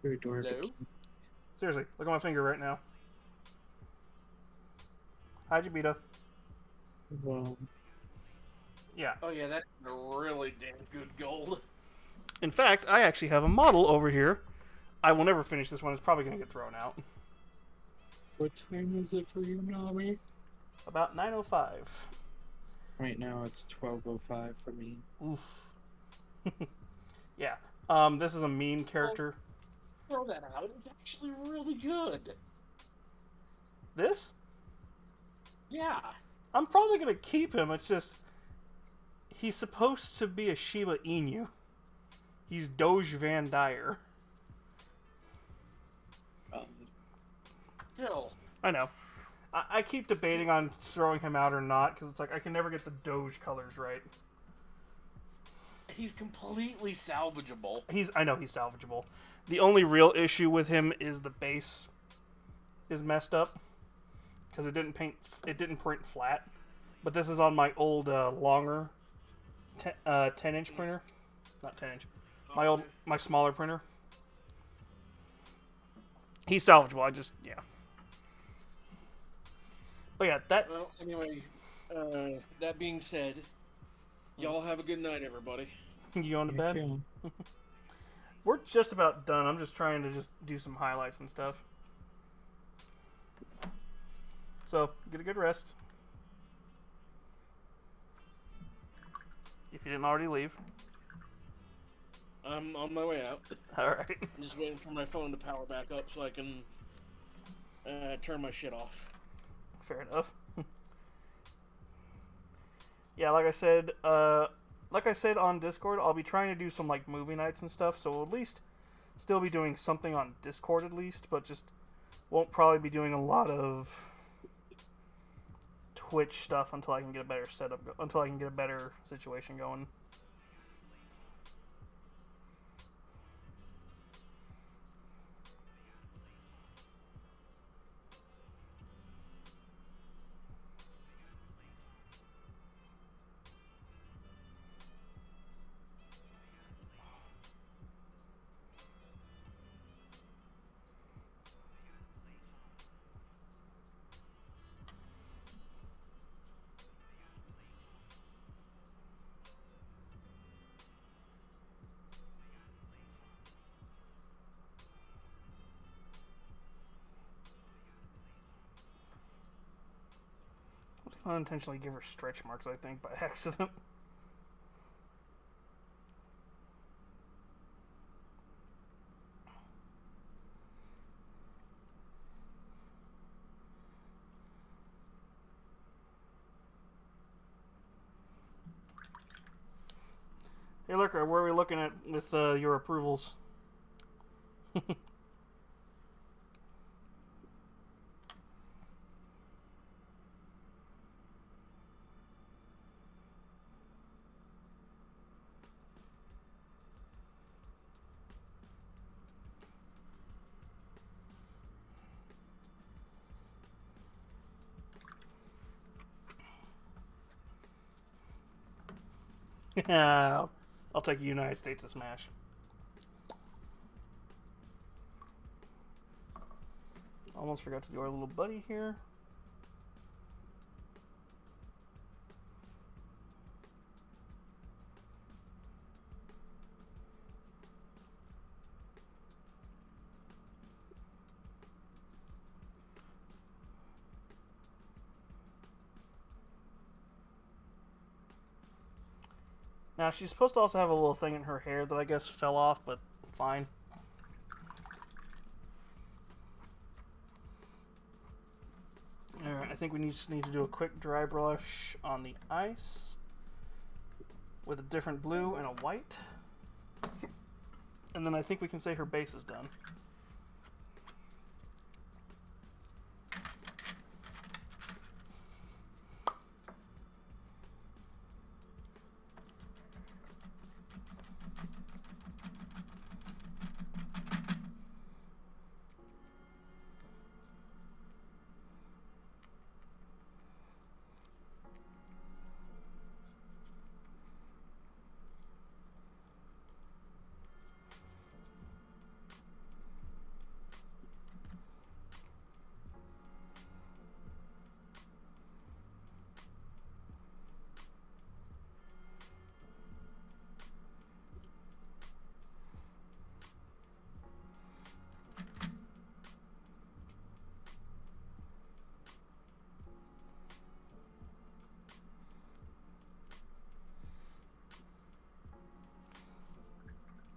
Your door. Hello? seriously, look at my finger right now. Hi, Jabita. Well, Yeah. Oh yeah, that's a really damn good gold. In fact, I actually have a model over here. I will never finish this one. It's probably going to get thrown out. what time is it for you, Nami? About 9:05. Right now it's 12:05 for me. Oof. Yeah. This is a meme character. Throw that out. It's actually really good. This? Yeah. I'm probably gonna keep him. It's just he's supposed to be a Shiba Inu. He's Doge Van Dyer. Still. I know. I keep debating on throwing him out or not because it's like I can never get the Doge colors right. He's completely salvageable. I know he's salvageable. The only real issue with him is the base is messed up because it didn't print flat. But this is on my old longer 10-inch printer, not 10-inch. My smaller printer. He's salvageable. Yeah. But yeah, that. Well, anyway, that being said, y'all have a good night, everybody. You going to Me bed? too. We're just about done. I'm just trying to just do some highlights and stuff. So, get a good rest. If you didn't already leave. I'm on my way out. Alright. I'm just waiting for my phone to power back up so I can turn my shit off. Fair enough. Yeah, like I said on Discord, I'll be trying to do some like movie nights and stuff, so we'll at least still be doing something on Discord at least, but just won't probably be doing a lot of Twitch stuff until I can get a better setup, until I can get a better situation going. I was gonna unintentionally give her stretch marks, I think, by accident. Hey, Lurker, where are we looking at with your approvals? I'll take the United States to smash. Almost forgot to do our little buddy here. Now, she's supposed to also have a little thing in her hair that I guess fell off, but fine. Alright, I think we just need to do a quick dry brush on the ice with a different blue and a white. And then I think we can say her base is done.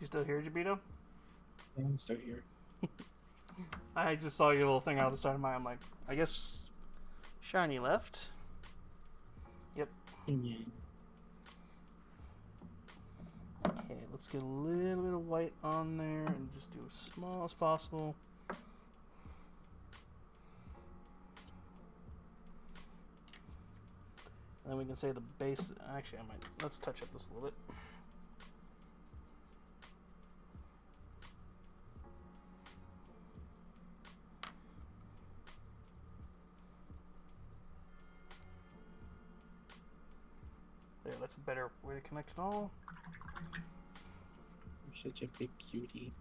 still here, Jabito? I'm still here. I just saw your little thing out of the side of my eye. I'm like, I guess Shiny left. Yep. Yeah. Okay, let's get a little bit of white on there and just do as small as possible. And then we can say the base. Actually, let's touch up this a little bit. There, that's a better way to connect it all. You're such a big cutie.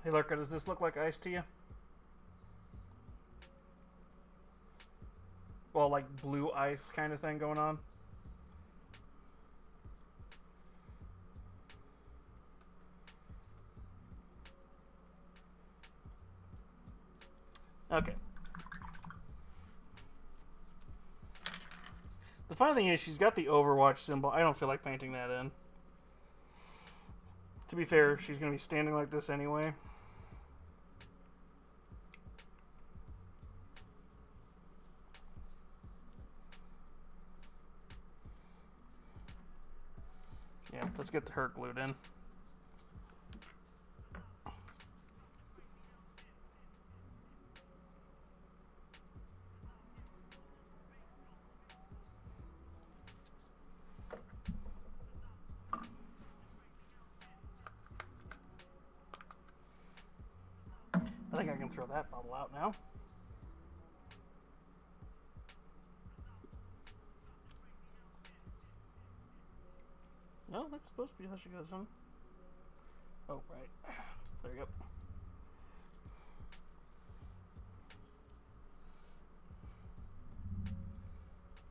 Hey, Lurka, does this look like ice to you? Well, like blue ice kind of thing going on? Okay. The funny thing is, she's got the Overwatch symbol. I don't feel like painting that in. To be fair, she's going to be standing like this anyway. Yeah, let's get her glued in. I think I can throw that bubble out now. No, that's supposed to be how she goes on. Oh, right. There you go.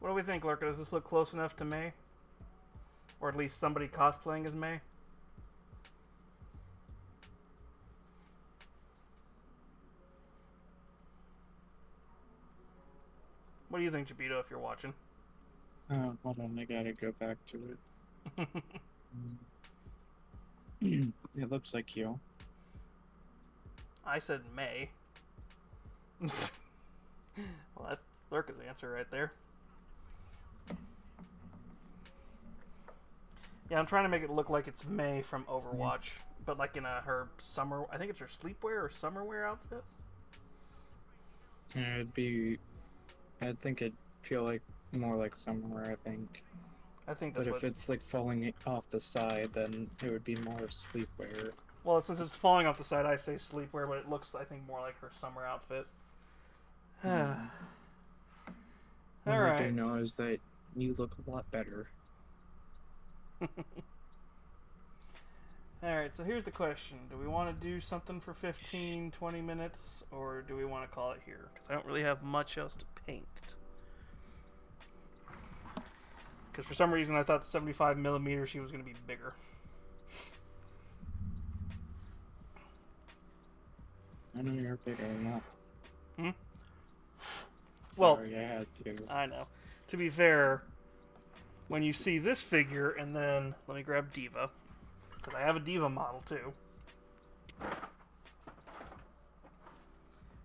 What do we think, Lurka? Does this look close enough to May? Or at least somebody cosplaying as May? What do you think, Jabito, if you're watching? Hold on, I gotta go back to it. It looks like you. I said May. Well, that's Lurka's answer right there. Yeah, I'm trying to make it look like it's May from Overwatch, but like in her summer. I think it's her sleepwear or summer wear outfit. Yeah, I think it'd feel like more like somewhere, I think. I think that's But what if it's like falling off the side, then it would be more of sleepwear. Well, since it's falling off the side, I say sleepwear, but it looks, I think, more like her summer outfit. All Alright. I do know is that you look a lot better. Alright, so here's the question. Do we want to do something for 15, 20 minutes, or do we want to call it here? Because I don't really have much else to paint. Because for some reason I thought 75mm she was going to be bigger. I know you're bigger than that. Hmm? Sorry, I had to. I know. To be fair, when you see this figure, and then let me grab Diva. Because I have a Diva model, too.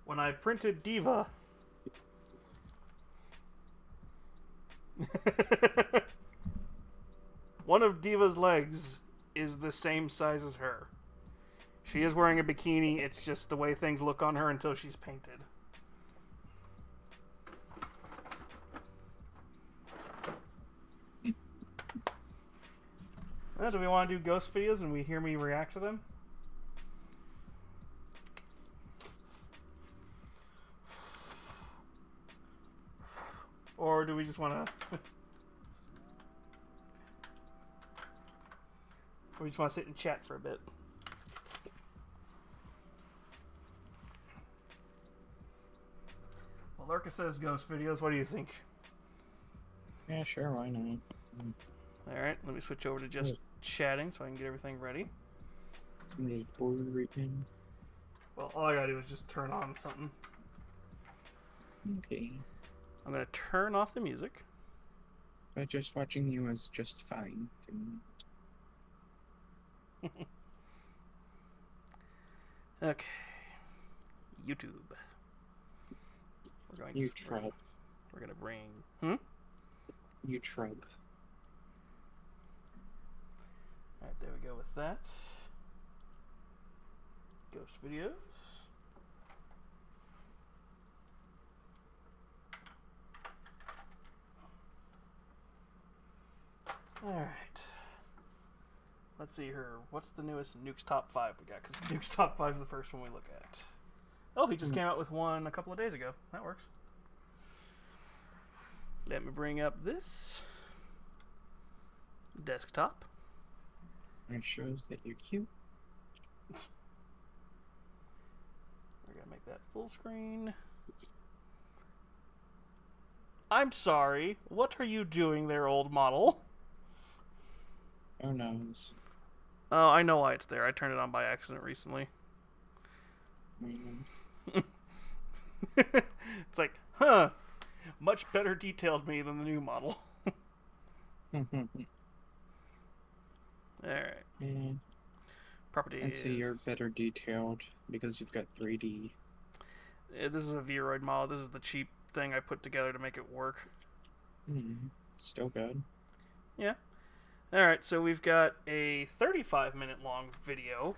When I printed Diva... one of Diva's legs is the same size as her. She is wearing a bikini, it's just the way things look on her until she's painted. Do we want to do ghost videos and we hear me react to them? Or do we just want to... or we just want to sit and chat for a bit? Well, Lurka says ghost videos. What do you think? Yeah, sure, why not? Alright, let me switch over to just chatting so I can get everything ready. I'm just bored right now. Well, all I gotta do is just turn on something. Okay. I'm gonna turn off the music. But just watching you is just fine to me. Okay. YouTube. We're going to YouTube. We're gonna bring YouTube. Alright, there we go with that. Ghost videos. Alright. Let's see here. What's the newest Nuke's Top 5 we got? Because Nuke's Top 5 is the first one we look at. Oh, he just came out with one a couple of days ago. That works. Let me bring up this desktop. It shows that you're cute. We're gonna make that full screen. I'm sorry. What are you doing there, old model? Who knows? Oh, I know why it's there. I turned it on by accident recently. It's like, huh, much better detailed me than the new model. Alright. Yeah. Properties. I'd say you're better detailed because you've got 3D. This is a Vroid model. This is the cheap thing I put together to make it work. Still good. Yeah. Alright, so we've got a 35-minute long video.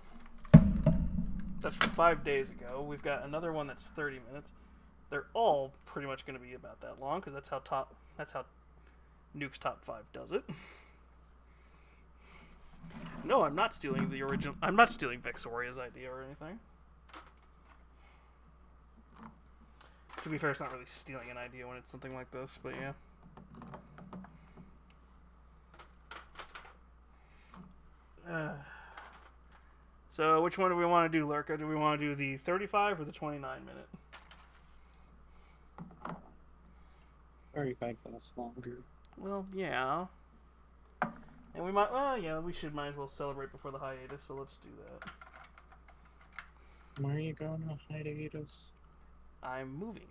That's from 5 days ago. We've got another one that's 30 minutes. They're all pretty much going to be about that long because that's how Nuke's Top 5 does it. No, I'm not stealing the original. I'm not stealing Vexoria's idea or anything. To be fair, it's not really stealing an idea when it's something like this, but yeah. So, which one do we want to do, Lurka? Do we want to do the 35 or the 29-minute? 35 lasts longer. Well, yeah. And we might, well, yeah, we might as well celebrate before the hiatus, so let's do that. Where are you going on hiatus? I'm moving.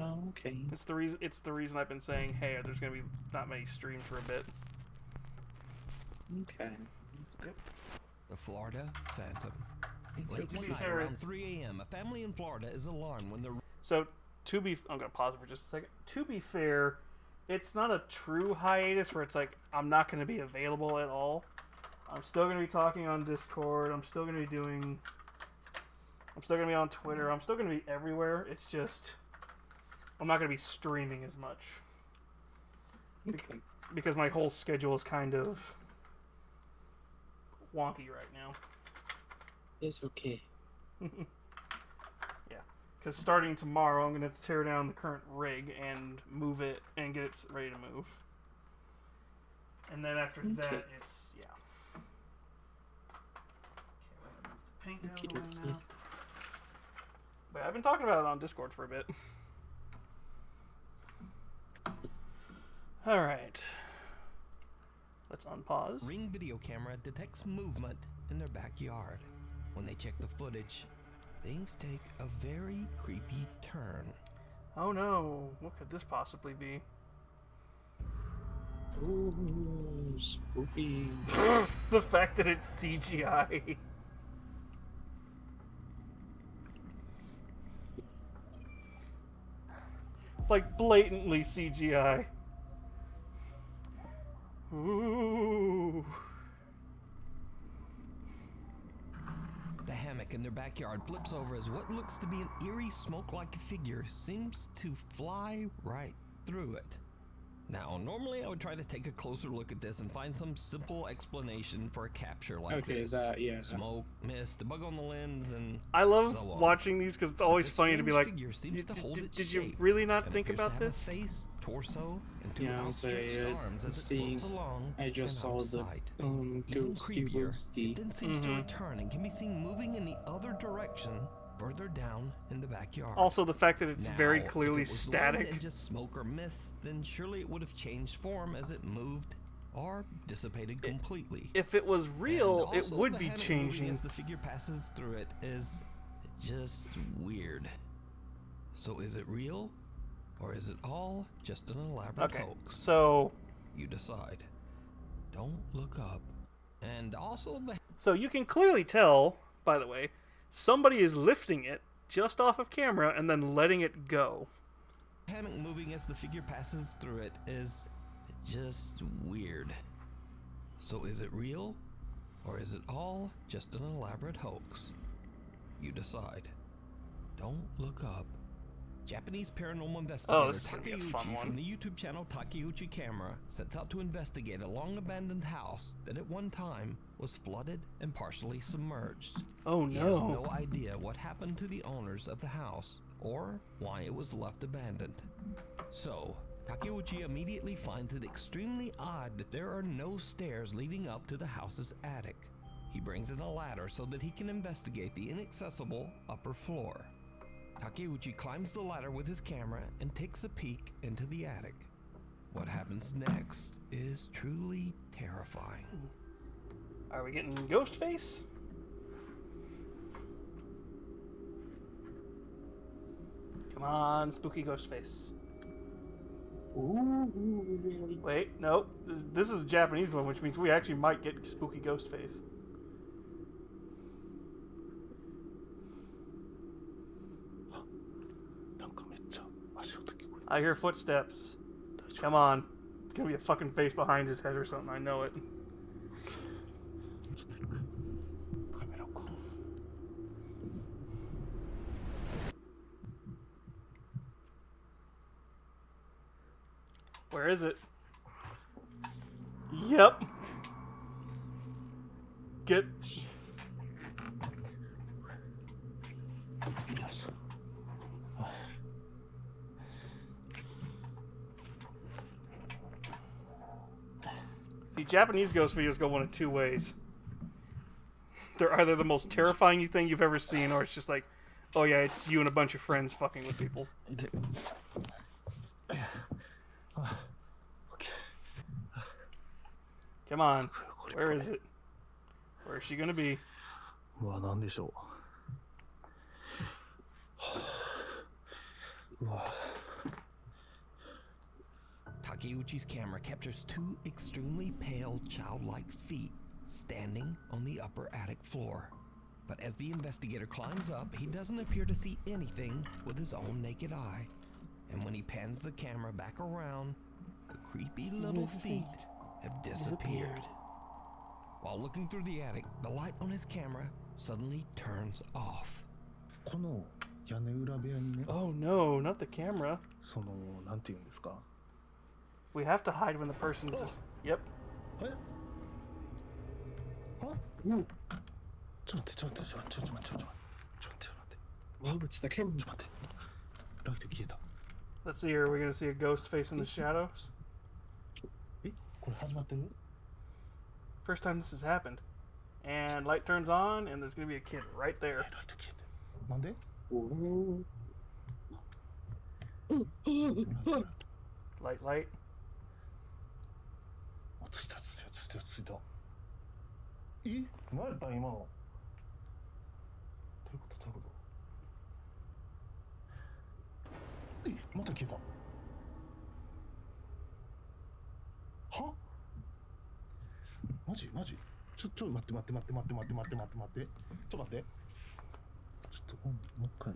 Oh, okay. It's the reason I've been saying, hey, there's gonna be not many streams for a bit. Okay. That's good. The Florida Phantom. It's Late okay. one night around 3 a.m., a family in Florida is alarmed when the... So, I'm gonna pause it for just a second. To be fair, it's not a true hiatus where it's like, I'm not gonna be available at all. I'm still gonna be talking on Discord, I'm still gonna be on Twitter, I'm still gonna be everywhere. It's just, I'm not gonna be streaming as much. Okay. Because my whole schedule is kind of wonky right now. It's okay. Yeah, because starting tomorrow, I'm going to tear down the current rig and move it and get it ready to move. And then after that, it's, yeah. Okay, we're going to move the paint down a little now. But I've been talking about it on Discord for a bit. Alright. Let's unpause. Ring video camera detects movement in their backyard. When they check the footage, things take a very creepy turn. Oh no, what could this possibly be? Ooh. spooky. The fact that it's CGI. Like blatantly CGI. Ooh. The hammock in their backyard flips over as what looks to be an eerie smoke-like figure seems to fly right through it. Now, normally I would try to take a closer look at this and find some simple explanation for a capture like this. Yeah. Smoke, mist, a bug on the lens, and I love so on. watching these because it's always This funny to be like, strange figure seems to hold its did you shape really not and think appears about to have this? a face, torso, and two Yeah, I'll say outstretched it. arms as it Seeing- floats along I just and out saw of the sight. Even ghosty creepier, ghosty. it then seems to return and can be seen moving in the other direction, further down in the backyard. Also, the fact that it's Now, very if clearly it was static. wind and just smoke or mist, then surely it would have changed form as it moved or dissipated completely. If it was And real, it also would the be hammock moving changing. as the figure passes through it is just weird. So is it real, or is it all just an elaborate Okay, hoax? so You decide. Don't look up. And also the so you can clearly tell, by the way, somebody is lifting it just off of camera and then letting it go. hammock moving as the figure passes through it is just weird. So is it real, or is it all just an elaborate hoax? You decide. Don't look up. Japanese paranormal investigator this is gonna be a fun Takeuchi one. from the YouTube channel Takeuchi Camera sets out to investigate a long-abandoned house that at one time was flooded and partially submerged. Oh He has no. no idea what happened to the owners of the house or why it was left abandoned. So, Takeuchi immediately finds it extremely odd that there are no stairs leading up to the house's attic. He brings in a ladder so that he can investigate the inaccessible upper floor. Takeuchi climbs the ladder with his camera and takes a peek into the attic. What happens next is truly terrifying. Are we getting ghost face? Come on, spooky ghost face. Wait, no. This is a Japanese one, which means we actually might get spooky ghost face. I hear footsteps. Come on. It's gonna be a fucking face behind his head or something, I know it. Where is it? Yep. Get. See, Japanese ghost videos go one of two ways. They're either the most terrifying thing you've ever seen, or it's just like, oh yeah, it's you and a bunch of friends fucking with people. Come on. Where is it? Where is she gonna be? うわ、なんでしょう。うわ。 Takeuchi's camera captures two extremely pale, childlike feet standing on the upper attic floor. But as the investigator climbs up, he doesn't appear to see anything with his own naked eye. And when he pans the camera back around, the creepy little feet have disappeared. While looking through the attic, the light on his camera suddenly turns off. この屋根裏部屋にね、 Oh no, not the camera. そのなんていうんですか。 We have to hide when the person just. Yep. え？は？ちょっと待って、ちょっと待って、ちょっと待って、ちょっと待って、ちょっと待って。 Oh, it's the camera. ちょっと待って。ライト消えた。 Let's see here. Are we gonna see a ghost face in the shadows? え？これ始まってる？ First time this has happened. And light turns on, and there's gonna be a kid right there. ライト消えてる。なんで？ Light, light. あ、ついたついたついたついた。え？何やったん今の？どういうことどういうこと？え？また消えた。は？マジマジちょ待って待って待って待って待って待って待って待ってちょっと待ってちょっともう一回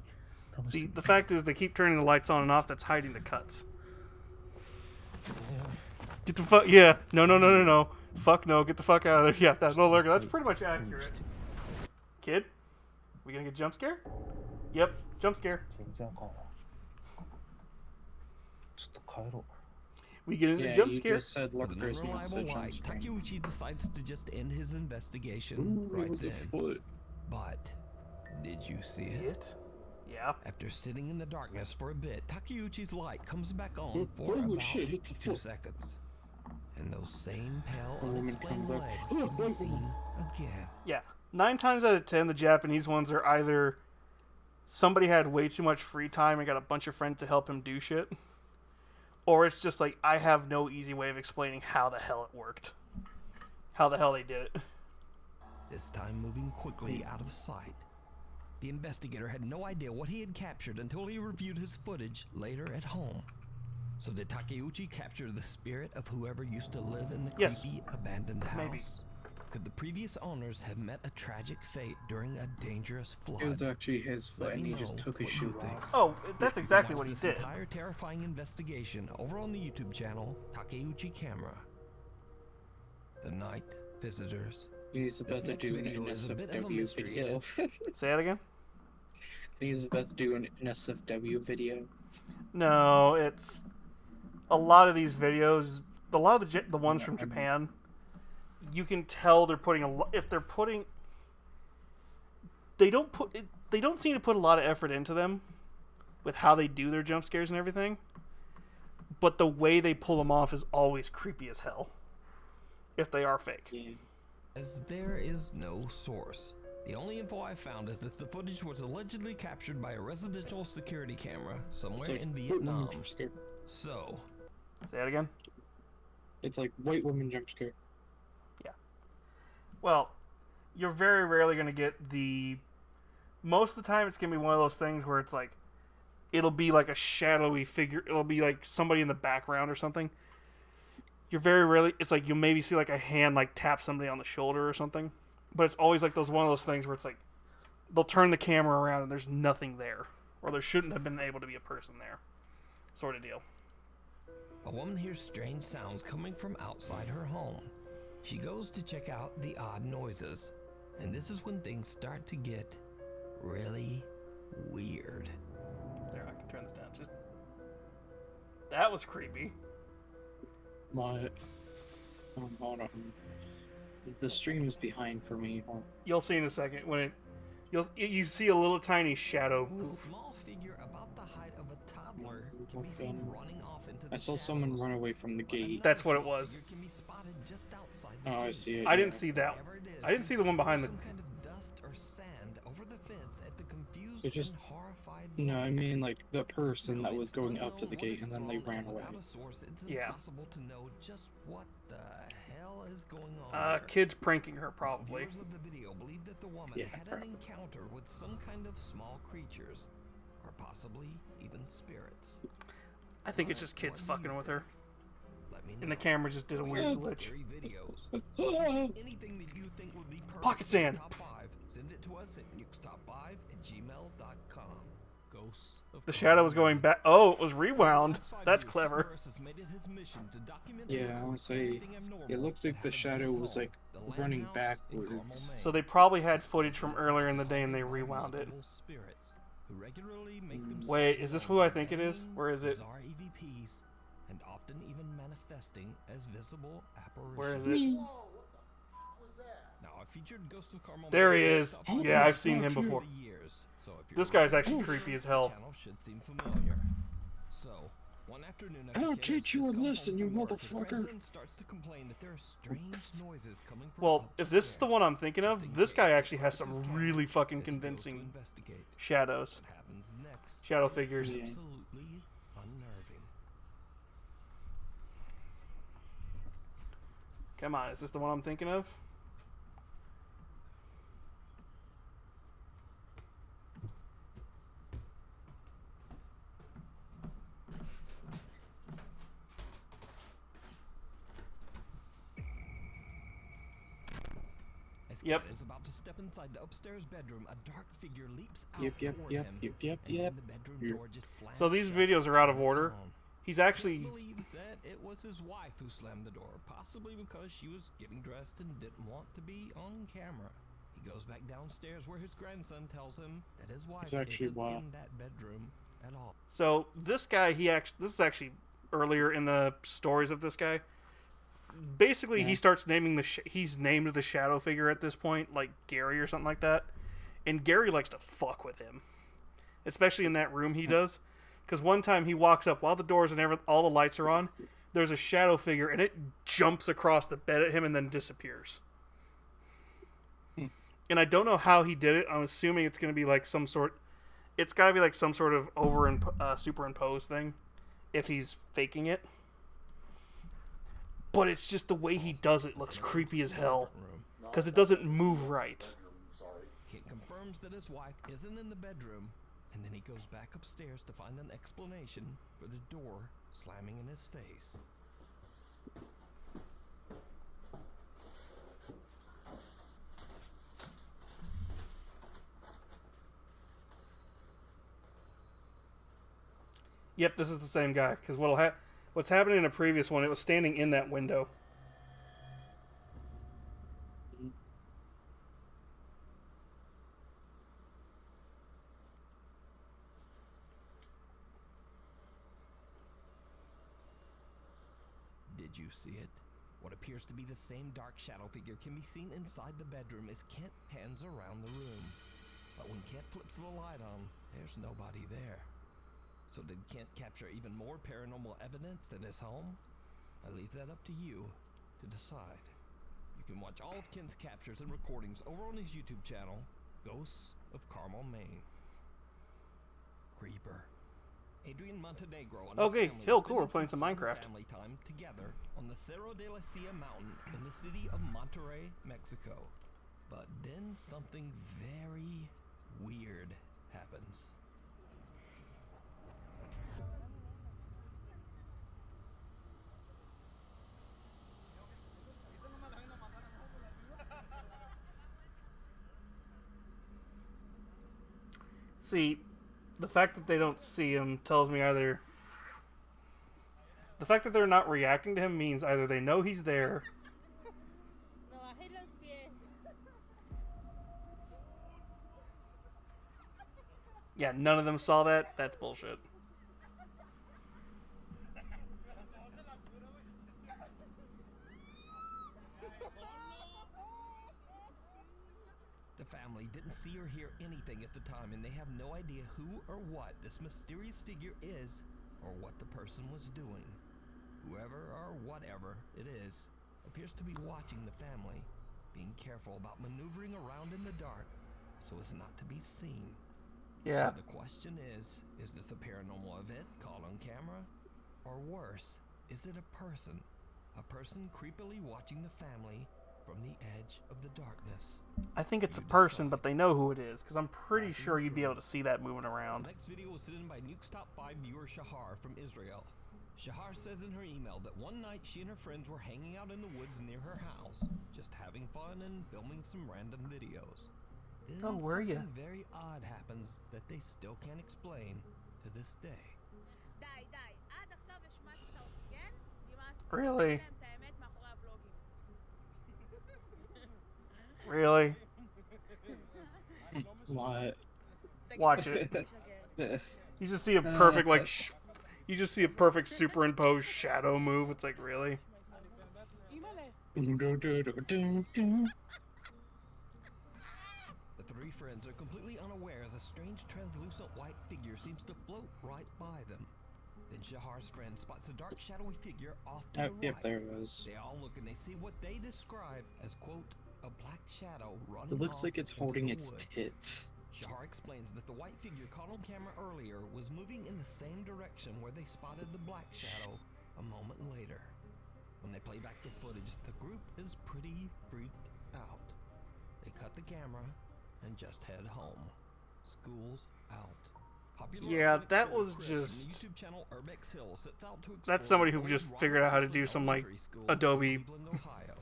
試して See, み the fact is they keep turning the lights on and off. That's hiding the cuts. Get the fuck. Yeah. No, no, no, no, no. Fuck no. Get the fuck out of there. Yeah, that's no lurker. That's pretty much accurate. Kid? We gonna get jump scare? Yep. Jump scare. 全然あかんわちょっと帰ろう We get a Yeah, jump you scare. just said With an lurkers means unreliable the jump light, scare. Takeuchi decides to just end his investigation Ooh, right it was a then. foot. But did you see it? It? Yeah. After sitting in the darkness for a bit, Takeuchi's light comes back on Oh, for holy about shit, it's a 2 foot. seconds. And those same pale, A woman unexplained comes up. legs can be seen again. Yeah. 9 times out of 10, the Japanese ones are either somebody had way too much free time and got a bunch of friends to help him do shit, or it's just like, I have no easy way of explaining how the hell it worked. How the hell they did it. This time moving quickly out of sight. The investigator had no idea what he had captured until he reviewed his footage later at home. So did Takeuchi capture the spirit of whoever used to live in the Yes. creepy abandoned house? Maybe. Could the previous owners have met a tragic fate during a dangerous flood? It was actually his foot, Let and me he just know took his what you shoe think. off. Oh, that's exactly Watch what he this did. entire terrifying investigation over on the YouTube channel Takeuchi Camera. The night visitors. He's about to next do an video is a bit of a NSFW mystery. video. Say that again? He's about to do an NSFW video. No, it's a lot of these videos. A lot of the ones from Japan, you can tell they're putting a lot. If they're putting, they don't seem to put a lot of effort into them, with how they do their jump scares and everything. But the way they pull them off is always creepy as hell. If they are fake. Yeah. As there is no source. The only info I found is that the footage was allegedly captured by a residential security camera somewhere It's like in white woman Vietnam. jump scare. So, Say that again. It's like white woman jump scare. Well, you're very rarely going to get the... Most of the time, it's going to be one of those things where it's like... It'll be like a shadowy figure. It'll be like somebody in the background or something. You're very rarely... It's like you'll maybe see like a hand like tap somebody on the shoulder or something. But it's always like one of those things where it's like... They'll turn the camera around and there's nothing there. Or there shouldn't have been able to be a person there. Sort of deal. a woman hears strange sounds coming from outside her home. She goes to check out the odd noises, and this is when things start to get really weird. There, I can turn this down. Just... That was creepy. What? Oh, hold on. The stream is behind for me. Hold on. You'll see in a second when you see a little tiny shadow A move. small figure about the height of a toddler can be seen running off into the I saw someone shadows. run away from the gate. That's what it was. Figure can be spotted just outside the Oh, I gate. see it. I didn't yeah. see that. Whatever it is, I didn't see the one behind the... some kind of dust or sand over the fence at the confused It just- and horrified No, I woman. mean like the person Now, that was it's going up to unknown the what gate is and then they strong, ran and away. without a source, it's Yeah. impossible to know just what the hell is going on there. Kids pranking her, probably. Viewers of the video believe that the woman Yeah, had probably. an encounter with some kind of small creatures, or possibly even spirits. I think it's But just kids what do you fucking with her. think? Let me And the know. camera just did a weird What? glitch. Scary videos. So if you see anything that you think would be perfect Pocket for your sand. Top 5, send it to us at nukestop5@gmail.com. Ghosts of The shadow was going back. Oh, it was rewound. Last 5 That's years, clever. Terrace has made it his mission to document Yeah, and I record would say everything abnormal it looks like that the happens in shadow his was home, like the Land running House in backwards. Carmel, So Maine. they probably had footage from earlier in the day and they rewound it. Spirits who regularly make themselves Wait, is this known who I by think it is? banging Where is it? bizarre EVPs, and often even manifesting as visible apparitions. Where is it? Now, I featured Ghost of Carmel. There he Maine is. up on Yeah, the I've seen him over before. the years, so if you're This guy's a actually fan, creepy as the hell. channel should seem familiar. So, one afternoon, I'll after Kate teach has you a just come home lesson, you from work, his motherfucker. grandson starts to complain that there are strange noises coming from Well, if this is the one I'm thinking upstairs. of, this guy Just in actually has case, Curtis's some cat really fucking as he goes to convincing investigate. shadows. What happens next Shadow is figures. Yeah. absolutely unnerving. Come on, is this the one I'm thinking of? Yep. Ken is about to step inside the upstairs bedroom, a dark figure leaps out Yep, toward him, and then the bedroom Yep. door just slams So these shut videos are out of on its order. own. He's actually... He believes that it was his wife who slammed the door, possibly because she was getting dressed and didn't want to be on camera. He goes back downstairs where his grandson tells him that his wife actually isn't wild. in that bedroom at all. So this guy, this is actually earlier in the stories of this guy. Basically, he Yeah. starts naming he's named the shadow figure at this point, like Gary or something like that. And Gary likes to fuck with him, especially in that room he does. Because one time he walks up while the doors and all the lights are on. There's a shadow figure and it jumps across the bed at him and then disappears. And I don't know how he did it. I'm assuming it's going to be like some sort. It's got to be like some sort of superimposed thing, if he's faking it. But it's just the way he does it looks creepy as hell, because it doesn't move right. Kent confirms that his wife isn't in the bedroom, and then he goes back upstairs to find an explanation for the door slamming in his face. Yep, this is the same guy. Because what's happening in a previous one, it was standing in that window. Did you see it? What appears to be the same dark shadow figure can be seen inside the bedroom as Kent pans around the room. But when Kent flips the light on, there's nobody there. So did Kent capture even more paranormal evidence in his home? I leave that up to you to decide. You can watch all of Kent's captures and recordings over on his YouTube channel, Ghosts of Carmel, Maine. Creeper. Adrian Montenegro and his Okay, family cool, are we're playing spending some fun Minecraft. family time together on the Cerro de la Silla mountain in the city of Monterrey, Mexico. But then something very weird happens. See, the fact that they don't see him tells me either... The fact that they're not reacting to him means either they know he's there... Yeah, none of them saw that. That's bullshit. The family didn't see or hear anything at the time, and they have no idea who or what this mysterious figure is or what the person was doing. Whoever or whatever it is appears to be watching the family, being careful about maneuvering around in the dark so as not to be seen. Yeah. So the question is this a paranormal event caught on camera? Or worse, is it a person? A person creepily watching the family from the edge of the darkness? I think it's a You person, decide. but they know who it is, because I'm pretty Passing sure you'd be through. able to see that moving The around. next video was sent in by Nuke's Top 5 viewer Shahar from Israel. Shahar says in her email that one night she and her friends were hanging out in the woods near her house, just having fun and filming some random videos. Then Oh, were ya? something very odd happens that they still can't explain to this day. די, די. עד עכשיו השמצת אותי, כן? נמאס לי. Really? תגיד להם את האמת מאחורי הוולוגים. Really? What? Watch it. משגר. You just see a perfect, like, you just see a perfect superimposed shadow move. It's like, really? אימא'לה. The three friends are completely unaware as a strange translucent white figure seems to float right by them. Then Shahar's friend spots a dark shadowy figure off to Oh, the yep, right. there it was. They all look and they see what they describe as, quote, a black shadow running It looks off like it's into holding the its woods. tits. Shahar explains that the white figure caught on camera earlier was moving in the same direction where they spotted the black shadow a moment later. When they play back the footage, the group is pretty freaked out. They cut the camera and just head home. School's out. Popular Yeah, urban that explorer was Chris from the just- YouTube channel Urbex Hill sets out to That's explore somebody who Old just Robert figured out how to Buckley do some, like, Elementary School in Adobe. Cleveland, Ohio.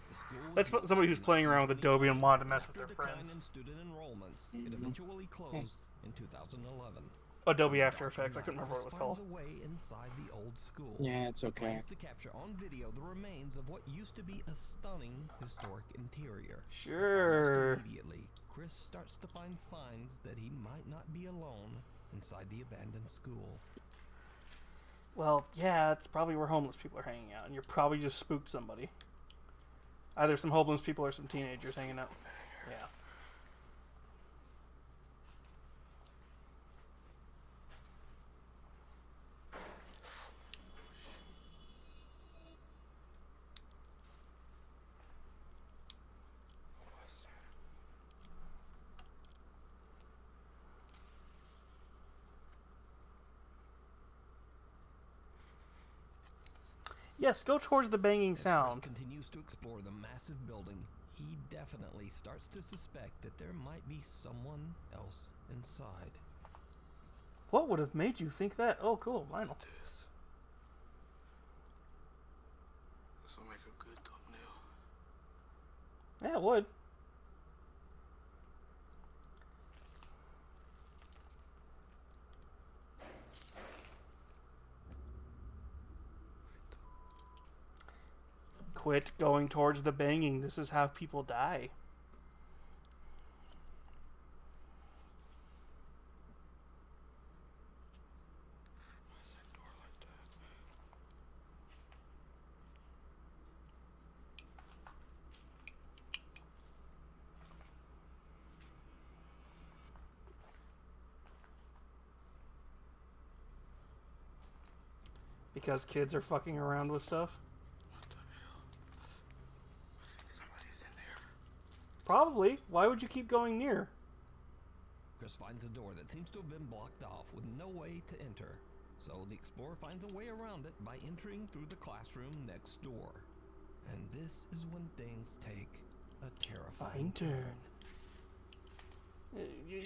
The school was That's built somebody in who's playing around with Adobe and wanted to mess with after their decline friends. in student enrollments, it eventually closed in 2011. Adobe After Effects. I couldn't remember what it was Chris called. finds a way inside the old school. Yeah, it's okay. Plans to capture on video the remains of what used to be a stunning historic interior. Sure. Almost immediately, Chris starts to find signs that he might not be alone inside the abandoned school. Well, yeah, it's probably where homeless people are hanging out, and you're probably just spooked somebody. Either some homeless people or some teenagers hanging out. Yeah. Yes, go towards the banging As sound. Chris continues to explore the massive building, he definitely starts to suspect that there might be someone else inside. What would have made you think that? Oh, cool, vinyl. This will make a good thumbnail. Yeah, it would. Quit going towards the banging. This is how people die. Why is that door like that? Because kids are fucking around with stuff? What the hell? I think somebody's in there. Probably. Why would you keep going near? Chris finds a door that seems to have been blocked off with no way to enter. So the explorer finds a way around it by entering through the classroom next door. And this is when things take a terrifying Fine turn.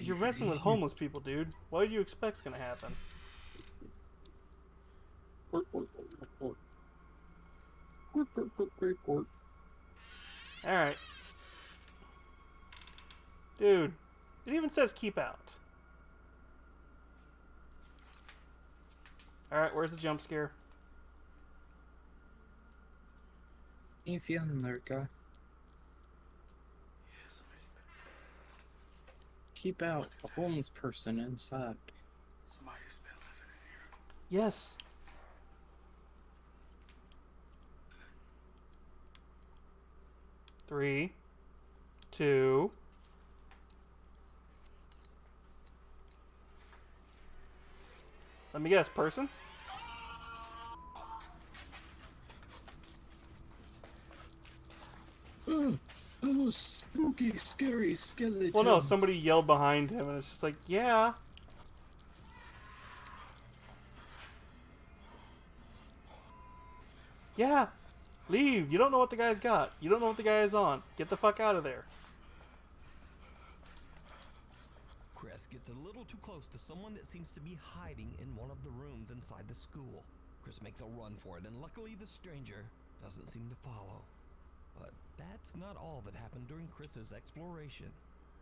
You're messing with homeless people, dude. What do you expect's gonna happen? Alright. Dude, it even says keep out. Alright, where's the jump scare? How you feeling there, guy? Yeah, somebody's been. Keep out a homeless person inside. Somebody's been living in here. Yes. Three, two. Let me guess, person? Oh, spooky, scary skeleton. Well, no, somebody yelled behind him, and it's just like, yeah. Yeah. Leave. You don't know what the guy's got. You don't know what the guy is on. Get the fuck out of there. Chris gets a little too close to someone that seems to be hiding in one of the rooms inside the school. Chris makes a run for it, and luckily the stranger doesn't seem to follow. But that's not all that happened during Chris's exploration,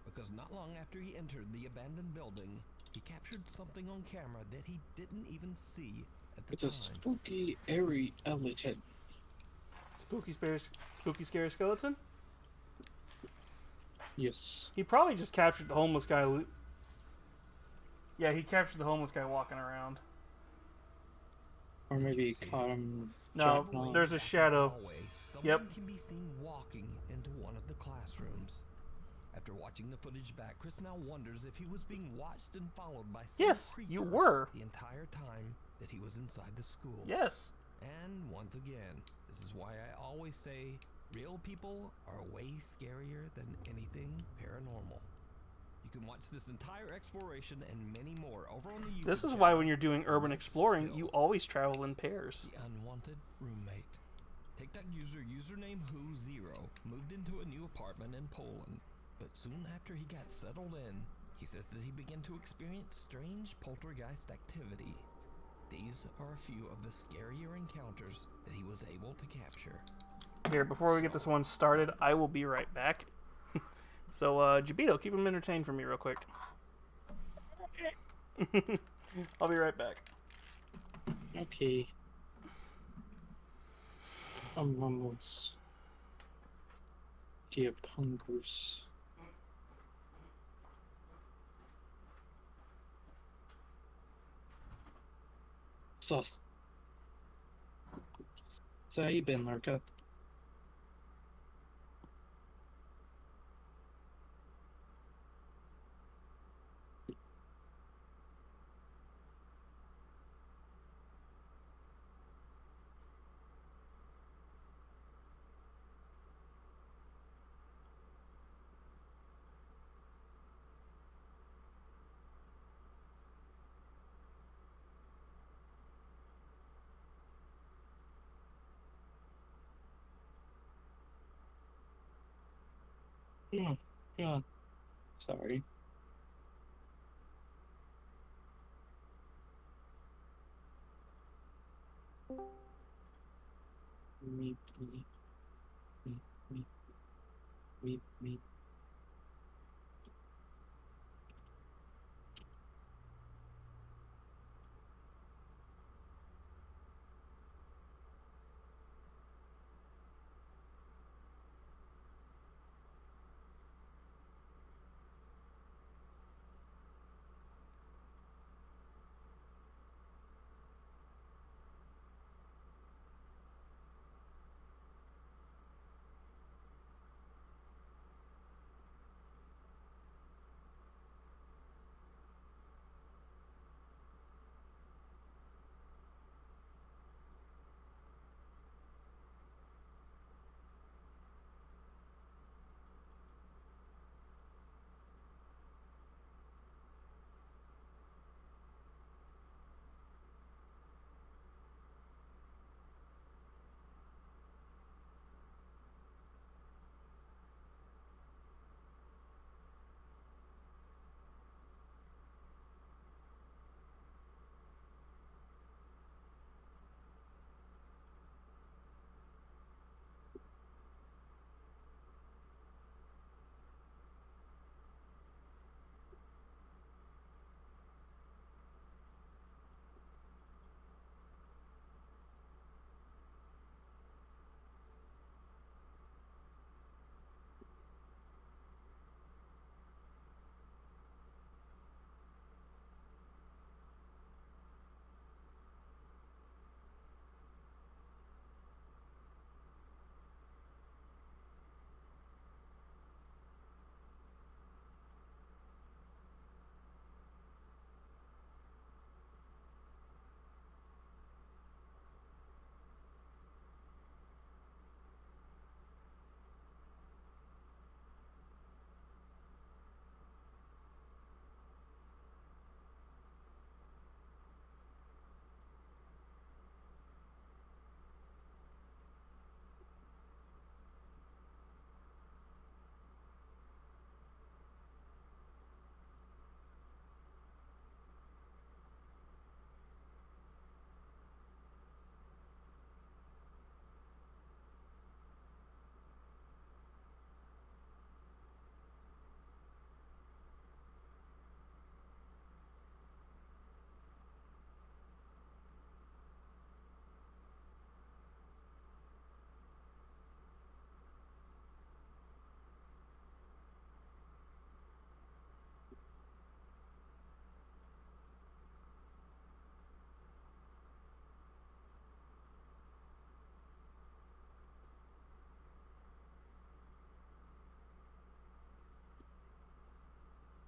because not long after he entered the abandoned building, he captured something on camera that he didn't even see at the It's time. a spooky, airy skeleton. Spooky, scary skeleton? Yes. He probably just captured the homeless guy. Yeah, he captured the homeless guy walking around. Or maybe he see it? caught him. No, jacking off. there's a shadow. Hallway, someone Yep. can be seen walking into one of the classrooms. After watching the footage back, Chris now wonders if he was being watched and followed by some Yes, creeper you were. the entire time that he was inside the school. Yes. And once again, this is why I always say real people are way scarier than anything paranormal. You can watch this entire exploration and many more over on the YouTube This is channel. why when you're doing urban Next exploring, Bill, you always travel in pairs. The unwanted roommate. TikTok user username Who0 moved into a new apartment in Poland, but soon after he got settled in, he says that he began to experience strange poltergeist activity. These are a few of the scarier encounters that he was able to capture. Here, before we get this one started, I will be right back. So, Jabito, keep him entertained for me real quick. I'll be right back. Okay. Vamos. Dear Pungus. Sus. So how you been, Lurka? Oh, God. Sorry. Me, me, me, me, me.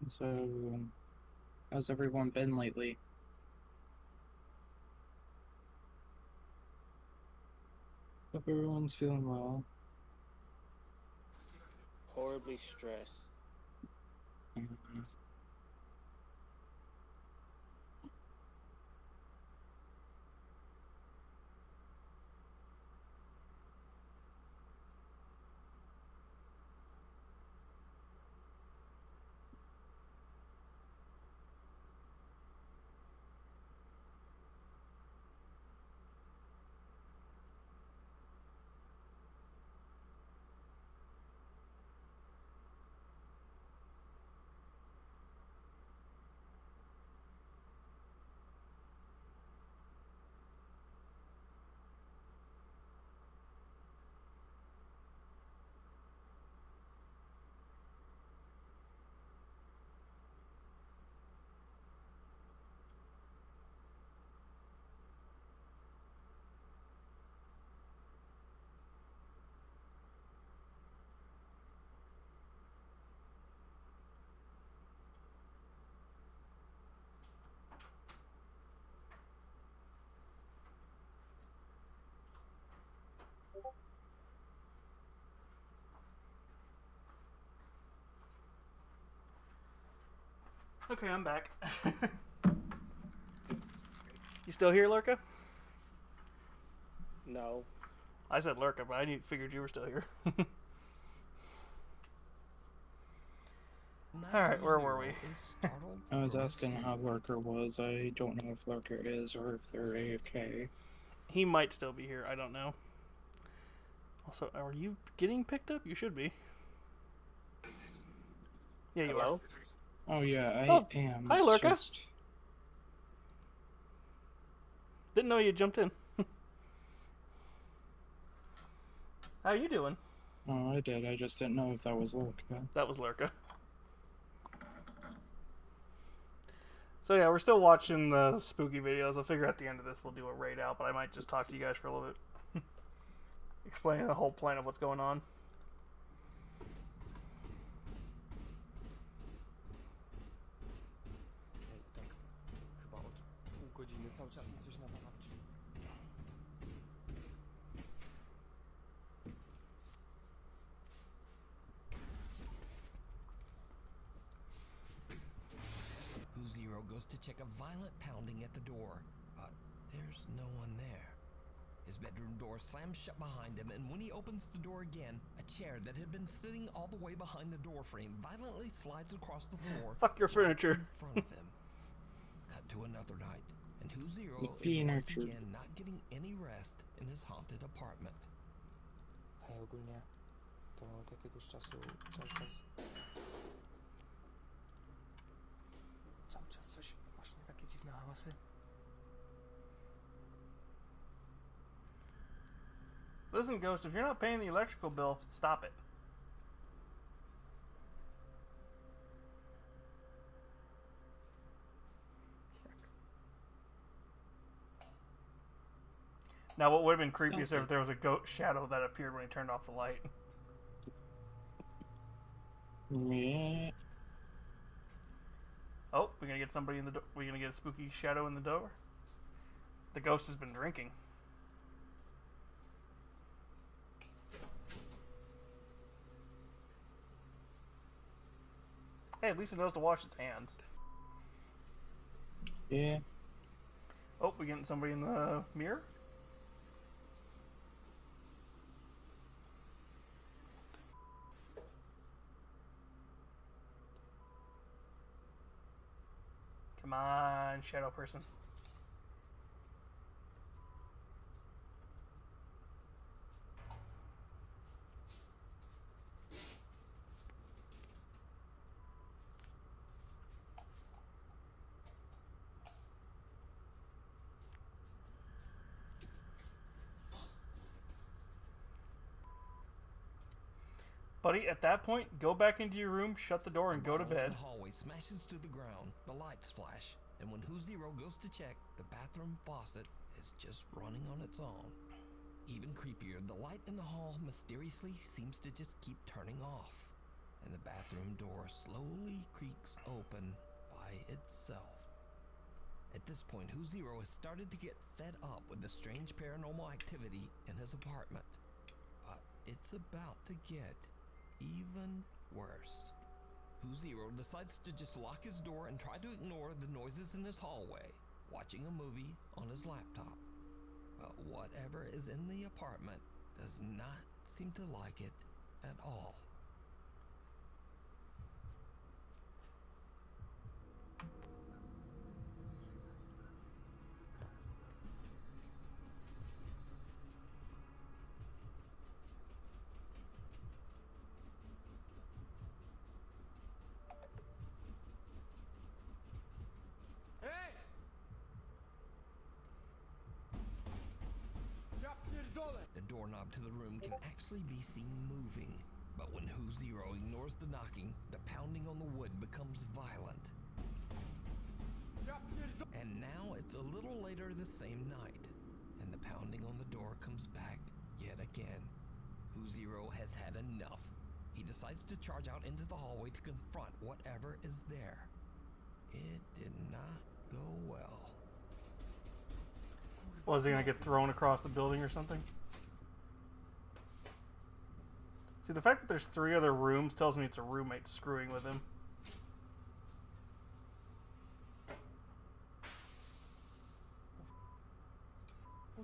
So, how's everyone been lately? Hope everyone's feeling well. Horribly stressed. Mhm. Okay, I'm back. You still here, Lurka? No. I said Lurka, but I figured you were still here. Alright, where were we? I was asking how Lurker was. I don't know if Lurker is or if they're AFK. He might still be here, I don't know. Also, are you getting picked up? You should be. Yeah, you Hello? Oh yeah, Oh, I am. hi, It's Lurka. just- Didn't know you jumped in. How you doing? Oh, I did. I just didn't know if that was Lurker. That was Lurka. So yeah, we're still watching the spooky videos. I'll figure at the end of this we'll do a raid out, but I might just talk to you guys for a little bit. Explaining the whole plan of what's going on. Tak chyba od pół godziny cały czas mi coś nawala w drzwi. Zero goes to check a violent pounding at the door, but there's no one there. His bedroom door slams shut behind him, and when he opens the door again, a chair that had been sitting all the way behind the door frame violently slides across the floor. Fuck your furniture. In front of him. Cut to another night, and Who Zero The is once furniture. again not getting any rest in his haunted apartment. Hej, ogólnie to od jakiegoś czasu cały czas coś, właśnie takie dziwne hałasy. Listen, Ghost, if you're not paying the electrical bill, stop it. Now, what would have been creepy is if there was a goat shadow that appeared when he turned off the light. Yeah. Oh, we're gonna get somebody in the door. We're gonna get a spooky shadow in the door. The ghost has been drinking. Hey, at least it knows to wash its hands. Yeah. Oh, we're getting somebody in the mirror. Come on, shadow person. Buddy, at that point, go back into your room, shut the door, and go to bed. The hallway smashes to the ground, the lights flash, and when Who Zero goes to check, the bathroom faucet is just running on its own. Even creepier, the light in the hall mysteriously seems to just keep turning off, and the bathroom door slowly creaks open by itself. At this point, Who Zero has started to get fed up with the strange paranormal activity in his apartment, but it's about to get even worse. Who Zero decides to just lock his door and try to ignore the noises in his hallway, watching a movie on his laptop. But whatever is in the apartment does not seem to like it at all. The doorknob to the room can actually be seen moving, but when Who Zero ignores the knocking, the pounding on the wood becomes violent. And now it's a little later the same night, and the pounding on the door comes back yet again. Who Zero has had enough. He decides to charge out into the hallway to confront whatever is there. It did not go well. Was he gonna get thrown across the building or something? See, the fact that there's 3 other rooms tells me it's a roommate screwing with him.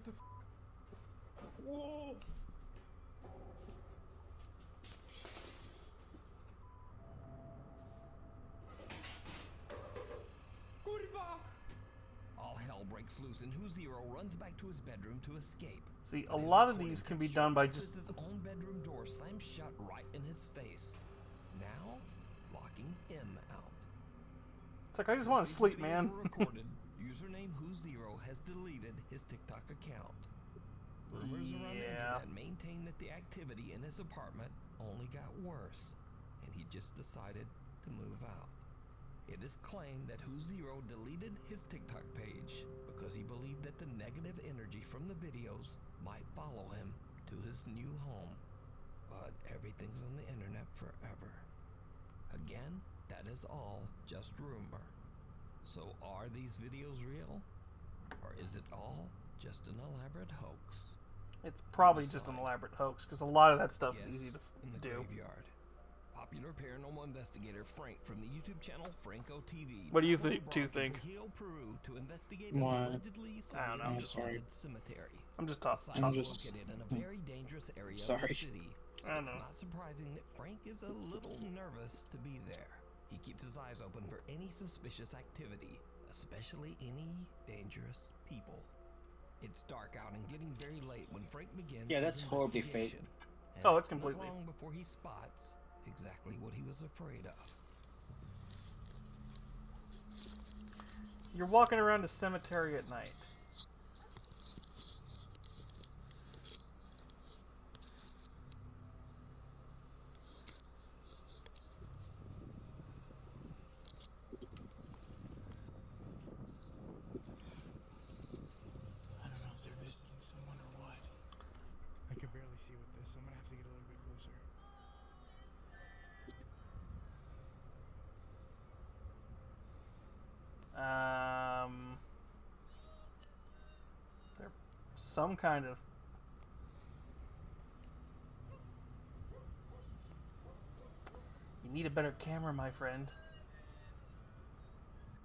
the Whoa! Kurwa! All hell breaks loose and Who Zero runs back to his bedroom to escape. See, a But his lot of recording these can cuts be done short by just just... as his own bedroom door slams shut right in his face. Now, locking him out. It's like, I just Since want to these sleep, videos man. were recorded, username Who Zero has deleted his TikTok account. Rumors around the Yeah. internet maintain that the activity in his apartment only got worse, and he just decided to move out. It is claimed that Who Zero deleted his TikTok page because he believed that the negative energy from the videos might follow him to his new home. But everything's on the internet forever. Again, that is all just rumor. So are these videos real? Or is it all just an elaborate hoax? It's probably just an elaborate hoax, because a lot of that stuff's Yes, easy to in the do. graveyard. Popular paranormal investigator Frank from the YouTube channel Franco TV. What do you travels two abroad to think? Trujillo, Peru, to investigate What? an allegedly I don't know, severely just- haunted cemetery. I'm just The talking. site I'm is just- located in a very dangerous area of Sorry. the city, so I it's know. not surprising that Frank is a little nervous to be there. He keeps his eyes open for any suspicious activity, especially any dangerous people. It's dark out and getting very late when Frank begins Yeah, his that's horribly fake. investigation, and Oh, it's not completely. long before he spots exactly what he was afraid of. You're walking around a cemetery at night. I don't know if they're visiting someone or what. I can barely see with this, so I'm gonna have to get a little bit closer. They're some kind of... You need a better camera, my friend.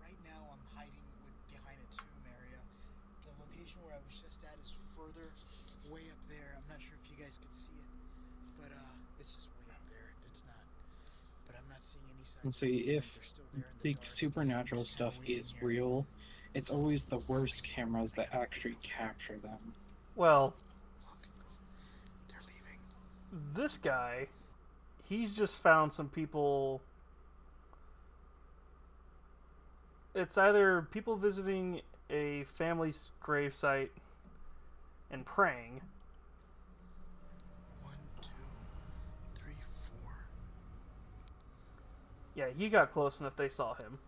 Right now, I'm hiding behind a tomb area. The location where I was just at is further, way up there. I'm not sure if you guys could see it, but it's just way up there. It's not. But I'm not seeing any signs. And see, of movement. if They're still there in the dark. supernatural I'm just stuff kinda waiting is here. real, it's always the worst cameras that actually capture them. Well, They're leaving. this guy, he's just found some people... It's either people visiting a family's gravesite and praying, 1, 2, 3, 4. yeah, he got close enough they saw him.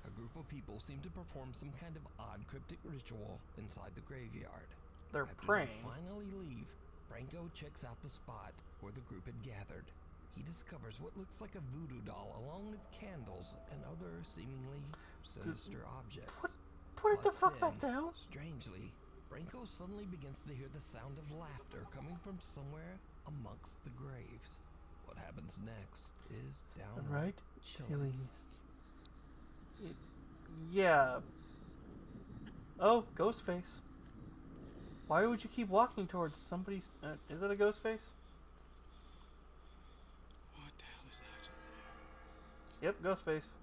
A group of people seem to perform some kind of odd cryptic ritual inside the graveyard. They're After praying. they finally leave, Franco checks out the spot where the group had gathered. He discovers what looks like a voodoo doll along with candles and other seemingly sinister objects. Put it the But fuck back then, down. Strangely, Franco suddenly begins to hear the sound of laughter coming from somewhere amongst the graves. What happens next is downright Right? chilling. Yeah. Oh, Ghostface. Why would you keep walking towards somebody's... is it a Ghostface? What the hell is that? Yep, Ghostface.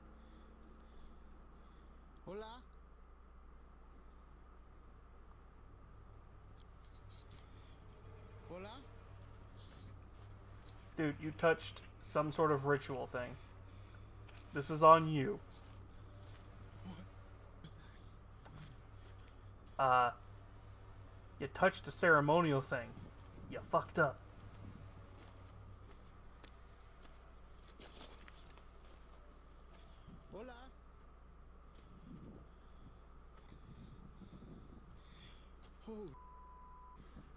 Hola? Hola? Dude, you touched some sort of ritual thing. This is on you. What was You touched a ceremonial thing. You fucked up. that? Hola? Holy...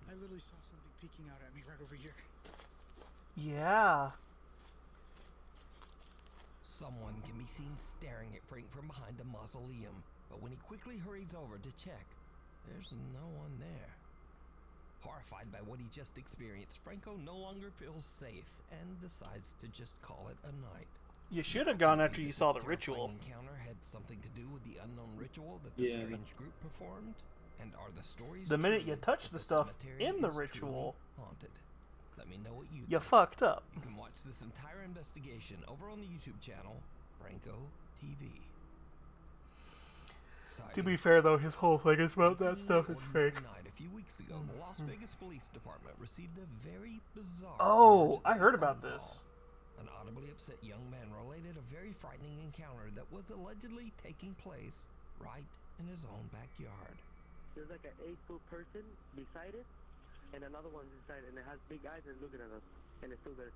I literally saw something peeking out at me right over here. Yeah. Someone can be seen staring at Frank from behind a mausoleum, but when he quickly hurries over to check, there's no one there. Horrified by what he just experienced, Franco no longer feels safe and decides to just call it a night. You should have gone after Believe you that saw this the ritual. terrifying encounter had something to do with the unknown ritual that the Yeah. strange group performed. And are the stories The minute true you touch that the stuff cemetery in the is ritual, truly haunted? Let me know what you you think. fucked up. You can watch this entire investigation over on the YouTube channel, Franco TV. To be fair, though, his whole thing is about that On stuff an is ordinary fake. night a few weeks ago, the Las Vegas Police Department received a very bizarre Oh, I emergency heard about phone this. call. An audibly upset young man related a very frightening encounter that was allegedly taking place right in his own backyard. There's like an 8-foot person beside it, and another one's inside, and it has big eyes and looking at us, and it's still there.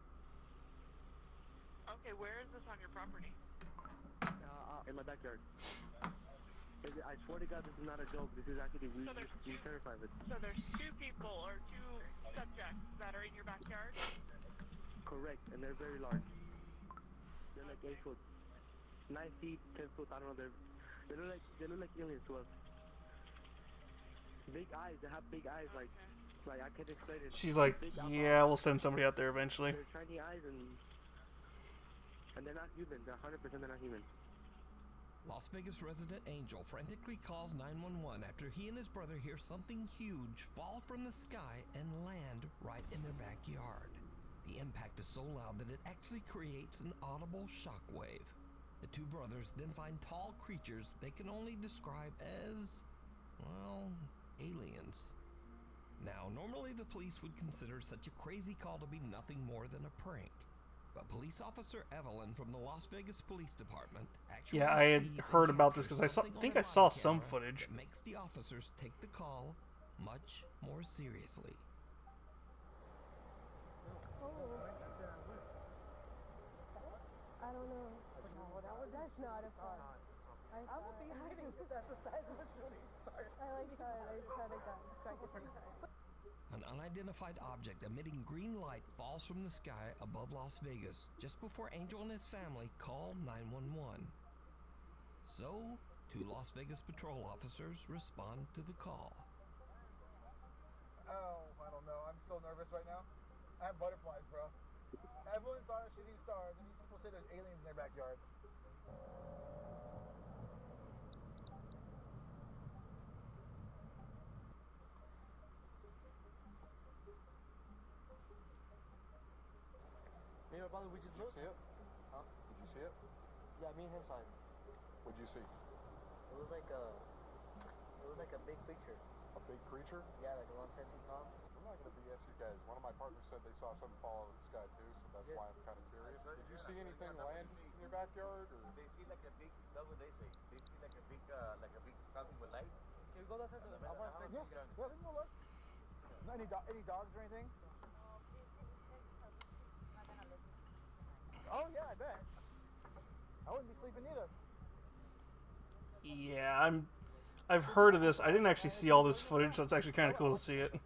Okay, where is this on your property? In my backyard. I swear to God, this is not a joke. This is actually we terrify of it. So there's 2 people or 2 subjects that are in your backyard? Correct, and they're very large. They're like 8 foot, 9 feet, 10 foot. I don't know. They look like aliens to us. Big eyes. They have big eyes. Like I can't explain it. She's like, Big yeah, we'll send somebody out there eventually. They're shiny eyes and they're not human. They're 100% they're not human. Las Vegas resident Angel frantically calls 911 after he and his brother hear something huge fall from the sky and land right in their backyard. The impact is so loud that it actually creates an audible shockwave. The 2 brothers then find tall creatures they can only describe as, well, aliens. Now, normally the police would consider such a crazy call to be nothing more than a prank. But police officer Evelyn from the Las Vegas Police Department actually Yeah, I had sees and heard about this captures because something on think her I saw body some camera footage. that makes the officers take the call much more seriously. I don't know. No, that's not a car. I would be hiding if that's the size of a shooting star. I like that. I kind of got distracted. An unidentified object emitting green light falls from the sky above Las Vegas just before Angel and his family call 911. So, 2 Las Vegas patrol officers respond to the call. Oh, I don't know. I'm so nervous right now. I have butterflies, bro. Everyone saw a shooting star, and these people say there's aliens in their backyard. Me and my brother, we just looked. Did you see it? Huh? Did you see it? Yeah, me and him saw it. What'd you see? It was like a big creature. A big creature? Yeah, like around 10 feet tall. I'm not gonna BS you guys. One of my partners said they saw something fall out of the sky too, so that's why I'm kind of curious. Did you see anything land in your backyard? Or? They see like a big. That's what they say. They see like a big something with light. Can we go downstairs? I want to stay. Yeah, we can go look. No, any dogs or anything? Oh yeah, I bet. I wouldn't be sleeping either. Yeah, I've heard of this. I didn't actually see all this footage, so it's actually kind of cool to see it. I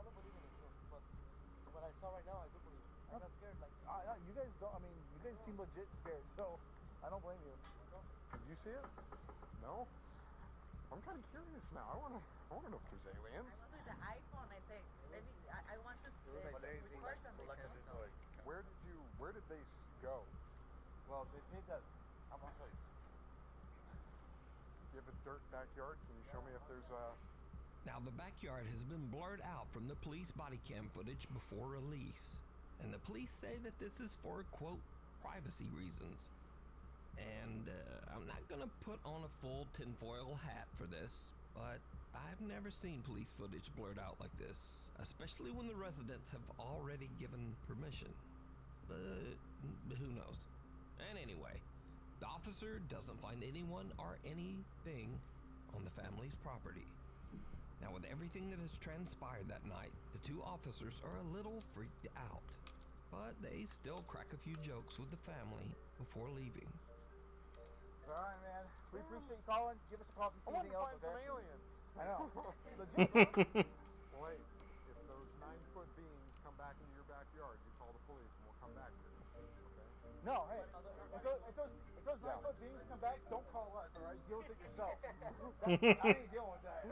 don't believe in it, but what I saw right now, I do believe. I got scared. Like you guys don't. I mean, you guys seem legit scared, so I don't blame you. Did you see it? No. I'm kind of curious now. I wanna know if there's aliens. I went with the iPhone. I say, maybe I want to record something. Where did they go? Well, they say that. I'm gonna show you. You have a dirt backyard? Can you show me if there's Now, the backyard has been blurred out from the police body cam footage before release. And the police say that this is for, quote, privacy reasons. And I'm not gonna put on a full tinfoil hat for this, but I've never seen police footage blurred out like this, especially when the residents have already given permission. But who knows? And anyway, the officer doesn't find anyone or anything on the family's property. Now, with everything that has transpired that night, the 2 officers are a little freaked out, but they still crack a few jokes with the family before leaving. All right, man. We appreciate you calling. Give us a call if you see anything else, okay? Some aliens. I know. Legit, bro. Wait, if those 9-foot beings come back into your backyard, you call the police and we'll come back here. Okay? No, hey. If those 9-foot beings come back, don't call us, all right? Deal with it yourself. I ain't dealing with that.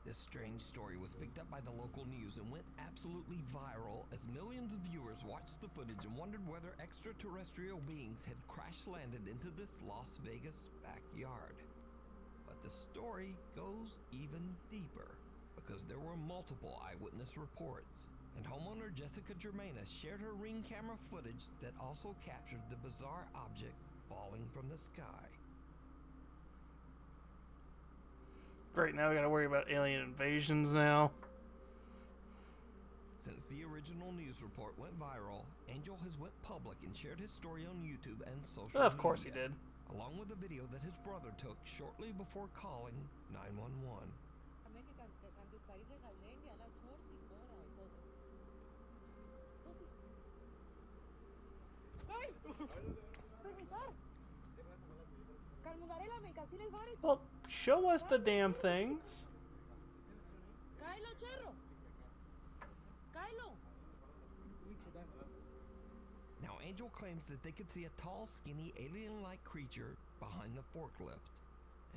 This strange story was picked up by the local news and went absolutely viral as millions of viewers watched the footage and wondered whether extraterrestrial beings had crash landed into this Las Vegas backyard. But But the story goes even deeper, because there were multiple eyewitness reports, and homeowner Jessica Germaina shared her Ring camera footage that also captured the bizarre object falling from the sky. Great, now we gotta worry about alien invasions now. Since the original news report went viral, Angel has went public and shared his story on YouTube and social media. Of course he did. Along with a video that his brother took shortly before calling 911. Well, show us the damn things. Now, Angel claims that they could see a tall, skinny, alien-like creature behind the forklift.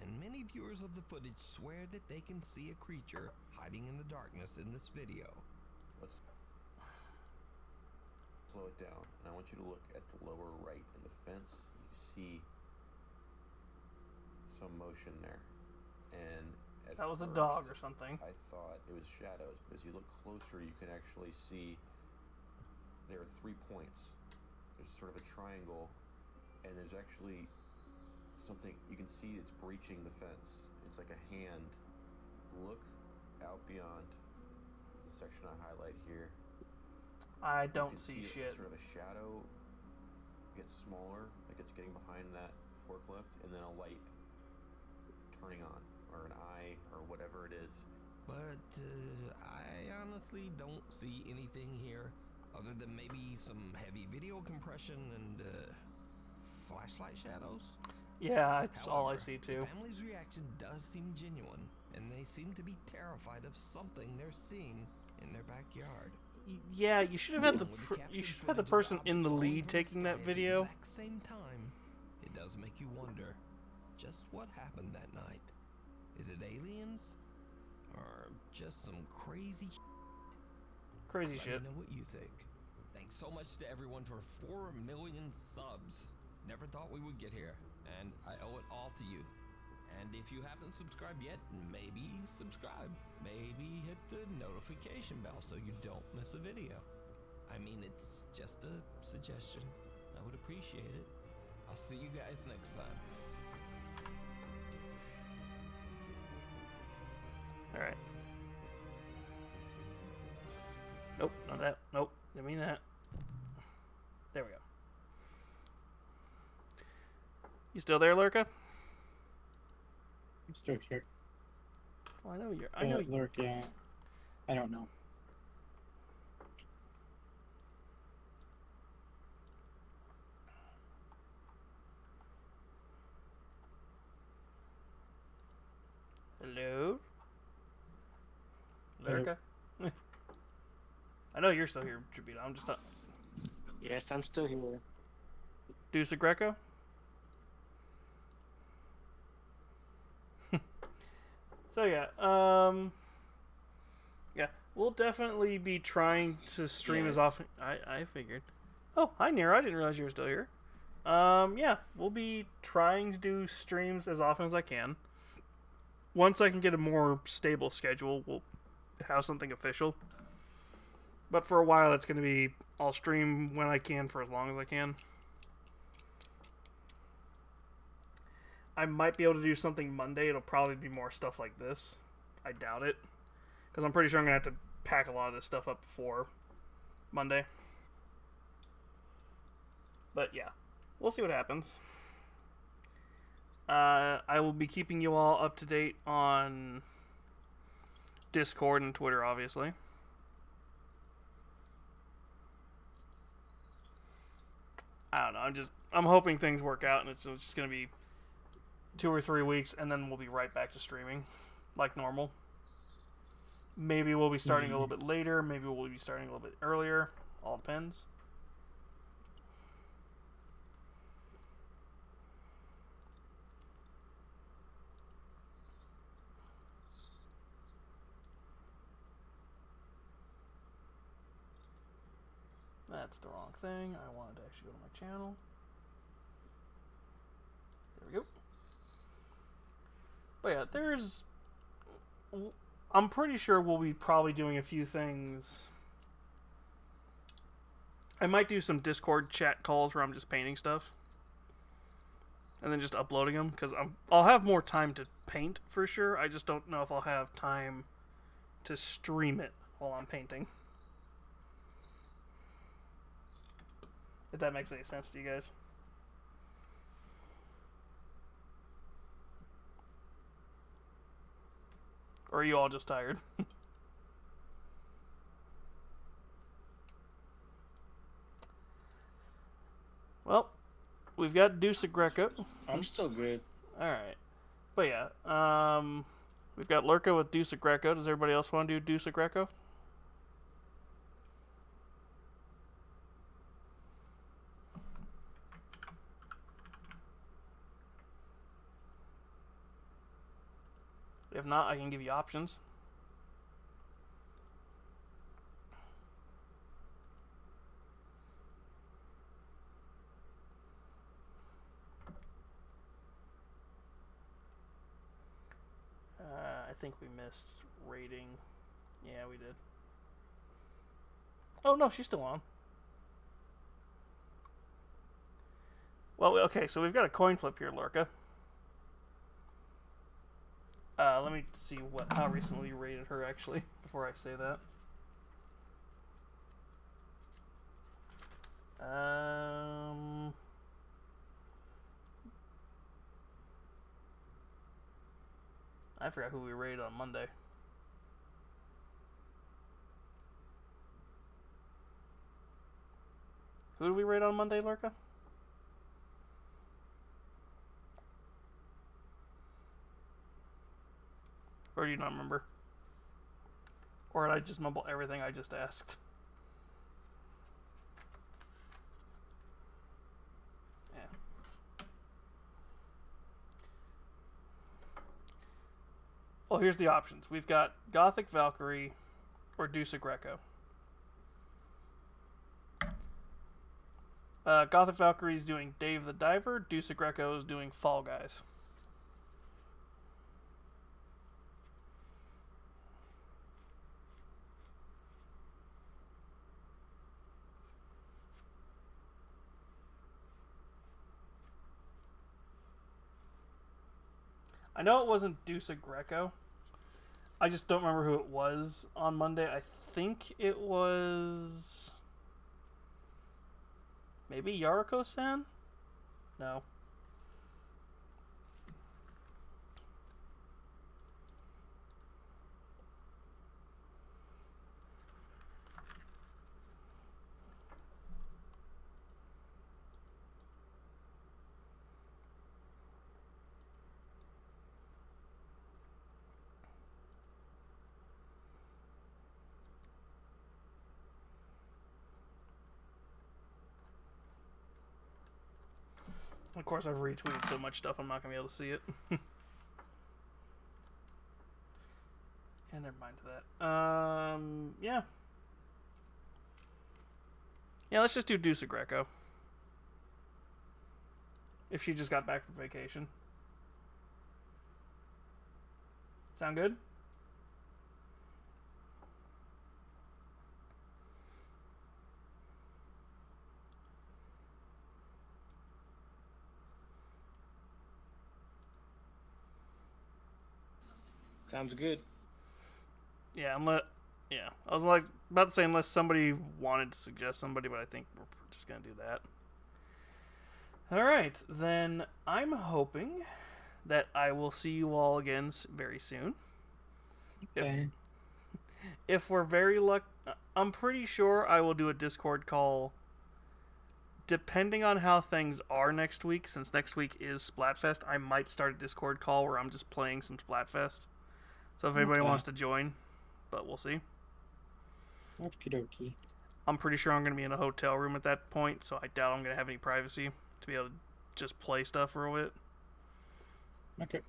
And many viewers of the footage swear that they can see a creature hiding in the darkness in this video. Let's slow it down. And I want you to look at the lower right in the fence. You see some motion there. And at That was a first, dog or something. I thought it was shadows, but as you look closer, you can actually see there are 3 points. There's sort of a triangle, and there's actually something you can see. It's breaching the fence. It's like a hand. Look out beyond the section I highlight here. I You don't can see it, shit. Sort of a shadow gets smaller, like it's getting behind that forklift, and then a light turning on, or an eye, or whatever it is. But I honestly don't see anything here other than maybe some heavy video compression and flashlight shadows. Yeah, that's all I However, see too. The family's reaction does seem genuine, and they seem to be terrified of something they're seeing in their backyard. Yeah, you should have had the With the you captured should have had the footage of person in the object falling lead from the taking sky that at video. the exact same time. It does make you wonder just what happened that night. Is it aliens or just some crazy Crazy Let shit. me know what you think. Thanks so much to everyone for 4 million subs. Never thought we would get here, and I owe it all to you. And if you haven't subscribed yet, maybe subscribe. Maybe hit the notification bell so you don't miss a video. I mean, it's just a suggestion. I would appreciate it. I'll see you guys next time. Alright. Nope, not that. Nope, didn't mean that. There we go. You still there, Lurka? I'm still here. Well, I know you're. I know you. Lurk, yeah. I don't know. Hello? Lurka? I know you're still here, Jabita. I'm just not. Yes, I'm still here. Deuce Greco? So yeah, yeah, we'll definitely be trying to stream as often. I figured. Oh, hi Nero. I didn't realize you were still here. Yeah, we'll be trying to do streams as often as I can. Once I can get a more stable schedule, we'll have something official. But for a while, it's going to be I'll stream when I can for as long as I can. I might be able to do something Monday. It'll probably be more stuff like this. I doubt it. Because I'm pretty sure I'm going to have to pack a lot of this stuff up for Monday. But yeah, we'll see what happens. I will be keeping you all up to date on Discord and Twitter, obviously. I don't know. I'm hoping things work out, and it's just going to be 2 or 3 weeks, and then we'll be right back to streaming like normal. Maybe we'll be starting a little bit later. Maybe we'll be starting a little bit earlier. All depends. That's the wrong thing. I wanted to actually go to my channel. There we go. But yeah, there's... I'm pretty sure we'll be probably doing a few things. I might do some Discord chat calls where I'm just painting stuff. And then just uploading them, because I'll have more time to paint for sure. I just don't know if I'll have time to stream it while I'm painting. If that makes any sense to you guys. Or are you all just tired? Well, we've got Deuce Greco. I'm still good. Alright. But yeah, we've got Lurka with Deuce Greco. Does everybody else want to do Deuce Greco? If not, I can give you options. I think we missed rating. Yeah, we did. Oh, no, she's still on. Well, okay, so we've got a coin flip here, Lorca. Let me see how recently you rated her, actually, before I say that. I forgot who we rated on Monday. Who did we rate on Monday, Lurka? Or do you not remember? Or did I just mumble everything I just asked? Yeah. Well, here's the options. We've got Gothic Valkyrie or Deuce Greco. Gothic Valkyrie is doing Dave the Diver. Deuce Greco is doing Fall Guys. I know it wasn't Deuce Greco. I just don't remember who it was on Monday. I think it was... maybe Yariko-san? No. Of course, I've retweeted so much stuff, I'm not going to be able to see it. Yeah, never mind that. Yeah. Yeah, let's just do Deuce Greco. If she just got back from vacation. Sound good? Sounds good. Yeah, I was like about to say unless somebody wanted to suggest somebody, but I think we're just gonna do that. All right, then I'm hoping that I will see you all again very soon. Okay. If we're very lucky, I'm pretty sure I will do a Discord call. Depending on how things are next week, since next week is Splatfest, I might start a Discord call where I'm just playing some Splatfest. So if anybody wants to join, but we'll see. Okie dokie. I'm pretty sure I'm going to be in a hotel room at that point, so I doubt I'm going to have any privacy to be able to just play stuff for a bit. Okay.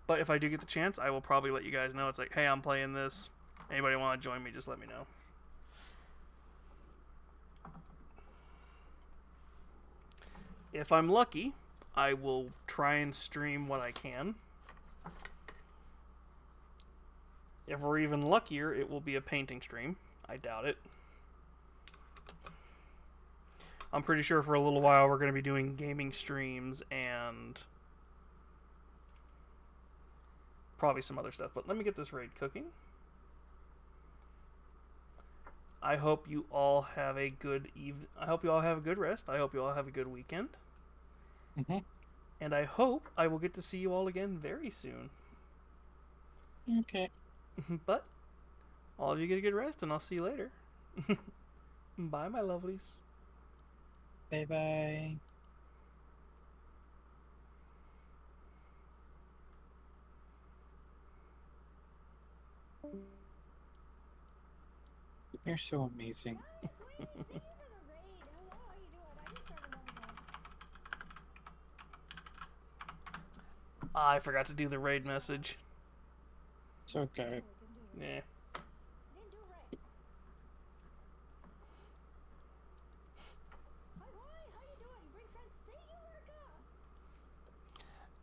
But if I do get the chance, I will probably let you guys know. It's like, hey, I'm playing this. Anybody want to join me, just let me know. If I'm lucky, I will try and stream what I can. If we're even luckier, it will be a painting stream. I doubt it. I'm pretty sure for a little while we're going to be doing gaming streams and probably some other stuff. But let me get this raid cooking. I hope you all have a good evening. I hope you all have a good rest. I hope you all have a good weekend. And I hope I will get to see you all again very soon. Okay. But all of you get a good rest, and I'll see you later. Bye, my lovelies. Bye-bye. You're so amazing. I forgot to do the raid message. It's okay. Yeah.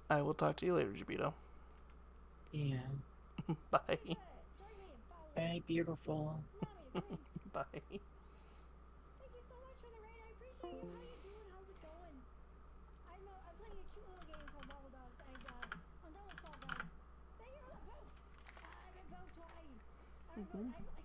I will talk to you later, Jabito. Yeah. Bye. Bye, beautiful. Bye. Thank you so much for the raid. I appreciate you. How you doing? How's it going? I'm playing a cute little game called Bubble Dogs, and I'm done with Fall Guys. Thank you for the vote. I've been voted twice. I